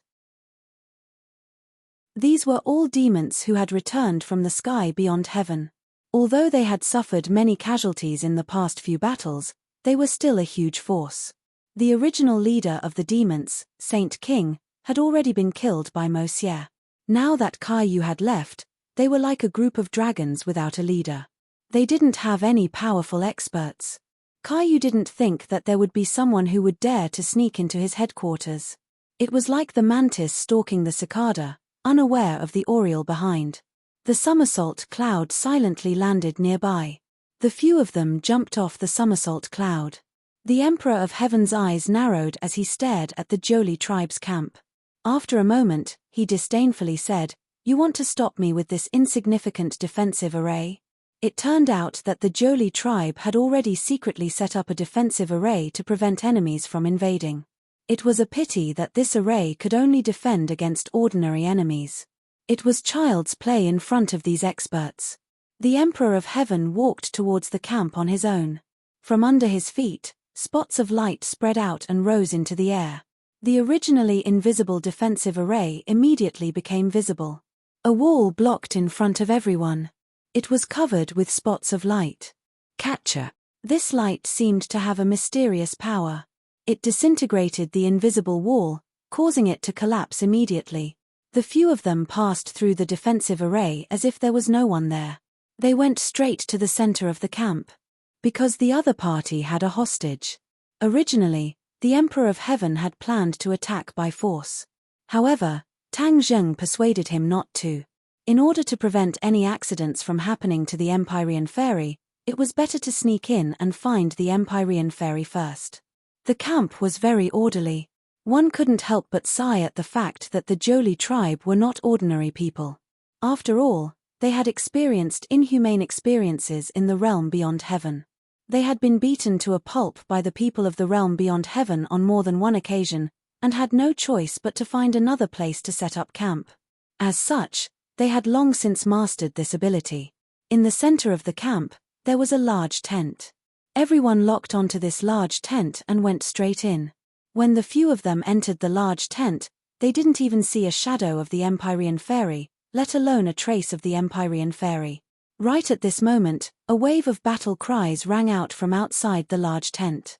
These were all demons who had returned from the sky beyond heaven. Although they had suffered many casualties in the past few battles, they were still a huge force. The original leader of the demons, Saint King, had already been killed by Mo Xie. Now that Kai Yu had left, they were like a group of dragons without a leader. They didn't have any powerful experts. Kai Yu didn't think that there would be someone who would dare to sneak into his headquarters. It was like the mantis stalking the cicada, unaware of the oriole behind. The somersault cloud silently landed nearby. The few of them jumped off the somersault cloud. The Emperor of Heaven's eyes narrowed as he stared at the Zhou tribe's camp. After a moment, he disdainfully said, You want to stop me with this insignificant defensive array? It turned out that the Zhou tribe had already secretly set up a defensive array to prevent enemies from invading. It was a pity that this array could only defend against ordinary enemies. It was child's play in front of these experts. The Emperor of Heaven walked towards the camp on his own. From under his feet, spots of light spread out and rose into the air. The originally invisible defensive array immediately became visible. A wall blocked in front of everyone. It was covered with spots of light. Catcher. This light seemed to have a mysterious power. It disintegrated the invisible wall, causing it to collapse immediately. The few of them passed through the defensive array as if there was no one there. They went straight to the center of the camp. Because the other party had a hostage. Originally, the Emperor of Heaven had planned to attack by force. However, Tang Zheng persuaded him not to. In order to prevent any accidents from happening to the Empyrean Fairy, it was better to sneak in and find the Empyrean Fairy first. The camp was very orderly. One couldn't help but sigh at the fact that the Jolie tribe were not ordinary people. After all, they had experienced inhumane experiences in the realm beyond heaven. They had been beaten to a pulp by the people of the realm beyond heaven on more than one occasion, and had no choice but to find another place to set up camp. As such, they had long since mastered this ability. In the center of the camp, there was a large tent. Everyone locked onto this large tent and went straight in. When the few of them entered the large tent, they didn't even see a shadow of the Empyrean Fairy, let alone a trace of the Empyrean Fairy. Right at this moment, a wave of battle cries rang out from outside the large tent.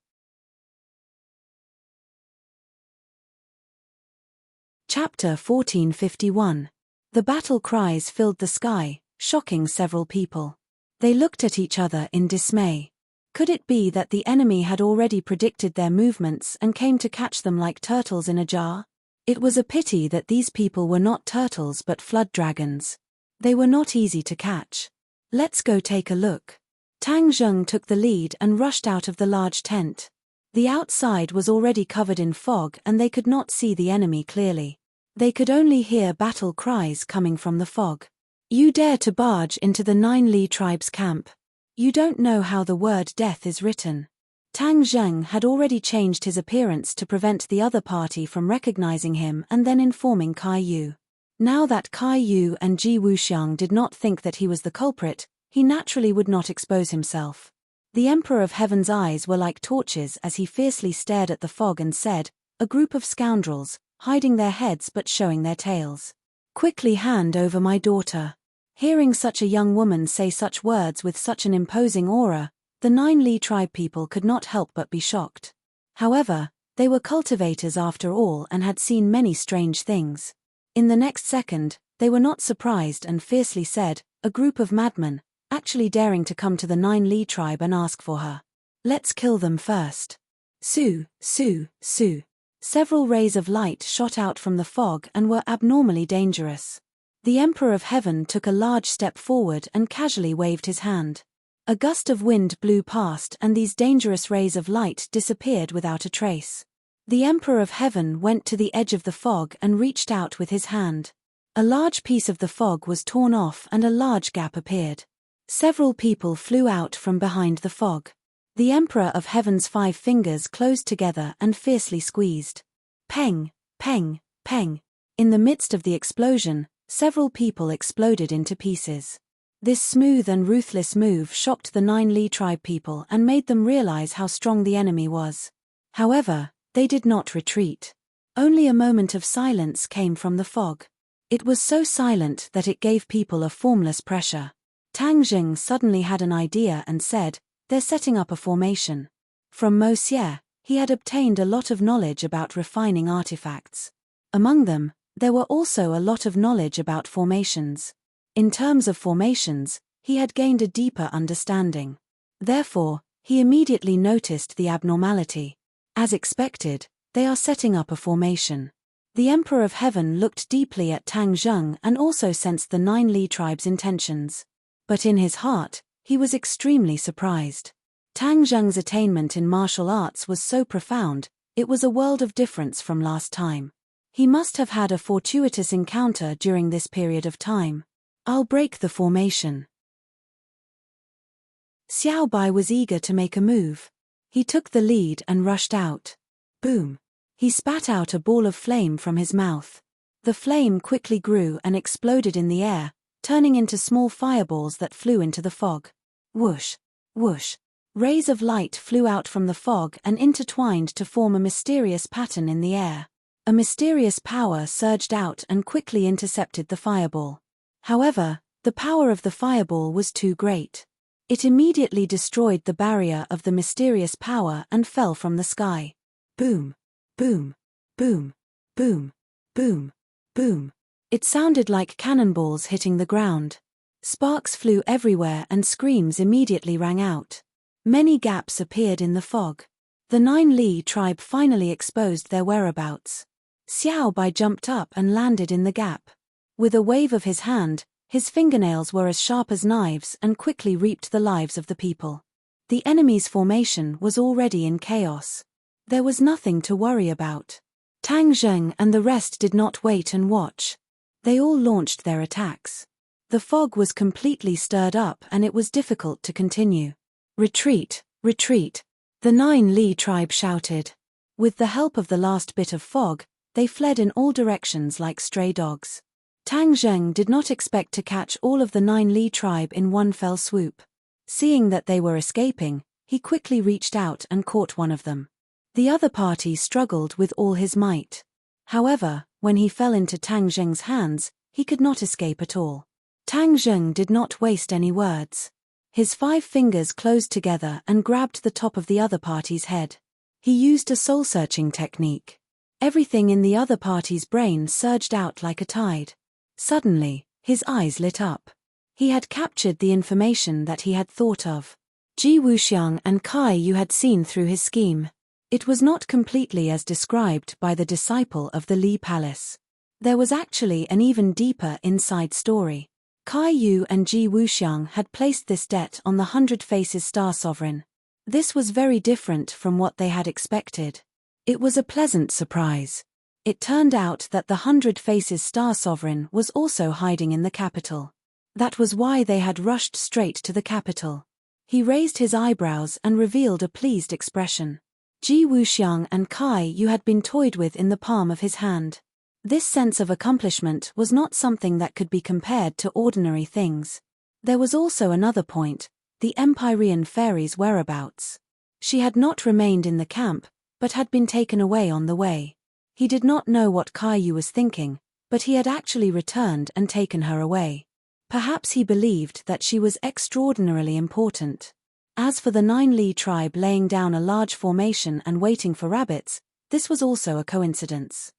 Chapter 1451. The battle cries filled the sky, shocking several people. They looked at each other in dismay. Could it be that the enemy had already predicted their movements and came to catch them like turtles in a jar? It was a pity that these people were not turtles but flood dragons. They were not easy to catch. Let's go take a look. Tang Zheng took the lead and rushed out of the large tent. The outside was already covered in fog and they could not see the enemy clearly. They could only hear battle cries coming from the fog. You dare to barge into the 9 Li tribe's camp. You don't know how the word death is written. Tang Zheng had already changed his appearance to prevent the other party from recognizing him and then informing Kai Yu. Now that Kai Yu and Ji Wuxiang did not think that he was the culprit, he naturally would not expose himself. The Emperor of Heaven's eyes were like torches as he fiercely stared at the fog and said, "A group of scoundrels, hiding their heads but showing their tails. Quickly hand over my daughter." Hearing such a young woman say such words with such an imposing aura, the 9 Li tribe people could not help but be shocked. However, they were cultivators after all and had seen many strange things. In the next second, they were not surprised and fiercely said, "A group of madmen, actually daring to come to the 9 Li tribe and ask for her. Let's kill them first." Su, su, su. Several rays of light shot out from the fog and were abnormally dangerous. The Emperor of Heaven took a large step forward and casually waved his hand. A gust of wind blew past and these dangerous rays of light disappeared without a trace. The Emperor of Heaven went to the edge of the fog and reached out with his hand. A large piece of the fog was torn off and a large gap appeared. Several people flew out from behind the fog. The Emperor of Heaven's 5 fingers closed together and fiercely squeezed. Peng, peng, peng. In the midst of the explosion, several people exploded into pieces. This smooth and ruthless move shocked the 9 Li tribe people and made them realize how strong the enemy was. However, they did not retreat. Only a moment of silence came from the fog. It was so silent that it gave people a formless pressure. Tang Zheng suddenly had an idea and said, "They're setting up a formation." From Mo Xie, he had obtained a lot of knowledge about refining artifacts. Among them, there were also a lot of knowledge about formations. In terms of formations, he had gained a deeper understanding. Therefore, he immediately noticed the abnormality. As expected, they are setting up a formation. The Emperor of Heaven looked deeply at Tang Zheng and also sensed the 9 Li tribe's intentions. But in his heart, he was extremely surprised. Tang Zheng's attainment in martial arts was so profound, it was a world of difference from last time. He must have had a fortuitous encounter during this period of time. I'll break the formation. Xiao Bai was eager to make a move. He took the lead and rushed out. Boom! He spat out a ball of flame from his mouth. The flame quickly grew and exploded in the air, turning into small fireballs that flew into the fog. Whoosh! Whoosh! Rays of light flew out from the fog and intertwined to form a mysterious pattern in the air. A mysterious power surged out and quickly intercepted the fireball. However, the power of the fireball was too great. It immediately destroyed the barrier of the mysterious power and fell from the sky. Boom, boom, boom, boom, boom, boom. It sounded like cannonballs hitting the ground. Sparks flew everywhere and screams immediately rang out. Many gaps appeared in the fog. The 9 Li tribe finally exposed their whereabouts. Xiao Bai jumped up and landed in the gap. With a wave of his hand, his fingernails were as sharp as knives and quickly reaped the lives of the people. The enemy's formation was already in chaos. There was nothing to worry about. Tang Zheng and the rest did not wait and watch. They all launched their attacks. The fog was completely stirred up and it was difficult to continue. Retreat, retreat, the 9 Li tribe shouted. With the help of the last bit of fog, they fled in all directions like stray dogs. Tang Zheng did not expect to catch all of the 9 Li tribe in one fell swoop. Seeing that they were escaping, he quickly reached out and caught one of them. The other party struggled with all his might. However, when he fell into Tang Zheng's hands, he could not escape at all. Tang Zheng did not waste any words. His 5 fingers closed together and grabbed the top of the other party's head. He used a soul-searching technique. Everything in the other party's brain surged out like a tide. Suddenly, his eyes lit up. He had captured the information that he had thought of. Ji Wuxiang and Kai Yu had seen through his scheme. It was not completely as described by the disciple of the Li Palace. There was actually an even deeper inside story. Kai Yu and Ji Wuxiang had placed this debt on the 100 Faces Star Sovereign. This was very different from what they had expected. It was a pleasant surprise. It turned out that the 100 Faces Star Sovereign was also hiding in the capital. That was why they had rushed straight to the capital. He raised his eyebrows and revealed a pleased expression. Ji Wuxiang and Kai Yu had been toyed with in the palm of his hand. This sense of accomplishment was not something that could be compared to ordinary things. There was also another point, the Empyrean fairy's whereabouts. She had not remained in the camp, but had been taken away on the way. He did not know what Kai Yu was thinking, but he had actually returned and taken her away. Perhaps he believed that she was extraordinarily important. As for the 9 Li tribe laying down a large formation and waiting for rabbits, this was also a coincidence.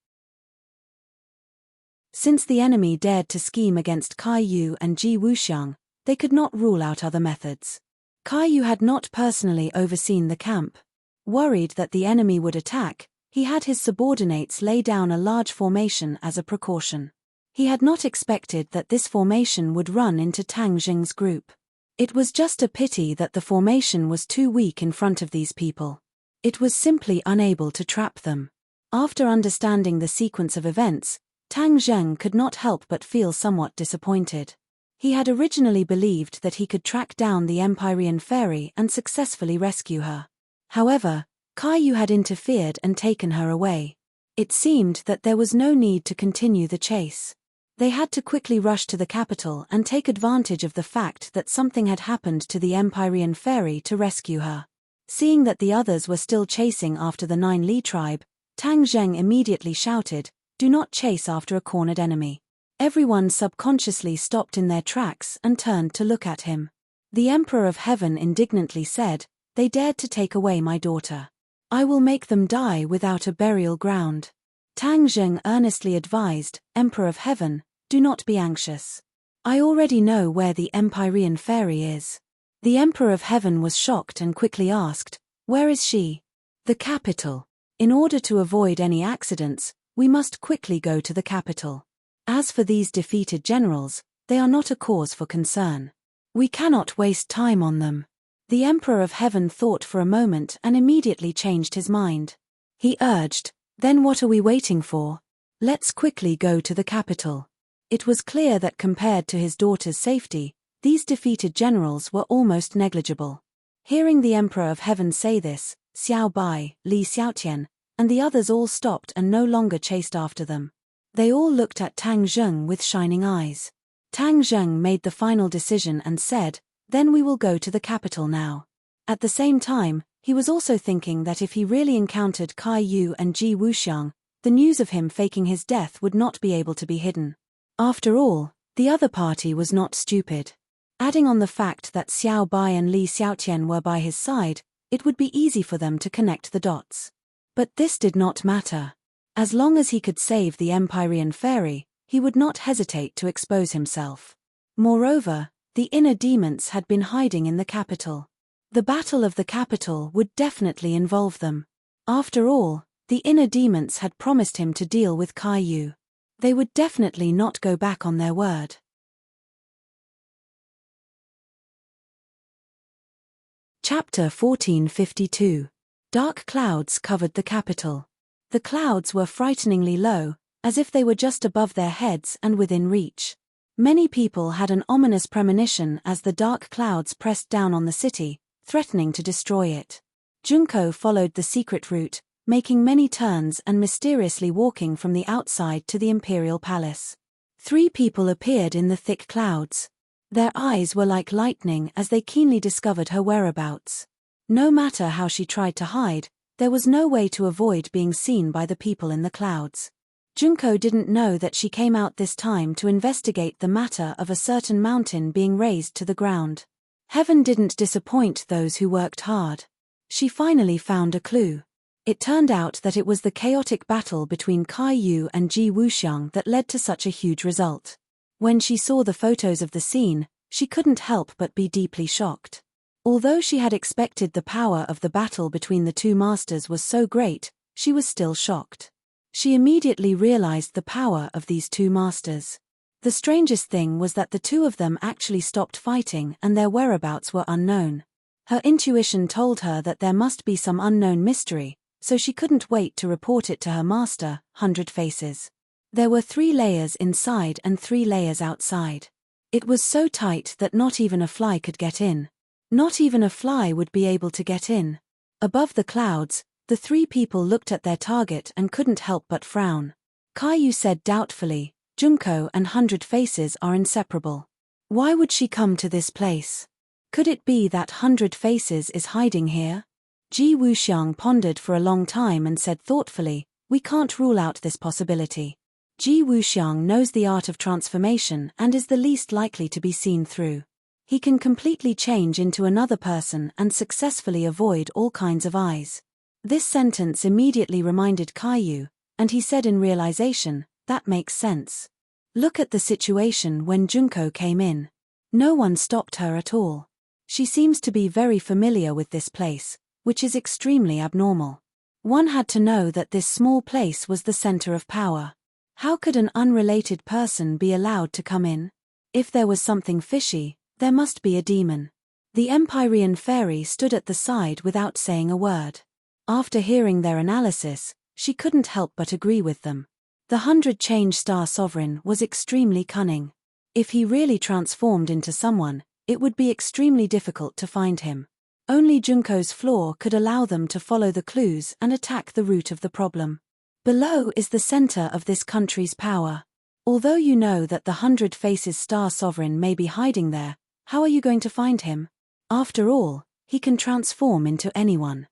Since the enemy dared to scheme against Kai Yu and Ji Wuxiang, they could not rule out other methods. Kai Yu had not personally overseen the camp. Worried that the enemy would attack, he had his subordinates lay down a large formation as a precaution. He had not expected that this formation would run into Tang Zheng's group. It was just a pity that the formation was too weak in front of these people. It was simply unable to trap them. After understanding the sequence of events, Tang Zheng could not help but feel somewhat disappointed. He had originally believed that he could track down the Empyrean fairy and successfully rescue her. However, Kai Yu had interfered and taken her away. It seemed that there was no need to continue the chase. They had to quickly rush to the capital and take advantage of the fact that something had happened to the Empyrean fairy to rescue her. Seeing that the others were still chasing after the 9 Li tribe, Tang Zheng immediately shouted, "Do not chase after a cornered enemy." Everyone subconsciously stopped in their tracks and turned to look at him. The Emperor of Heaven indignantly said, "They dared to take away my daughter. I will make them die without a burial ground." Tang Zheng earnestly advised, "Emperor of Heaven, do not be anxious. I already know where the Empyrean fairy is." The Emperor of Heaven was shocked and quickly asked, "Where is she?" "The capital. In order to avoid any accidents, we must quickly go to the capital. As for these defeated generals, they are not a cause for concern. We cannot waste time on them." The Emperor of Heaven thought for a moment and immediately changed his mind. He urged, "Then what are we waiting for? Let's quickly go to the capital." It was clear that compared to his daughter's safety, these defeated generals were almost negligible. Hearing the Emperor of Heaven say this, Xiao Bai, Li Xiaotian, and the others all stopped and no longer chased after them. They all looked at Tang Zheng with shining eyes. Tang Zheng made the final decision and said, "Then we will go to the capital now." At the same time, he was also thinking that if he really encountered Kai Yu and Ji Wuxiang, the news of him faking his death would not be able to be hidden. After all, the other party was not stupid. Adding on the fact that Xiao Bai and Li Xiaotian were by his side, it would be easy for them to connect the dots. But this did not matter. As long as he could save the Empyrean fairy, he would not hesitate to expose himself. Moreover, the inner demons had been hiding in the capital. The battle of the capital would definitely involve them. After all, the inner demons had promised him to deal with Kai Yu. They would definitely not go back on their word. Chapter 1452. Dark clouds covered the capital. The clouds were frighteningly low, as if they were just above their heads and within reach. Many people had an ominous premonition as the dark clouds pressed down on the city, threatening to destroy it. Junko followed the secret route, making many turns and mysteriously walking from the outside to the imperial palace. 3 people appeared in the thick clouds. Their eyes were like lightning as they keenly discovered her whereabouts. No matter how she tried to hide, there was no way to avoid being seen by the people in the clouds. Junko didn't know that she came out this time to investigate the matter of a certain mountain being razed to the ground. Heaven didn't disappoint those who worked hard. She finally found a clue. It turned out that it was the chaotic battle between Kai Yu and Ji Wuxiang that led to such a huge result. When she saw the photos of the scene, she couldn't help but be deeply shocked. Although she had expected the power of the battle between the 2 masters was so great, she was still shocked. She immediately realized the power of these 2 masters. The strangest thing was that the 2 of them actually stopped fighting and their whereabouts were unknown. Her intuition told her that there must be some unknown mystery, so she couldn't wait to report it to her master, 100 Faces. There were 3 layers inside and 3 layers outside. It was so tight that not even a fly could get in. Not even a fly would be able to get in. Above the clouds, the 3 people looked at their target and couldn't help but frown. Kai Yu said doubtfully, Junko and 100 Faces are inseparable. Why would she come to this place? Could it be that 100 Faces is hiding here? Ji Wuxiang pondered for a long time and said thoughtfully, we can't rule out this possibility. Ji Wuxiang knows the art of transformation and is the least likely to be seen through. He can completely change into another person and successfully avoid all kinds of eyes. This sentence immediately reminded Kai Yu, and he said in realization, that makes sense. Look at the situation when Junko came in. No one stopped her at all. She seems to be very familiar with this place, which is extremely abnormal. One had to know that this small place was the center of power. How could an unrelated person be allowed to come in? If there was something fishy, there must be a demon. The Empyrean fairy stood at the side without saying a word. After hearing their analysis, she couldn't help but agree with them. The 100 Change Star Sovereign was extremely cunning. If he really transformed into someone, it would be extremely difficult to find him. Only Junko's flaw could allow them to follow the clues and attack the root of the problem. Below is the center of this country's power. Although you know that the 100 Faces Star Sovereign may be hiding there, how are you going to find him? After all, he can transform into anyone.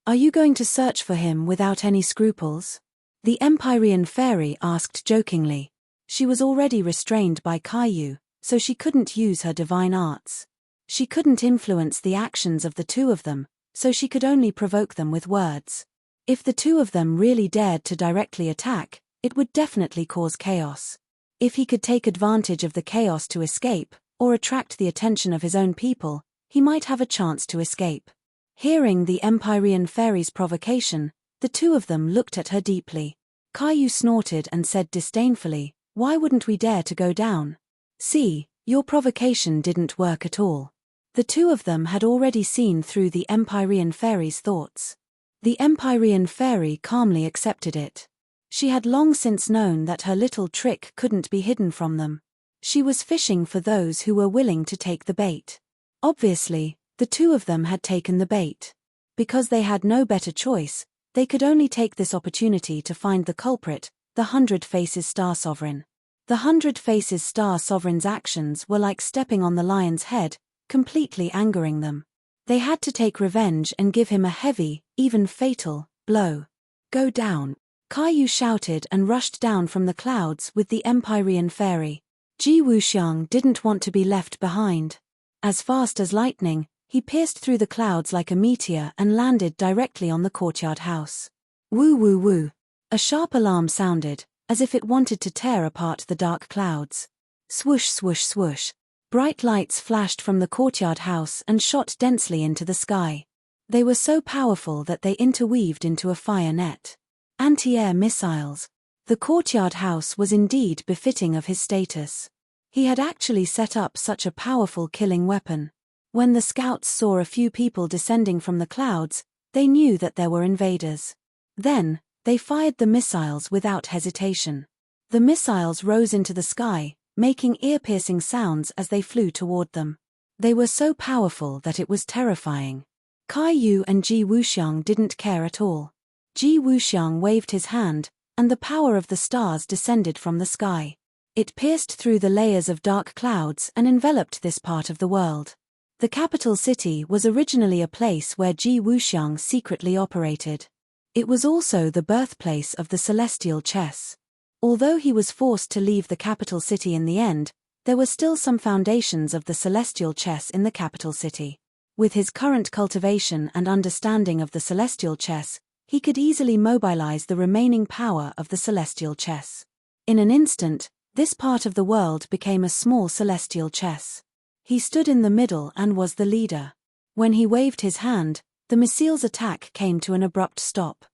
Are you going to search for him without any scruples? The Empyrean fairy asked jokingly. She was already restrained by Kai Yu, so she couldn't use her divine arts. She couldn't influence the actions of the 2 of them, so she could only provoke them with words. If the 2 of them really dared to directly attack, it would definitely cause chaos. If he could take advantage of the chaos to escape, or attract the attention of his own people, he might have a chance to escape. Hearing the Empyrean fairy's provocation, the 2 of them looked at her deeply. Kai Yu snorted and said disdainfully, why wouldn't we dare to go down? See, your provocation didn't work at all. The 2 of them had already seen through the Empyrean fairy's thoughts. The Empyrean fairy calmly accepted it. She had long since known that her little trick couldn't be hidden from them. She was fishing for those who were willing to take the bait. Obviously, the 2 of them had taken the bait. Because they had no better choice, they could only take this opportunity to find the culprit, the 100 Faces Star Sovereign. The 100 Faces Star Sovereign's actions were like stepping on the lion's head, completely angering them. They had to take revenge and give him a heavy, even fatal, blow. Go down! Caillou shouted and rushed down from the clouds with the Empyrean fairy. Ji Wuxiang didn't want to be left behind. As fast as lightning, he pierced through the clouds like a meteor and landed directly on the courtyard house. Woo woo woo! A sharp alarm sounded, as if it wanted to tear apart the dark clouds. Swoosh swoosh swoosh! Bright lights flashed from the courtyard house and shot densely into the sky. They were so powerful that they interweaved into a fire net. Anti-air missiles. The courtyard house was indeed befitting of his status. He had actually set up such a powerful killing weapon. When the scouts saw a few people descending from the clouds, they knew that there were invaders. Then, they fired the missiles without hesitation. The missiles rose into the sky, making ear-piercing sounds as they flew toward them. They were so powerful that it was terrifying. Caillou and Ji Wuxiang didn't care at all. Ji Wuxiang waved his hand, and the power of the stars descended from the sky. It pierced through the layers of dark clouds and enveloped this part of the world. The capital city was originally a place where Ji Wuxiang secretly operated. It was also the birthplace of the celestial chess. Although he was forced to leave the capital city in the end, there were still some foundations of the celestial chess in the capital city. With his current cultivation and understanding of the celestial chess, he could easily mobilize the remaining power of the celestial chess. In an instant, this part of the world became a small celestial chess. He stood in the middle and was the leader. When he waved his hand, the missile's attack came to an abrupt stop.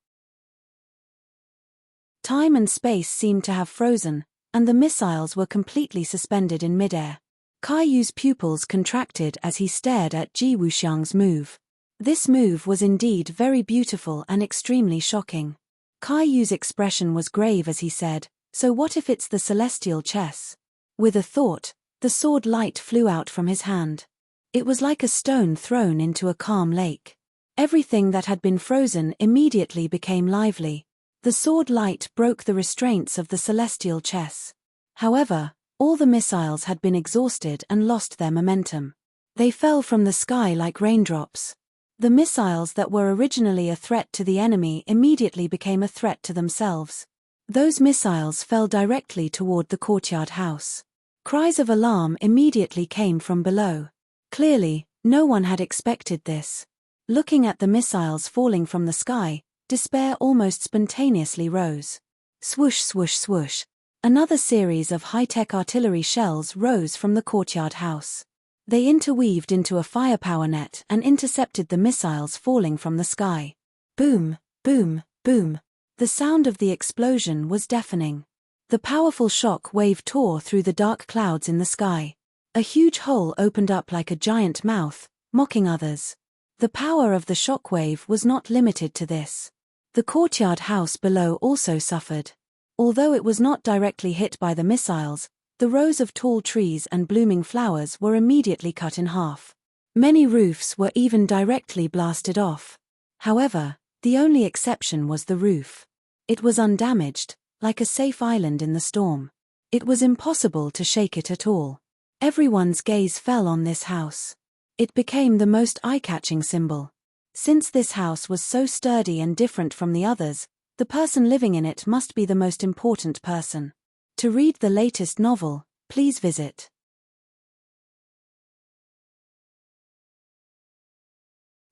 Time and space seemed to have frozen, and the missiles were completely suspended in midair. Caillou's pupils contracted as he stared at Ji Wuxiang's move. This move was indeed very beautiful and extremely shocking. Caillou's expression was grave as he said, "So what if it's the celestial chess?" With a thought, the sword light flew out from his hand. It was like a stone thrown into a calm lake. Everything that had been frozen immediately became lively. The sword light broke the restraints of the celestial chess. However, all the missiles had been exhausted and lost their momentum. They fell from the sky like raindrops. The missiles that were originally a threat to the enemy immediately became a threat to themselves. Those missiles fell directly toward the courtyard house. Cries of alarm immediately came from below. Clearly, no one had expected this. Looking at the missiles falling from the sky, despair almost spontaneously rose. Swoosh swoosh swoosh. Another series of high-tech artillery shells rose from the courtyard house. They interweaved into a firepower net and intercepted the missiles falling from the sky. Boom, boom, boom. The sound of the explosion was deafening. The powerful shock wave tore through the dark clouds in the sky. A huge hole opened up like a giant mouth, mocking others. The power of the shock wave was not limited to this. The courtyard house below also suffered. Although it was not directly hit by the missiles, the rows of tall trees and blooming flowers were immediately cut in half. Many roofs were even directly blasted off. However, the only exception was the roof. It was undamaged, like a safe island in the storm. It was impossible to shake it at all. Everyone's gaze fell on this house. It became the most eye-catching symbol. Since this house was so sturdy and different from the others, the person living in it must be the most important person. To read the latest novel, please visit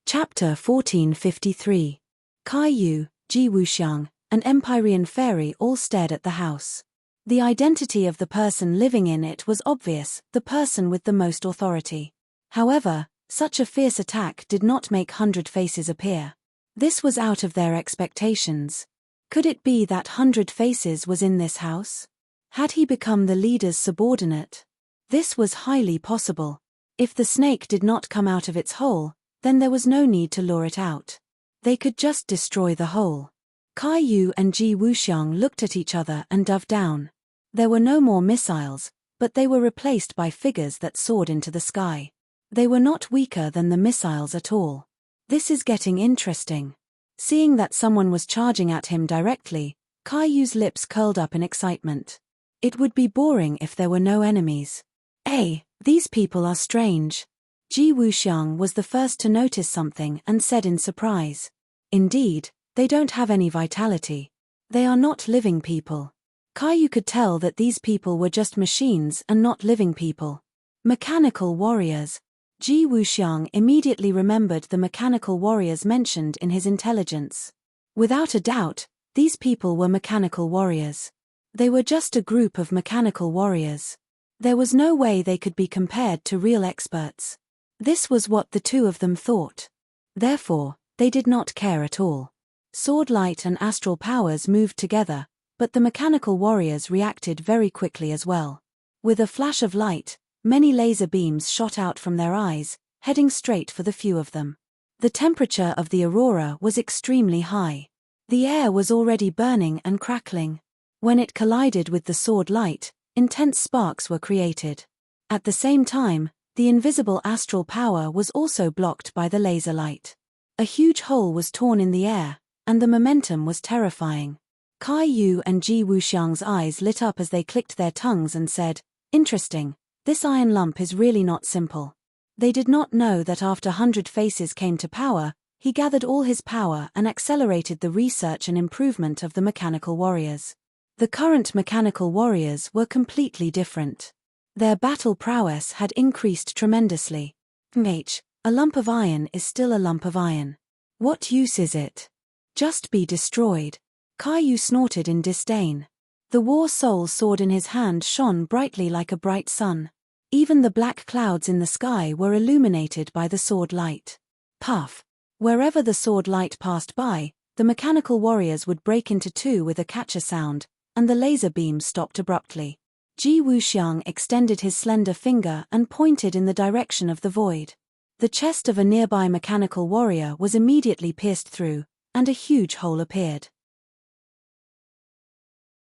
Chapter 1453. Caillou, Ji Wuxiang, and Empyrean Fairy all stared at the house. The identity of the person living in it was obvious, the person with the most authority. However, such a fierce attack did not make 100 Faces appear. This was out of their expectations. Could it be that 100 Faces was in this house? Had he become the leader's subordinate? This was highly possible. If the snake did not come out of its hole, then there was no need to lure it out. They could just destroy the hole. Caillou and Ji Wuxiang looked at each other and dove down. There were no more missiles, but they were replaced by figures that soared into the sky. They were not weaker than the missiles at all. This is getting interesting. Seeing that someone was charging at him directly, Caillou's lips curled up in excitement. It would be boring if there were no enemies. These people are strange. Ji Wuxiang was the first to notice something and said in surprise. Indeed, they don't have any vitality. They are not living people. Caillou could tell that these people were just machines and not living people. Mechanical warriors. Ji Wuxiang immediately remembered the mechanical warriors mentioned in his intelligence. Without a doubt, these people were mechanical warriors. They were just a group of mechanical warriors. There was no way they could be compared to real experts. This was what the two of them thought. Therefore, they did not care at all. Sword light and astral powers moved together, but the mechanical warriors reacted very quickly as well. With a flash of light, many laser beams shot out from their eyes, heading straight for the few of them. The temperature of the aurora was extremely high. The air was already burning and crackling. When it collided with the sword light, intense sparks were created. At the same time, the invisible astral power was also blocked by the laser light. A huge hole was torn in the air, and the momentum was terrifying. Caillou and Ji Wuxiang's eyes lit up as they clicked their tongues and said, "Interesting, this iron lump is really not simple." They did not know that after 100 Faces came to power, he gathered all his power and accelerated the research and improvement of the mechanical warriors. The current mechanical warriors were completely different. Their battle prowess had increased tremendously. A lump of iron is still a lump of iron. What use is it? Just be destroyed. Caillou snorted in disdain. The war soul sword in his hand shone brightly like a bright sun. Even the black clouds in the sky were illuminated by the sword light. Puff! Wherever the sword light passed by, the mechanical warriors would break into two with a catcher sound, and the laser beam stopped abruptly. Ji Wuxiang extended his slender finger and pointed in the direction of the void. The chest of a nearby mechanical warrior was immediately pierced through, and a huge hole appeared.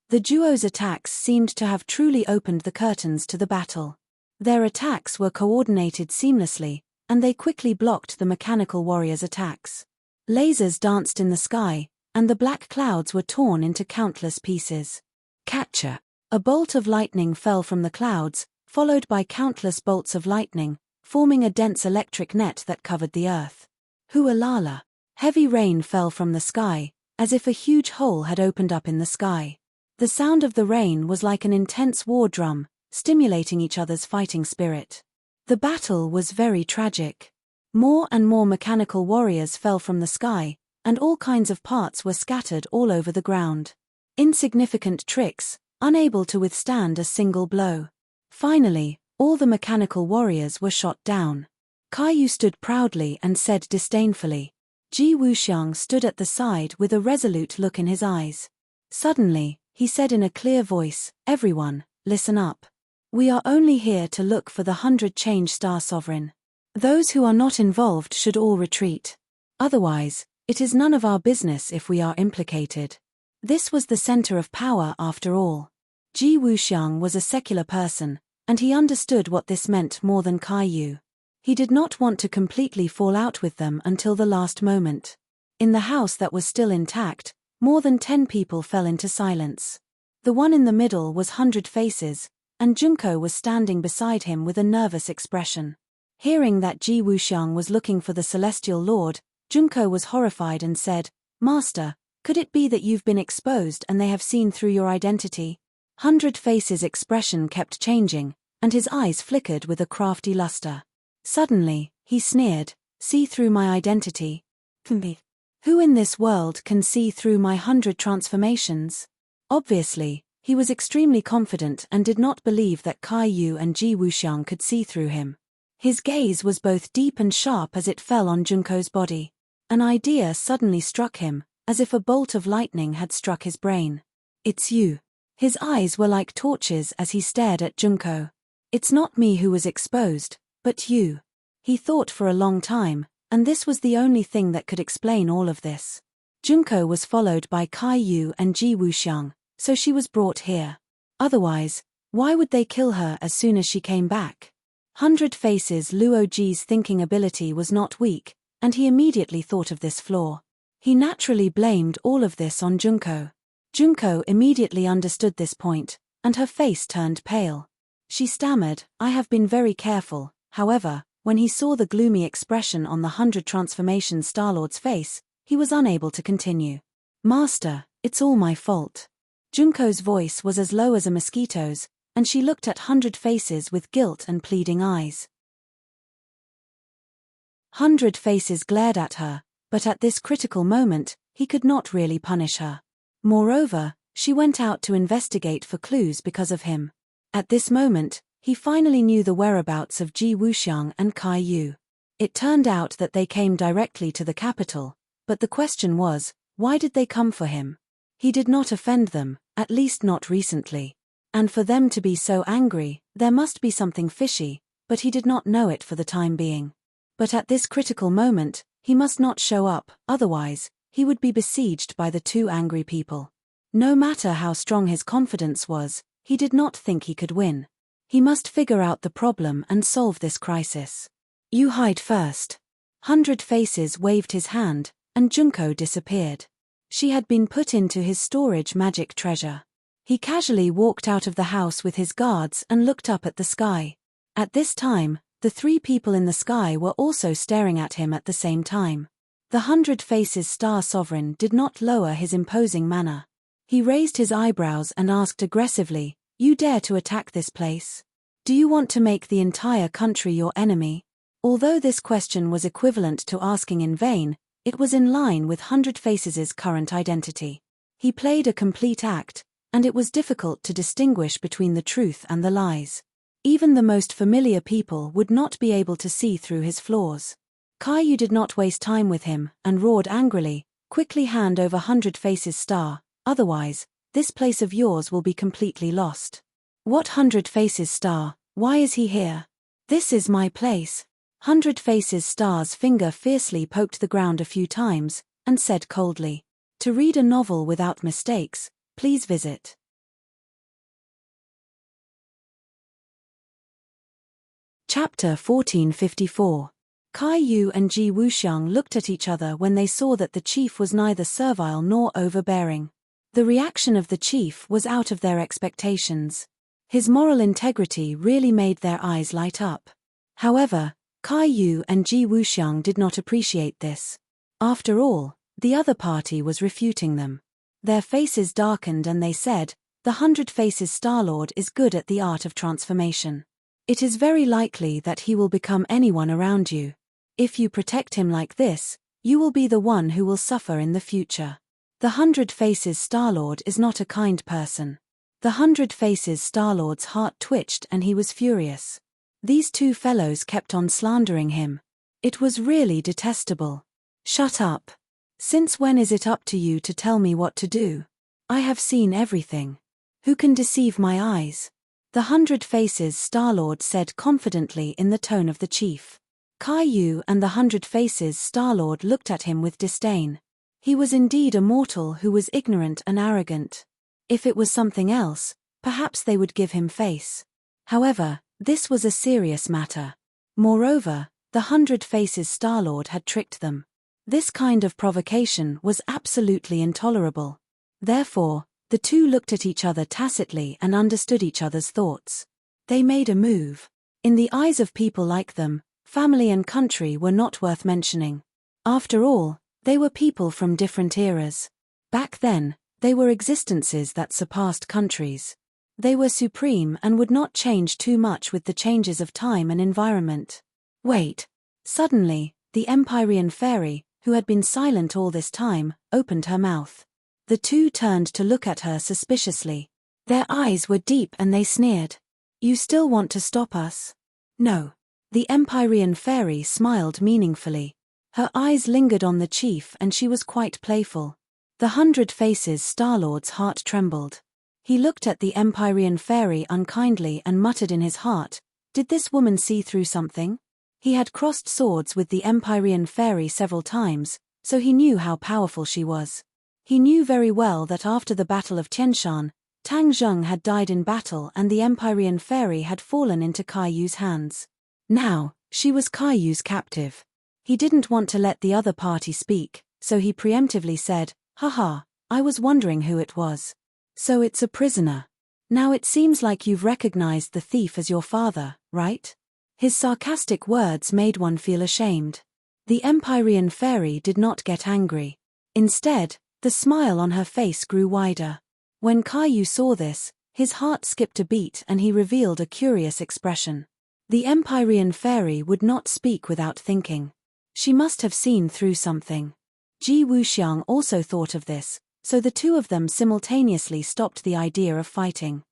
The duo's attacks seemed to have truly opened the curtains to the battle. Their attacks were coordinated seamlessly, and they quickly blocked the mechanical warriors' attacks. Lasers danced in the sky, and the black clouds were torn into countless pieces. Catcher! A bolt of lightning fell from the clouds, followed by countless bolts of lightning, forming a dense electric net that covered the earth. Hualala! Heavy rain fell from the sky, as if a huge hole had opened up in the sky. The sound of the rain was like an intense war drum, stimulating each other's fighting spirit. The battle was very tragic. More and more mechanical warriors fell from the sky, and all kinds of parts were scattered all over the ground. Insignificant tricks, unable to withstand a single blow. Finally, all the mechanical warriors were shot down. Caillou stood proudly and said disdainfully. Ji Wuxiang stood at the side with a resolute look in his eyes. Suddenly, he said in a clear voice, "Everyone, listen up. We are only here to look for the 100 Change Star Sovereign. Those who are not involved should all retreat. Otherwise, it is none of our business if we are implicated." This was the center of power after all. Ji Wuxiang was a secular person, and he understood what this meant more than Caillou. He did not want to completely fall out with them until the last moment. In the house that was still intact, more than 10 people fell into silence. The one in the middle was 100 Faces, and Junko was standing beside him with a nervous expression. Hearing that Ji Wuxiang was looking for the Celestial Lord, Junko was horrified and said, "Master, could it be that you've been exposed and they have seen through your identity?" 100 Faces' expression kept changing, and his eyes flickered with a crafty luster. Suddenly, he sneered, "See through my identity? Who in this world can see through my 100 transformations?" Obviously, he was extremely confident and did not believe that Caillou and Ji Wuxiang could see through him. His gaze was both deep and sharp as it fell on Junko's body. An idea suddenly struck him, as if a bolt of lightning had struck his brain. "It's you." His eyes were like torches as he stared at Junko. "It's not me who was exposed, but you." He thought for a long time, and this was the only thing that could explain all of this. Junko was followed by Caillou and Ji Wuxiang, so she was brought here. Otherwise, why would they kill her as soon as she came back? 100 Faces Luo Ji's thinking ability was not weak, and he immediately thought of this flaw. He naturally blamed all of this on Junko. Junko immediately understood this point, and her face turned pale. She stammered, "I have been very careful, however, When he saw the gloomy expression on the 100 Transformation Star-Lord's face, he was unable to continue. "Master, it's all my fault." Junko's voice was as low as a mosquito's, and she looked at 100 Faces with guilt and pleading eyes. 100 Faces glared at her, but at this critical moment, he could not really punish her. Moreover, she went out to investigate for clues because of him. At this moment, he finally knew the whereabouts of Ji Wuxiang and Kai Yu. It turned out that they came directly to the capital, but the question was, why did they come for him? He did not offend them, at least not recently. And for them to be so angry, there must be something fishy, but he did not know it for the time being. But at this critical moment, he must not show up, otherwise, he would be besieged by the two angry people. No matter how strong his confidence was, he did not think he could win. He must figure out the problem and solve this crisis. "You hide first." 100 Faces waved his hand, and Junko disappeared. She had been put into his storage magic treasure. He casually walked out of the house with his guards and looked up at the sky. At this time, the three people in the sky were also staring at him at the same time. The 100 Faces Star Sovereign did not lower his imposing manner. He raised his eyebrows and asked aggressively, "You dare to attack this place? Do you want to make the entire country your enemy?" Although this question was equivalent to asking in vain, it was in line with 100 Faces' current identity. He played a complete act, and it was difficult to distinguish between the truth and the lies. Even the most familiar people would not be able to see through his flaws. Kai Yu did not waste time with him, and roared angrily, "Quickly hand over 100 Faces Star, otherwise, this place of yours will be completely lost." "What 100 Faces Star? Why is he here?" "This is my place." 100 Faces Star's finger fiercely poked the ground a few times, and said coldly, "To read a novel without mistakes, please visit Chapter 1454. Kai Yu and Ji Wuxiang looked at each other when they saw that the chief was neither servile nor overbearing. The reaction of the chief was out of their expectations. His moral integrity really made their eyes light up. However, Kai Yu and Ji Wuxiang did not appreciate this. After all, the other party was refuting them. Their faces darkened and they said, "The 100 Faces Star-Lord is good at the art of transformation. It is very likely that he will become anyone around you. If you protect him like this, you will be the one who will suffer in the future. The 100 Faces Star-Lord is not a kind person." The 100 Faces Star-Lord's heart twitched and he was furious. These two fellows kept on slandering him. It was really detestable. "Shut up. Since when is it up to you to tell me what to do? I have seen everything. Who can deceive my eyes?" The 100 Faces Star-Lord said confidently in the tone of the chief. Kai Yu and the 100 Faces Star-Lord looked at him with disdain. He was indeed a mortal who was ignorant and arrogant. If it was something else, perhaps they would give him face. However, this was a serious matter. Moreover, the 100 Faces Star-Lord had tricked them. This kind of provocation was absolutely intolerable. Therefore, the two looked at each other tacitly and understood each other's thoughts. They made a move. In the eyes of people like them, family and country were not worth mentioning. After all, they were people from different eras. Back then, they were existences that surpassed countries. They were supreme and would not change too much with the changes of time and environment. Wait. Suddenly, the Empyrean fairy, who had been silent all this time, opened her mouth. The two turned to look at her suspiciously. Their eyes were deep and they sneered. "You still want to stop us?" "No." The Empyrean fairy smiled meaningfully. Her eyes lingered on the chief and she was quite playful. The 100 Faces Star-Lord's heart trembled. He looked at the Empyrean fairy unkindly and muttered in his heart, "Did this woman see through something?" He had crossed swords with the Empyrean fairy several times, so he knew how powerful she was. He knew very well that after the Battle of Tianshan, Tang Zheng had died in battle and the Empyrean fairy had fallen into Kai Yu's hands. Now, she was Kai Yu's captive. He didn't want to let the other party speak, so he preemptively said, "Haha, I was wondering who it was. So it's a prisoner. Now it seems like you've recognized the thief as your father, right?" His sarcastic words made one feel ashamed. The Empyrean fairy did not get angry. Instead, the smile on her face grew wider. When Caillou saw this, his heart skipped a beat and he revealed a curious expression. The Empyrean fairy would not speak without thinking. She must have seen through something. Ji Wuxiang also thought of this, so the two of them simultaneously stopped the idea of fighting.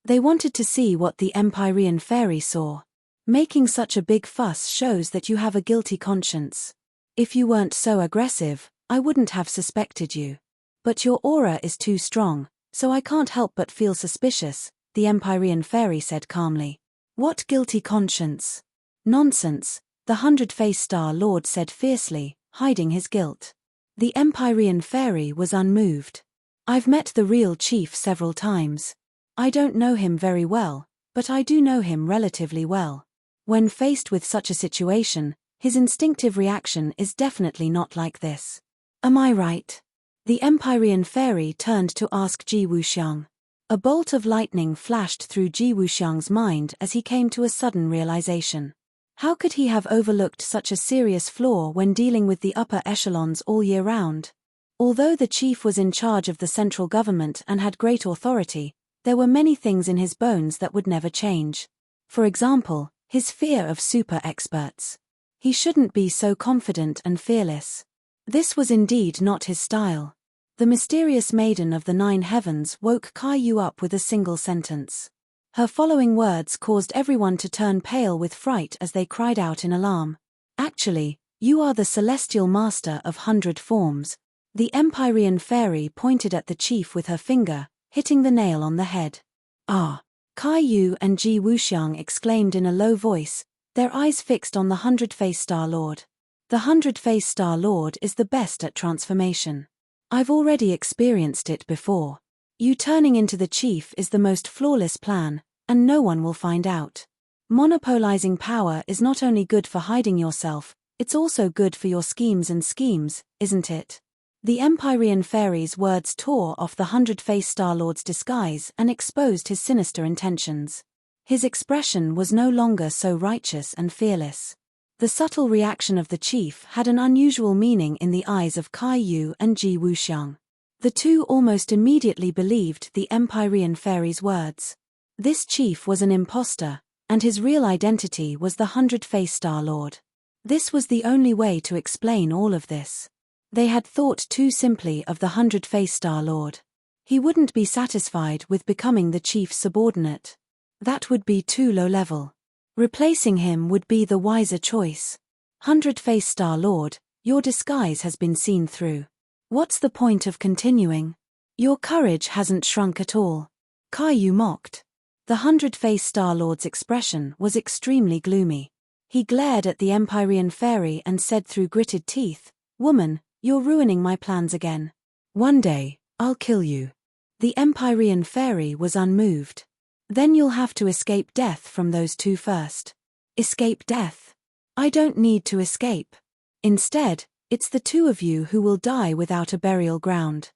They wanted to see what the Empyrean fairy saw. Making such a big fuss shows that you have a guilty conscience. If you weren't so aggressive, I wouldn't have suspected you. But your aura is too strong, so I can't help but feel suspicious, the Empyrean fairy said calmly. What guilty conscience? Nonsense, the 100-faced Star Lord said fiercely, hiding his guilt. The Empyrean fairy was unmoved. I've met the real chief several times. I don't know him very well, but I do know him relatively well. When faced with such a situation, his instinctive reaction is definitely not like this. Am I right? The Empyrean fairy turned to ask Ji Wuxiang. A bolt of lightning flashed through Ji Wuxiang's mind as he came to a sudden realization. How could he have overlooked such a serious flaw when dealing with the upper echelons all year round? Although the chief was in charge of the central government and had great authority, there were many things in his bones that would never change. For example, his fear of super experts. He shouldn't be so confident and fearless. This was indeed not his style. The mysterious maiden of the 9 heavens woke Caillou up with a single sentence. Her following words caused everyone to turn pale with fright as they cried out in alarm. Actually, you are the celestial master of 100 forms. The Empyrean fairy pointed at the chief with her finger, hitting the nail on the head. Ah! Caillou and Ji Wuxiang exclaimed in a low voice, their eyes fixed on the 100-faced Star Lord. The 100-faced Star Lord is the best at transformation. I've already experienced it before. You turning into the chief is the most flawless plan, and no one will find out. Monopolizing power is not only good for hiding yourself, it's also good for your schemes, isn't it? The Empyrean fairy's words tore off the 100-faced Star Lord's disguise and exposed his sinister intentions. His expression was no longer so righteous and fearless. The subtle reaction of the chief had an unusual meaning in the eyes of Caillou and Ji Wuxiang. The two almost immediately believed the Empyrean fairy's words. This chief was an imposter, and his real identity was the 100-faced Star Lord. This was the only way to explain all of this. They had thought too simply of the 100-faced Star Lord. He wouldn't be satisfied with becoming the chief's subordinate. That would be too low level. Replacing him would be the wiser choice. 100-faced Star Lord, your disguise has been seen through. What's the point of continuing? Your courage hasn't shrunk at all. Caillou mocked. The 100-faced Star Lord's expression was extremely gloomy. He glared at the Empyrean fairy and said through gritted teeth, "Woman, you're ruining my plans again. One day, I'll kill you." The Empyrean fairy was unmoved. Then you'll have to escape death from those two first. Escape death? I don't need to escape. Instead, it's the two of you who will die without a burial ground.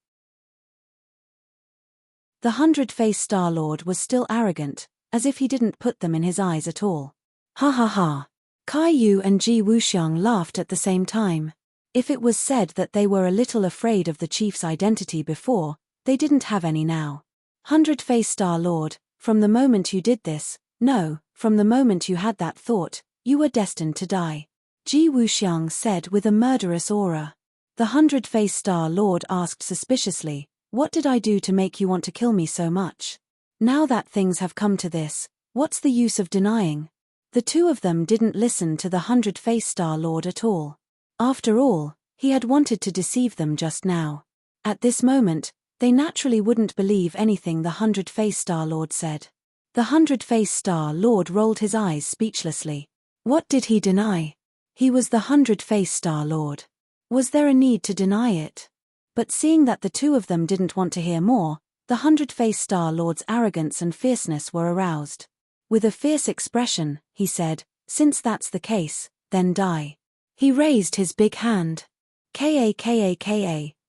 The 100-faced Star Lord was still arrogant, as if he didn't put them in his eyes at all. Ha ha ha. Caillou and Ji Wuxiang laughed at the same time. If it was said that they were a little afraid of the chief's identity before, they didn't have any now. 100-faced Star Lord, from the moment you did this, no, from the moment you had that thought, you were destined to die. Ji Wuxiang said with a murderous aura. The 100-faced Star Lord asked suspiciously, "What did I do to make you want to kill me so much? Now that things have come to this, what's the use of denying?" The two of them didn't listen to the 100-faced Star Lord at all. After all, he had wanted to deceive them just now. At this moment, they naturally wouldn't believe anything the 100-faced Star Lord said. The 100-faced Star Lord rolled his eyes speechlessly. What did he deny? He was the 100-faced Star Lord. Was there a need to deny it? But seeing that the two of them didn't want to hear more, the 100-faced Star Lord's arrogance and fierceness were aroused. With a fierce expression, he said, "Since that's the case, then die." He raised his big hand. Ka,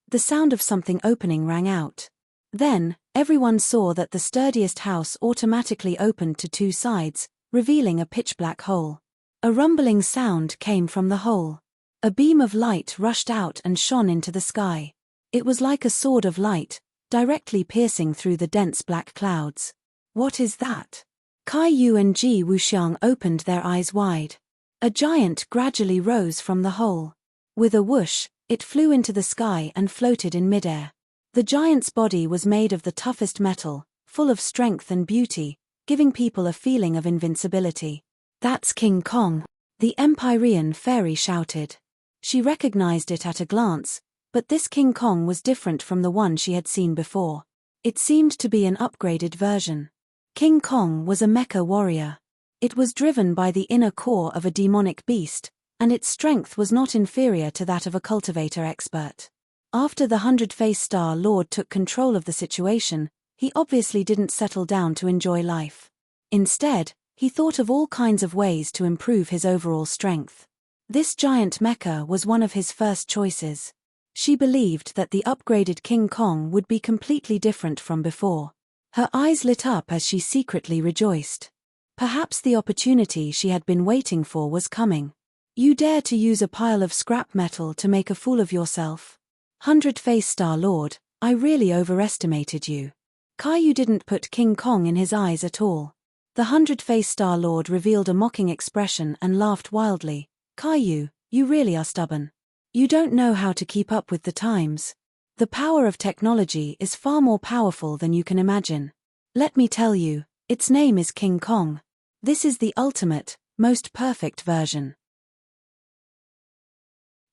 the sound of something opening rang out. Then, everyone saw that the sturdiest house automatically opened to two sides, revealing a pitch-black hole. A rumbling sound came from the hole. A beam of light rushed out and shone into the sky. It was like a sword of light, directly piercing through the dense black clouds. What is that? Kai Yu and Ji Wuxiang opened their eyes wide. A giant gradually rose from the hole. With a whoosh, it flew into the sky and floated in midair. The giant's body was made of the toughest metal, full of strength and beauty, giving people a feeling of invincibility. That's King Kong, the Empyrean fairy shouted. She recognized it at a glance, but this King Kong was different from the one she had seen before. It seemed to be an upgraded version. King Kong was a mecha warrior. It was driven by the inner core of a demonic beast, and its strength was not inferior to that of a cultivator expert. After the 100-Face Star Lord took control of the situation, he obviously didn't settle down to enjoy life. Instead, he thought of all kinds of ways to improve his overall strength. This giant mecha was one of his first choices. She believed that the upgraded King Kong would be completely different from before. Her eyes lit up as she secretly rejoiced. Perhaps the opportunity she had been waiting for was coming. You dare to use a pile of scrap metal to make a fool of yourself? 100-Face Star Lord, I really overestimated you. Caillou didn't put King Kong in his eyes at all. The 100-Face Star Lord revealed a mocking expression and laughed wildly. Caillou, you really are stubborn. You don't know how to keep up with the times. The power of technology is far more powerful than you can imagine. Let me tell you, its name is King Kong. This is the ultimate, most perfect version.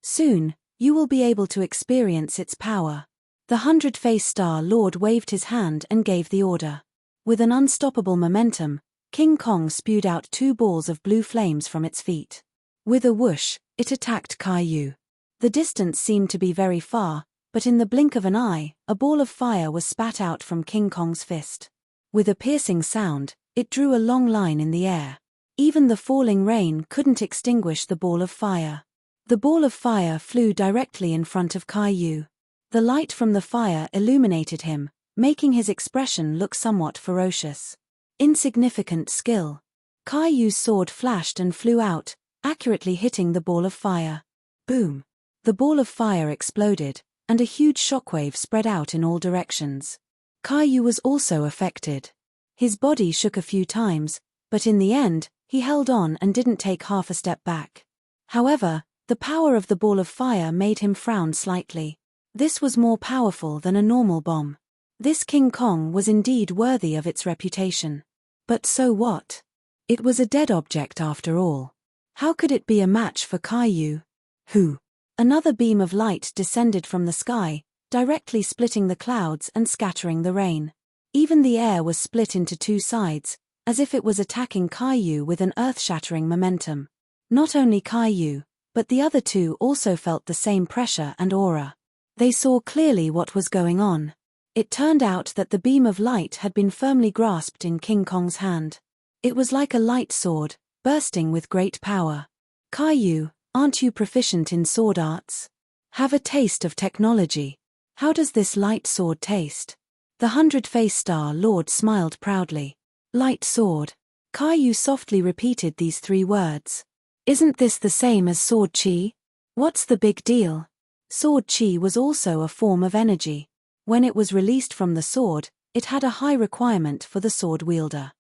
Soon, you will be able to experience its power. The 100-Face Star Lord waved his hand and gave the order. With an unstoppable momentum, King Kong spewed out two balls of blue flames from its feet. With a whoosh, it attacked Caillou. The distance seemed to be very far, but in the blink of an eye, a ball of fire was spat out from King Kong's fist. With a piercing sound, it drew a long line in the air. Even the falling rain couldn't extinguish the ball of fire. The ball of fire flew directly in front of Caillou. The light from the fire illuminated him, making his expression look somewhat ferocious. Insignificant skill. Caillou's sword flashed and flew out, accurately hitting the ball of fire. Boom! The ball of fire exploded, and a huge shockwave spread out in all directions. Caillou was also affected. His body shook a few times, but in the end, he held on and didn't take half a step back. However, the power of the ball of fire made him frown slightly. This was more powerful than a normal bomb. This King Kong was indeed worthy of its reputation. But so what? It was a dead object after all. How could it be a match for Caillou? Who? Another beam of light descended from the sky, directly splitting the clouds and scattering the rain. Even the air was split into two sides, as if it was attacking Caillou with an earth-shattering momentum. Not only Caillou, but the other two also felt the same pressure and aura. They saw clearly what was going on. It turned out that the beam of light had been firmly grasped in King Kong's hand. It was like a light sword, bursting with great power. Caillou, aren't you proficient in sword arts? Have a taste of technology. How does this light sword taste? The 100-Face Star Lord smiled proudly. Light sword. Caillou softly repeated these three words. Isn't this the same as sword chi? What's the big deal? Sword chi was also a form of energy. When it was released from the sword, it had a high requirement for the sword wielder.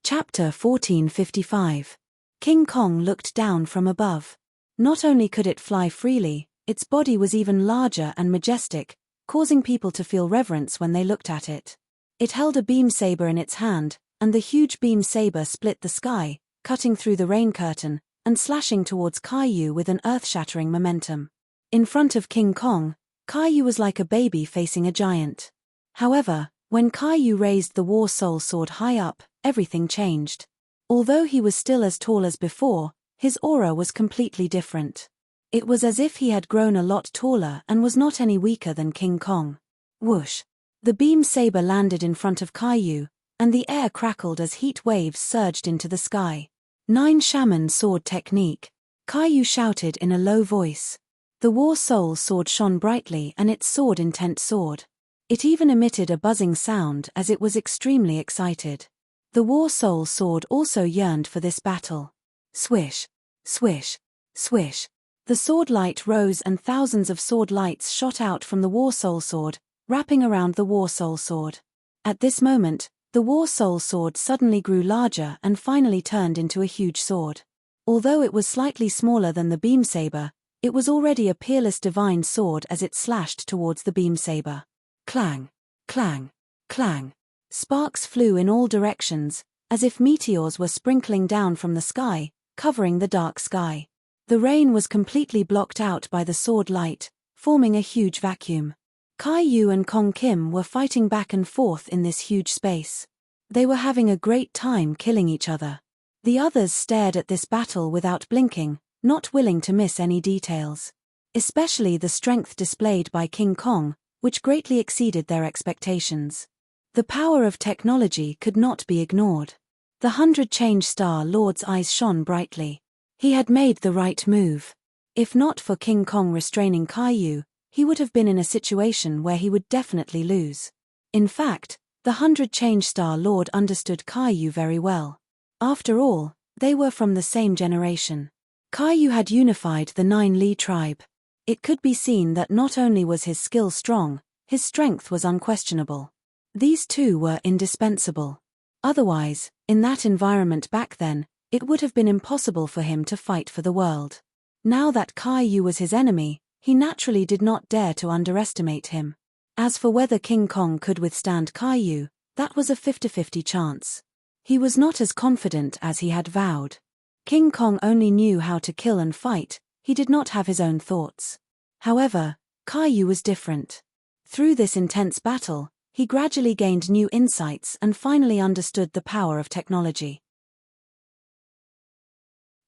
Chapter 1455. King Kong looked down from above. Not only could it fly freely, its body was even larger and majestic, causing people to feel reverence when they looked at it. It held a beam saber in its hand, and the huge beam saber split the sky, cutting through the rain curtain, and slashing towards Caillou with an earth-shattering momentum. In front of King Kong, Caillou was like a baby facing a giant. However, when Caillou raised the War Soul sword high up, everything changed. Although he was still as tall as before, his aura was completely different. It was as if he had grown a lot taller and was not any weaker than King Kong. Whoosh! The beam saber landed in front of Caillou, and the air crackled as heat waves surged into the sky. 9 Shaman sword technique. Caillou shouted in a low voice. The War Soul sword shone brightly and its sword intent soared. It even emitted a buzzing sound as it was extremely excited. The War Soul sword also yearned for this battle. Swish, swish, swish. The sword light rose and thousands of sword lights shot out from the War Soul sword, wrapping around the War Soul sword. At this moment, the War Soul sword suddenly grew larger and finally turned into a huge sword. Although it was slightly smaller than the beam saber, it was already a peerless divine sword as it slashed towards the beam saber. Clang, clang, clang. Sparks flew in all directions, as if meteors were sprinkling down from the sky, covering the dark sky. The rain was completely blocked out by the sword light, forming a huge vacuum. Kai Yu and Kong Kim were fighting back and forth in this huge space. They were having a great time killing each other. The others stared at this battle without blinking, not willing to miss any details. Especially the strength displayed by King Kong, which greatly exceeded their expectations. The power of technology could not be ignored. The 100 Change Star Lord's eyes shone brightly. He had made the right move. If not for King Kong restraining Kai Yu, he would have been in a situation where he would definitely lose. In fact, the 100 Change Star Lord understood Kai Yu very well. After all, they were from the same generation. Kai Yu had unified the 9 Li tribe. It could be seen that not only was his skill strong, his strength was unquestionable. These two were indispensable. Otherwise, in that environment back then, it would have been impossible for him to fight for the world. Now that Kai Yu was his enemy, he naturally did not dare to underestimate him. As for whether King Kong could withstand Kai Yu, that was a 50-50 chance. He was not as confident as he had vowed. King Kong only knew how to kill and fight, he did not have his own thoughts. However, Kai Yu was different. Through this intense battle, he gradually gained new insights and finally understood the power of technology.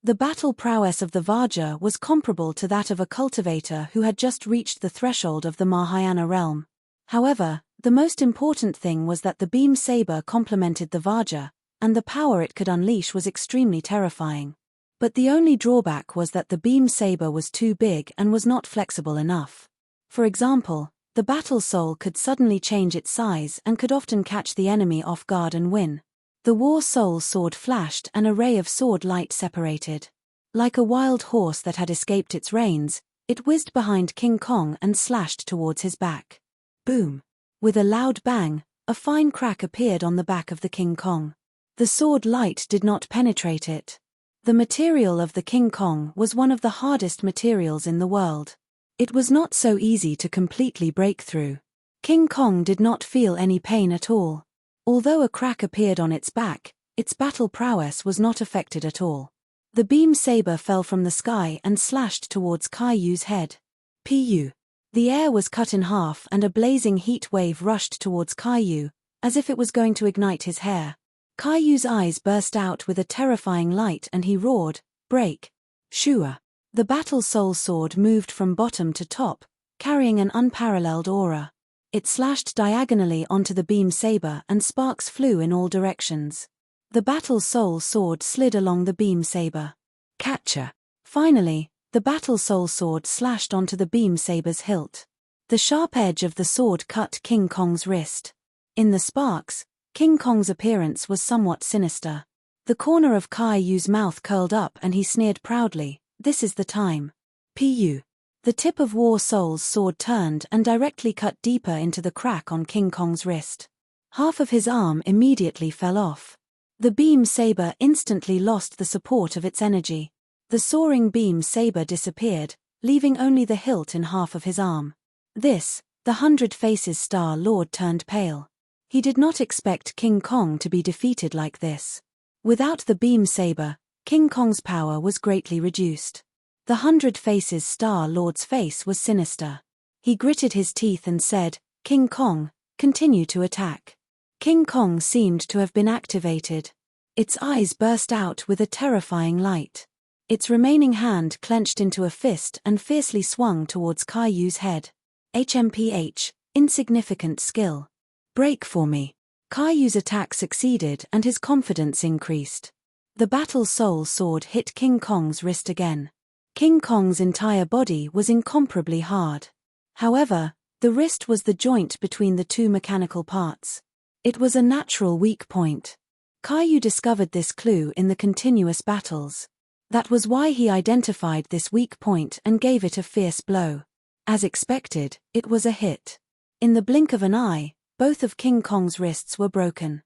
The battle prowess of the Vajra was comparable to that of a cultivator who had just reached the threshold of the Mahayana realm. However, the most important thing was that the beam saber complemented the Vajra, and the power it could unleash was extremely terrifying. But the only drawback was that the beam saber was too big and was not flexible enough. For example, the battle soul could suddenly change its size and could often catch the enemy off guard and win. The War Soul sword flashed and a ray of sword light separated. Like a wild horse that had escaped its reins, it whizzed behind King Kong and slashed towards his back. Boom! With a loud bang, a fine crack appeared on the back of the King Kong. The sword light did not penetrate it. The material of the King Kong was one of the hardest materials in the world. It was not so easy to completely break through. King Kong did not feel any pain at all. Although a crack appeared on its back, its battle prowess was not affected at all. The beam saber fell from the sky and slashed towards Kai Yu's head. Pu. The air was cut in half and a blazing heat wave rushed towards Kai Yu, as if it was going to ignite his hair. Kai Yu's eyes burst out with a terrifying light and he roared, "Break!" Shua. The battle soul sword moved from bottom to top, carrying an unparalleled aura. It slashed diagonally onto the beam saber and sparks flew in all directions. The battle soul sword slid along the beam saber. Catcher. Finally, the battle soul sword slashed onto the beam saber's hilt. The sharp edge of the sword cut King Kong's wrist. In the sparks, King Kong's appearance was somewhat sinister. The corner of Kai Yu's mouth curled up and he sneered proudly, "This is the time." Pu. The tip of War Soul's sword turned and directly cut deeper into the crack on King Kong's wrist. Half of his arm immediately fell off. The beam saber instantly lost the support of its energy. The soaring beam saber disappeared, leaving only the hilt in half of his arm. This, the 100 Faces Star Lord turned pale. He did not expect King Kong to be defeated like this. Without the beam saber, King Kong's power was greatly reduced. The 100 Faces Star Lord's face was sinister. He gritted his teeth and said, "King Kong, continue to attack." King Kong seemed to have been activated. Its eyes burst out with a terrifying light. Its remaining hand clenched into a fist and fiercely swung towards Kai Yu's head. HMPH, insignificant skill. Break for me. Kai Yu's attack succeeded and his confidence increased. The battle soul sword hit King Kong's wrist again. King Kong's entire body was incomparably hard. However, the wrist was the joint between the two mechanical parts. It was a natural weak point. Caillou discovered this clue in the continuous battles. That was why he identified this weak point and gave it a fierce blow. As expected, it was a hit. In the blink of an eye, both of King Kong's wrists were broken.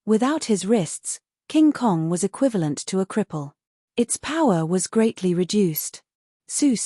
Without his wrists, King Kong was equivalent to a cripple. Its power was greatly reduced. Su.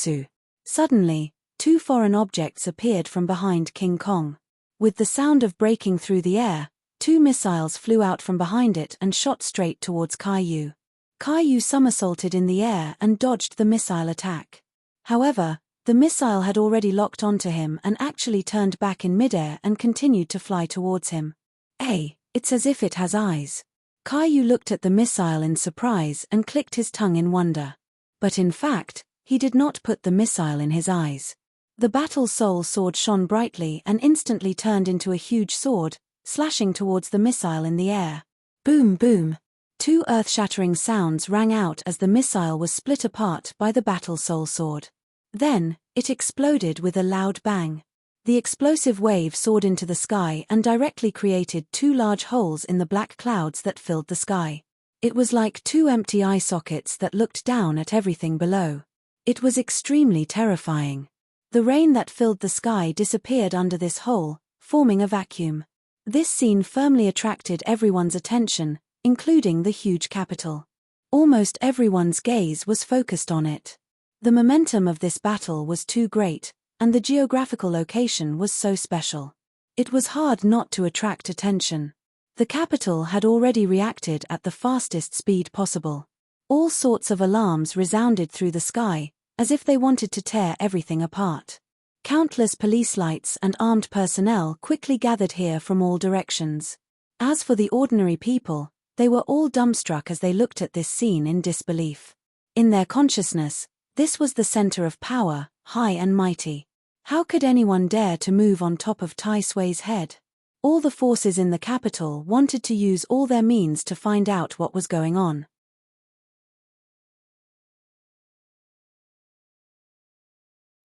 Suddenly, two foreign objects appeared from behind King Kong. With the sound of breaking through the air, two missiles flew out from behind it and shot straight towards Caillou. Caillou somersaulted in the air and dodged the missile attack. However, the missile had already locked onto him and actually turned back in midair and continued to fly towards him. It's as if it has eyes. Caillou looked at the missile in surprise and clicked his tongue in wonder. But in fact, he did not put the missile in his eyes. The battle soul sword shone brightly and instantly turned into a huge sword, slashing towards the missile in the air. Boom boom! Two earth-shattering sounds rang out as the missile was split apart by the battle soul sword. Then, it exploded with a loud bang. The explosive wave soared into the sky and directly created two large holes in the black clouds that filled the sky. It was like two empty eye sockets that looked down at everything below. It was extremely terrifying. The rain that filled the sky disappeared under this hole, forming a vacuum. This scene firmly attracted everyone's attention, including the huge capital. Almost everyone's gaze was focused on it. The momentum of this battle was too great, and the geographical location was so special. It was hard not to attract attention. The capital had already reacted at the fastest speed possible. All sorts of alarms resounded through the sky, as if they wanted to tear everything apart. Countless police lights and armed personnel quickly gathered here from all directions. As for the ordinary people, they were all dumbstruck as they looked at this scene in disbelief. In their consciousness, this was the center of power, high and mighty. How could anyone dare to move on top of Tai Sui's head? All the forces in the capital wanted to use all their means to find out what was going on.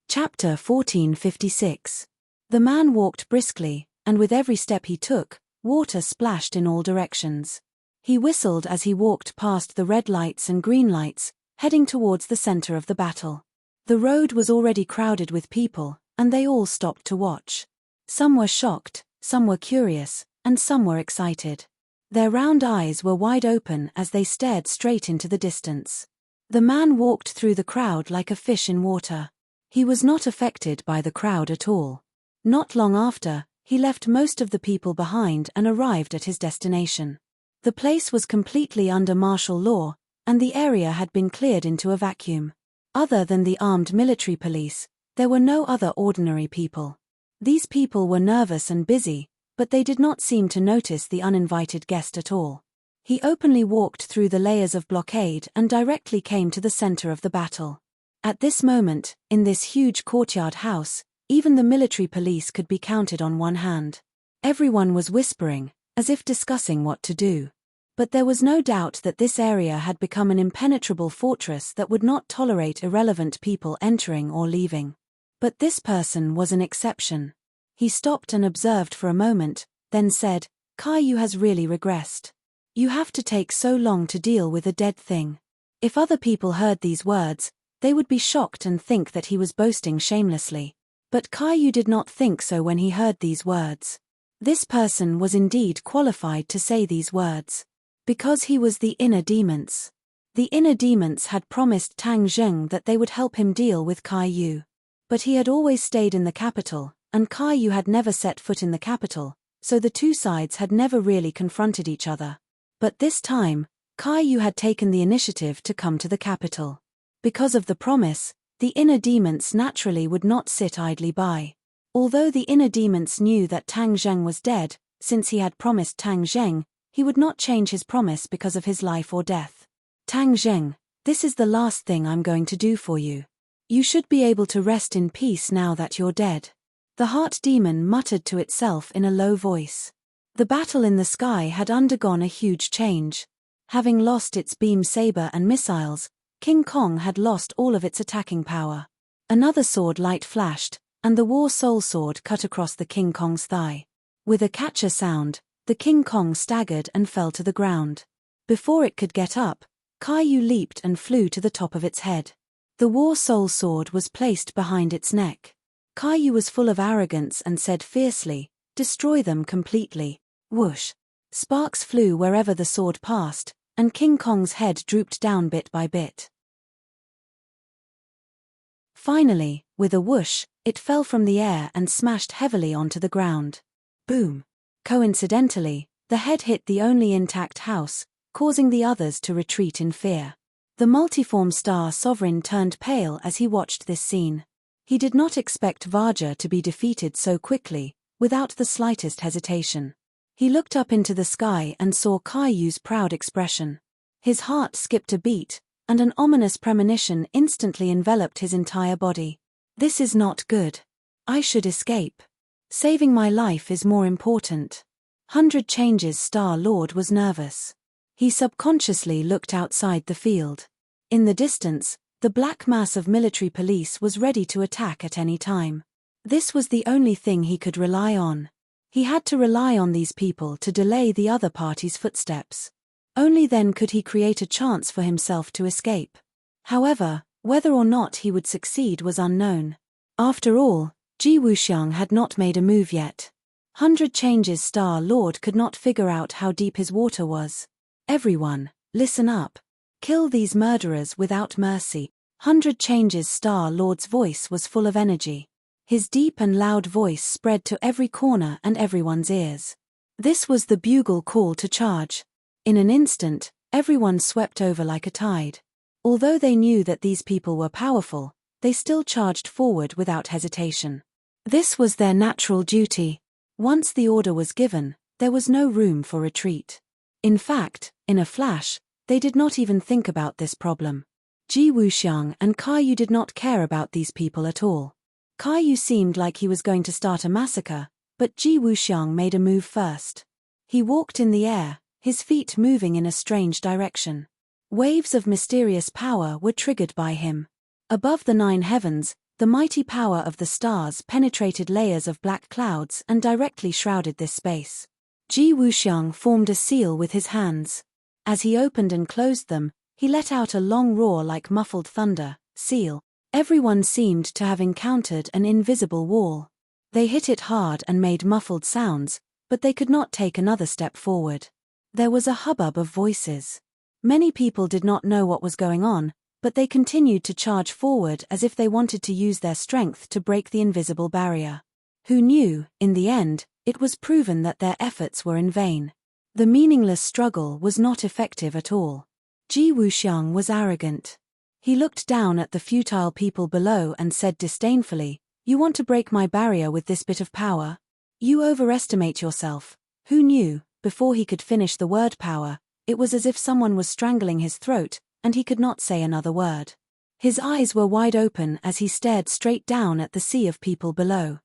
Chapter 1456. The man walked briskly, and with every step he took, water splashed in all directions. He whistled as he walked past the red lights and green lights, heading towards the center of the battle. The road was already crowded with people, and they all stopped to watch. Some were shocked, some were curious, and some were excited. Their round eyes were wide open as they stared straight into the distance. The man walked through the crowd like a fish in water. He was not affected by the crowd at all. Not long after, he left most of the people behind and arrived at his destination. The place was completely under martial law, and the area had been cleared into a vacuum. Other than the armed military police, there were no other ordinary people. These people were nervous and busy, but they did not seem to notice the uninvited guest at all. He openly walked through the layers of blockade and directly came to the center of the battle. At this moment, in this huge courtyard house, even the military police could be counted on one hand. Everyone was whispering, as if discussing what to do. But there was no doubt that this area had become an impenetrable fortress that would not tolerate irrelevant people entering or leaving. But this person was an exception. He stopped and observed for a moment, then said, "Caillou has really regressed. You have to take so long to deal with a dead thing." If other people heard these words, they would be shocked and think that he was boasting shamelessly. But Caillou did not think so when he heard these words. This person was indeed qualified to say these words. Because he was the inner demons. The inner demons had promised Tang Zheng that they would help him deal with Caillou. But he had always stayed in the capital, and Caillou had never set foot in the capital, so the two sides had never really confronted each other. But this time, Caillou had taken the initiative to come to the capital. Because of the promise, the inner demons naturally would not sit idly by. Although the inner demons knew that Tang Zheng was dead, since he had promised Tang Zheng, he would not change his promise because of his life or death. "Tang Zheng, this is the last thing I'm going to do for you. You should be able to rest in peace now that you're dead." The heart demon muttered to itself in a low voice. The battle in the sky had undergone a huge change. Having lost its beam saber and missiles, King Kong had lost all of its attacking power. Another sword light flashed, and the War Soul Sword cut across the King Kong's thigh. With a catcher sound, the King Kong staggered and fell to the ground. Before it could get up, Caillou leaped and flew to the top of its head. The War Soul Sword was placed behind its neck. Caillou was full of arrogance and said fiercely, "Destroy them completely." Whoosh! Sparks flew wherever the sword passed, and King Kong's head drooped down bit by bit. Finally, with a whoosh, it fell from the air and smashed heavily onto the ground. Boom! Coincidentally, the head hit the only intact house, causing the others to retreat in fear. The multiform star sovereign turned pale as he watched this scene. He did not expect Vaja to be defeated so quickly, without the slightest hesitation. He looked up into the sky and saw Caillou's proud expression. His heart skipped a beat, and an ominous premonition instantly enveloped his entire body. This is not good. I should escape. Saving my life is more important. 100 Changes Star Lord was nervous. He subconsciously looked outside the field. In the distance, the black mass of military police was ready to attack at any time. This was the only thing he could rely on. He had to rely on these people to delay the other party's footsteps. Only then could he create a chance for himself to escape. However, whether or not he would succeed was unknown. After all, Ji Wuxiang had not made a move yet. 100 Changes Star Lord could not figure out how deep his water was. Everyone, listen up. Kill these murderers without mercy. 100 Changes Star Lord's voice was full of energy. His deep and loud voice spread to every corner and everyone's ears. This was the bugle call to charge. In an instant, everyone swept over like a tide. Although they knew that these people were powerful, they still charged forward without hesitation. This was their natural duty. Once the order was given, there was no room for retreat. In fact, in a flash, they did not even think about this problem. Ji Wuxiang and Caillou did not care about these people at all. Caillou seemed like he was going to start a massacre, but Ji Wuxiang made a move first. He walked in the air, his feet moving in a strange direction. Waves of mysterious power were triggered by him. Above the 9 heavens, the mighty power of the stars penetrated layers of black clouds and directly shrouded this space. Ji Wuxiang formed a seal with his hands. As he opened and closed them, he let out a long roar like muffled thunder. Seal. Everyone seemed to have encountered an invisible wall. They hit it hard and made muffled sounds, but they could not take another step forward. There was a hubbub of voices. Many people did not know what was going on, but they continued to charge forward as if they wanted to use their strength to break the invisible barrier. Who knew, in the end, it was proven that their efforts were in vain. The meaningless struggle was not effective at all. Ji Wuxiang was arrogant. He looked down at the futile people below and said disdainfully, "You want to break my barrier with this bit of power? You overestimate yourself." Who knew? Before he could finish the word power, it was as if someone was strangling his throat, and he could not say another word. His eyes were wide open as he stared straight down at the sea of people below.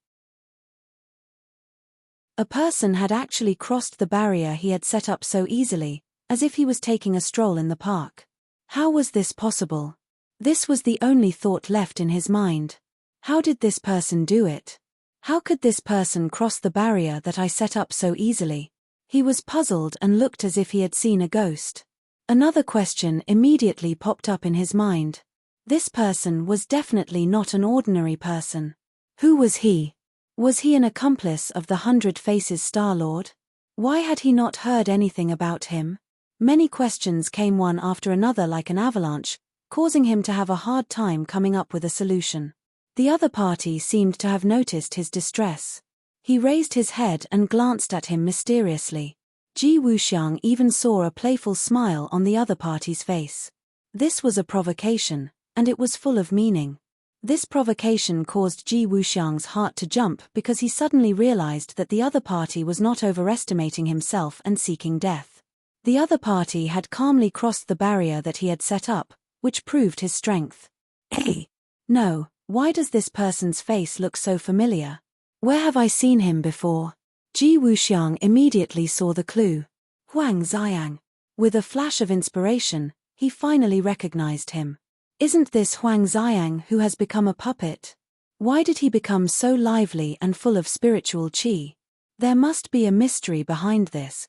A person had actually crossed the barrier he had set up so easily, as if he was taking a stroll in the park. How was this possible? This was the only thought left in his mind. How did this person do it? How could this person cross the barrier that I set up so easily? He was puzzled and looked as if he had seen a ghost. Another question immediately popped up in his mind. This person was definitely not an ordinary person. Who was he? Was he an accomplice of the 100 Faces Star-Lord? Why had he not heard anything about him? Many questions came one after another like an avalanche, causing him to have a hard time coming up with a solution. The other party seemed to have noticed his distress. He raised his head and glanced at him mysteriously. Ji Wuxiang even saw a playful smile on the other party's face. This was a provocation, and it was full of meaning. This provocation caused Ji Wuxiang's heart to jump because he suddenly realized that the other party was not overestimating himself and seeking death. The other party had calmly crossed the barrier that he had set up, which proved his strength. Hey! No, why does this person's face look so familiar? Where have I seen him before? Ji Wuxiang immediately saw the clue. Huang Xiang. With a flash of inspiration, he finally recognized him. Isn't this Huang Xiang who has become a puppet? Why did he become so lively and full of spiritual qi? There must be a mystery behind this.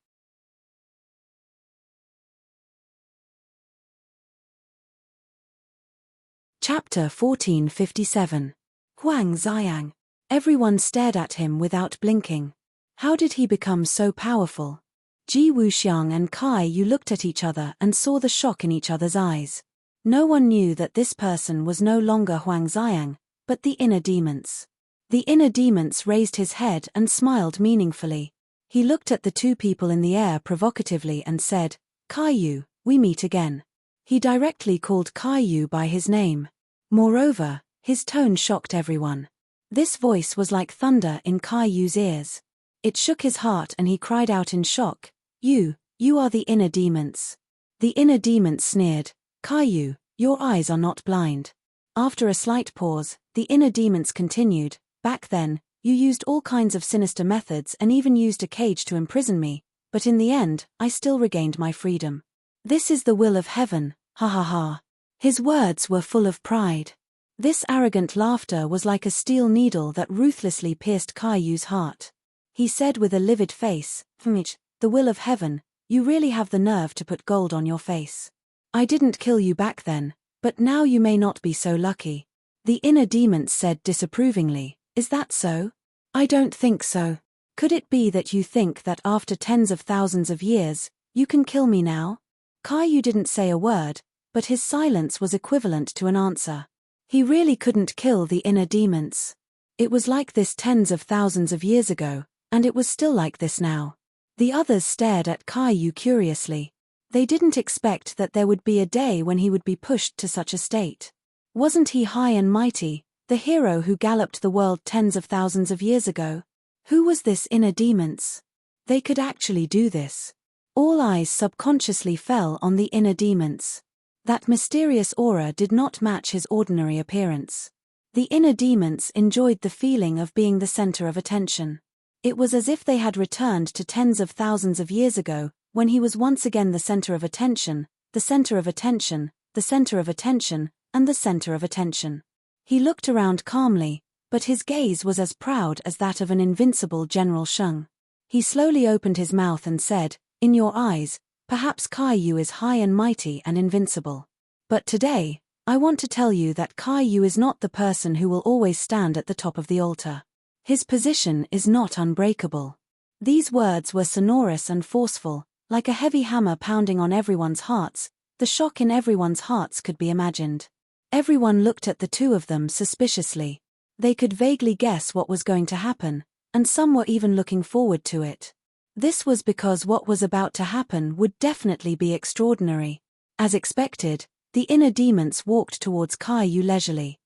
Chapter 1457. Huang Xiang. Everyone stared at him without blinking. How did he become so powerful? Ji Wuxiang and Kai Yu looked at each other and saw the shock in each other's eyes. No one knew that this person was no longer Huang Xiang, but the inner demons. The inner demons raised his head and smiled meaningfully. He looked at the two people in the air provocatively and said, Kai Yu, we meet again. He directly called Kai Yu by his name. Moreover, his tone shocked everyone. This voice was like thunder in Kai Yu's ears. It shook his heart and he cried out in shock, You are the inner demons. The inner demons sneered, Kai Yu, your eyes are not blind. After a slight pause, the inner demons continued, Back then, you used all kinds of sinister methods and even used a cage to imprison me, but in the end, I still regained my freedom. This is the will of heaven, ha ha ha. His words were full of pride. This arrogant laughter was like a steel needle that ruthlessly pierced Kai Yu's heart. He said with a livid face, The will of heaven, you really have the nerve to put gold on your face. I didn't kill you back then, but now you may not be so lucky. The inner demons said disapprovingly, Is that so? I don't think so. Could it be that you think that after tens of thousands of years, you can kill me now? Kai Yu didn't say a word, but his silence was equivalent to an answer. He really couldn't kill the inner demons. It was like this tens of thousands of years ago, and it was still like this now. The others stared at Kai Yu curiously. They didn't expect that there would be a day when he would be pushed to such a state. Wasn't he high and mighty, the hero who galloped the world tens of thousands of years ago? Who was this inner demons? They could actually do this. All eyes subconsciously fell on the inner demons. That mysterious aura did not match his ordinary appearance. The inner demons enjoyed the feeling of being the center of attention. It was as if they had returned to tens of thousands of years ago, when he was once again the center of attention, the center of attention, the center of attention, and the center of attention. He looked around calmly, but his gaze was as proud as that of an invincible General Sheng. He slowly opened his mouth and said, In your eyes, perhaps Kai Yu is high and mighty and invincible. But today, I want to tell you that Kai Yu is not the person who will always stand at the top of the altar. His position is not unbreakable. These words were sonorous and forceful, like a heavy hammer pounding on everyone's hearts. The shock in everyone's hearts could be imagined. Everyone looked at the two of them suspiciously. They could vaguely guess what was going to happen, and some were even looking forward to it. This was because what was about to happen would definitely be extraordinary. As expected, the inner demons walked towards Kai Yu leisurely.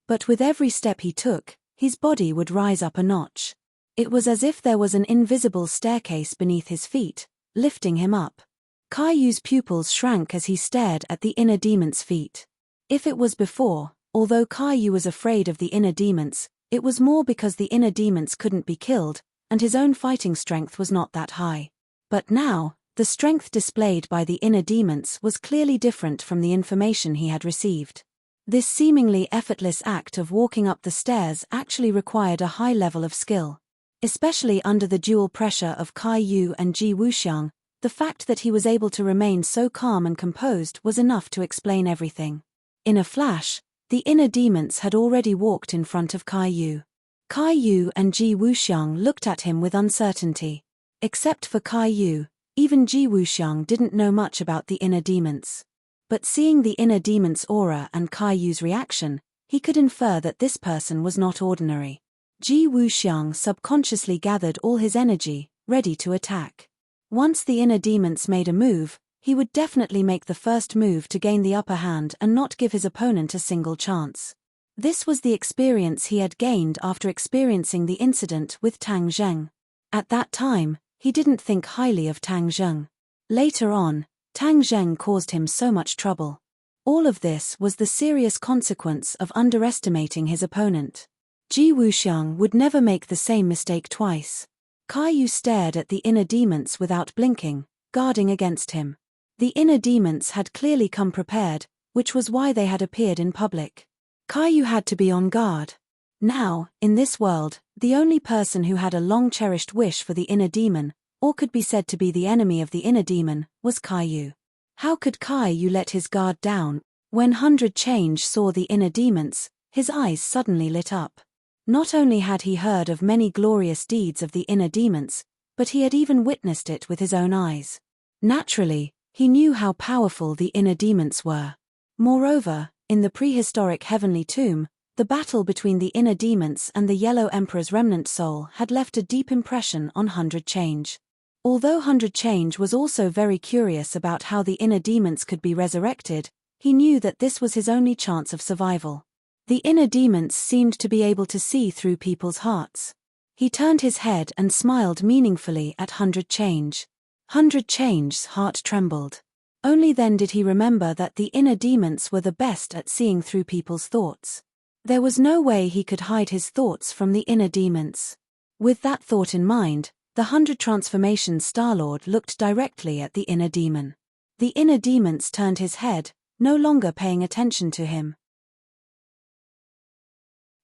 But with every step he took, his body would rise up a notch. It was as if there was an invisible staircase beneath his feet, lifting him up. Kai Yu's pupils shrank as he stared at the inner demon's feet. If it was before, although Kai Yu was afraid of the inner demons, it was more because the inner demons couldn't be killed, and his own fighting strength was not that high. But now, the strength displayed by the inner demons was clearly different from the information he had received. This seemingly effortless act of walking up the stairs actually required a high level of skill. Especially under the dual pressure of Kai Yu and Ji Wuxiang, the fact that he was able to remain so calm and composed was enough to explain everything. In a flash, the inner demons had already walked in front of Kai Yu. Kai Yu and Ji Wuxiang looked at him with uncertainty. Except for Kai Yu, even Ji Wuxiang didn't know much about the inner demons. But seeing the inner demon's aura and Kai Yu's reaction, he could infer that this person was not ordinary. Ji Wuxiang subconsciously gathered all his energy, ready to attack. Once the inner demons made a move, he would definitely make the first move to gain the upper hand and not give his opponent a single chance. This was the experience he had gained after experiencing the incident with Tang Zheng. At that time, he didn't think highly of Tang Zheng. Later on, Tang Zheng caused him so much trouble. All of this was the serious consequence of underestimating his opponent. Ji Wuxiang would never make the same mistake twice. Caillou stared at the inner demons without blinking, guarding against him. The inner demons had clearly come prepared, which was why they had appeared in public. Caillou had to be on guard. Now, in this world, the only person who had a long-cherished wish for the inner demon, or could be said to be the enemy of the inner demon, was Caillou. How could Caillou let his guard down? When 100 Change saw the inner demons, his eyes suddenly lit up. Not only had he heard of many glorious deeds of the inner demons, but he had even witnessed it with his own eyes. Naturally, he knew how powerful the inner demons were. Moreover, in the prehistoric heavenly tomb, the battle between the inner demons and the Yellow Emperor's remnant soul had left a deep impression on 100 Change. Although 100 Change was also very curious about how the inner demons could be resurrected, he knew that this was his only chance of survival. The inner demons seemed to be able to see through people's hearts. He turned his head and smiled meaningfully at 100 Change. 100 Change's heart trembled. Only then did he remember that the inner demons were the best at seeing through people's thoughts. There was no way he could hide his thoughts from the inner demons. With that thought in mind, the 100 Transformations Star-Lord looked directly at the inner demon. The inner demons turned his head, no longer paying attention to him.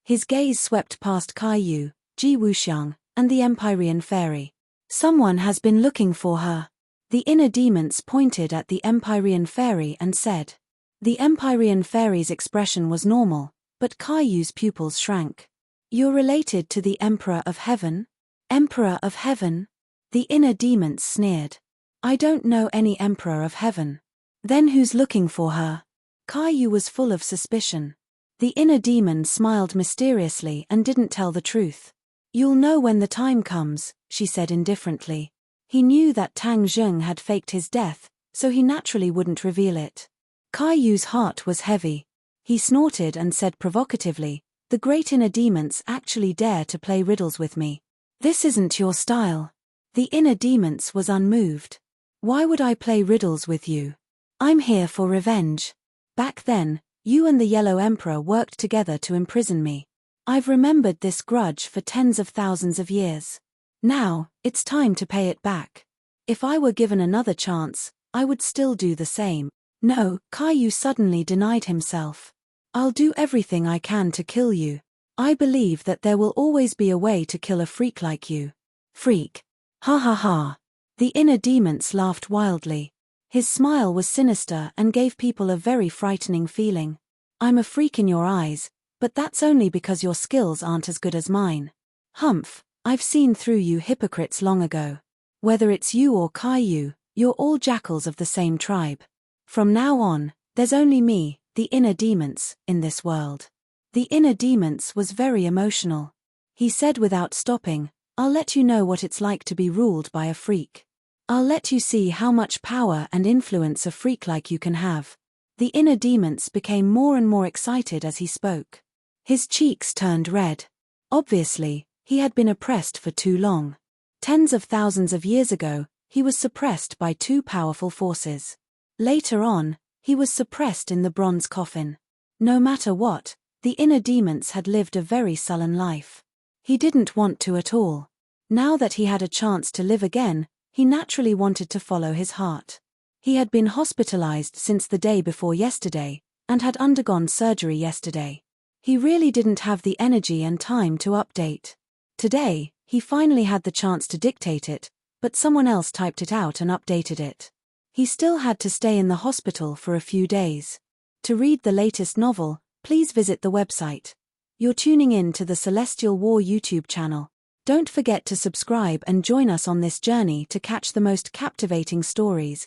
His gaze swept past Caillou, Ji Wuxiang, and the Empyrean Fairy. Someone has been looking for her. The inner demons pointed at the Empyrean Fairy and said. The Empyrean Fairy's expression was normal, but Caillou's pupils shrank. You're related to the Emperor of Heaven? Emperor of Heaven? The inner demons sneered. I don't know any Emperor of Heaven. Then who's looking for her? Caillou was full of suspicion. The inner demon smiled mysteriously and didn't tell the truth. You'll know when the time comes, she said indifferently. He knew that Tang Zheng had faked his death, so he naturally wouldn't reveal it. Caillou's heart was heavy. He snorted and said provocatively, the great inner demons actually dare to play riddles with me. This isn't your style. The inner demons was unmoved. Why would I play riddles with you? I'm here for revenge. Back then, you and the Yellow Emperor worked together to imprison me. I've remembered this grudge for tens of thousands of years. Now, it's time to pay it back. If I were given another chance, I would still do the same. No, Caillou suddenly denied himself. I'll do everything I can to kill you. I believe that there will always be a way to kill a freak like you. Freak. Ha ha ha. The inner demons laughed wildly. His smile was sinister and gave people a very frightening feeling. I'm a freak in your eyes, but that's only because your skills aren't as good as mine. Humph, I've seen through you hypocrites long ago. Whether it's you or Caillou, you're all jackals of the same tribe. From now on, there's only me, the inner demons, in this world. The inner demons was very emotional. He said without stopping, I'll let you know what it's like to be ruled by a freak. I'll let you see how much power and influence a freak like you can have. The inner demons became more and more excited as he spoke. His cheeks turned red. Obviously, he had been oppressed for too long. Tens of thousands of years ago, he was suppressed by two powerful forces. Later on, he was suppressed in the bronze coffin. No matter what, the inner demons had lived a very sullen life. He didn't want to at all. Now that he had a chance to live again, he naturally wanted to follow his heart. He had been hospitalized since the day before yesterday, and had undergone surgery yesterday. He really didn't have the energy and time to update. Today, he finally had the chance to dictate it, but someone else typed it out and updated it. He still had to stay in the hospital for a few days. To read the latest novel, please visit the website. You're tuning in to the Celestial War YouTube channel. Don't forget to subscribe and join us on this journey to catch the most captivating stories,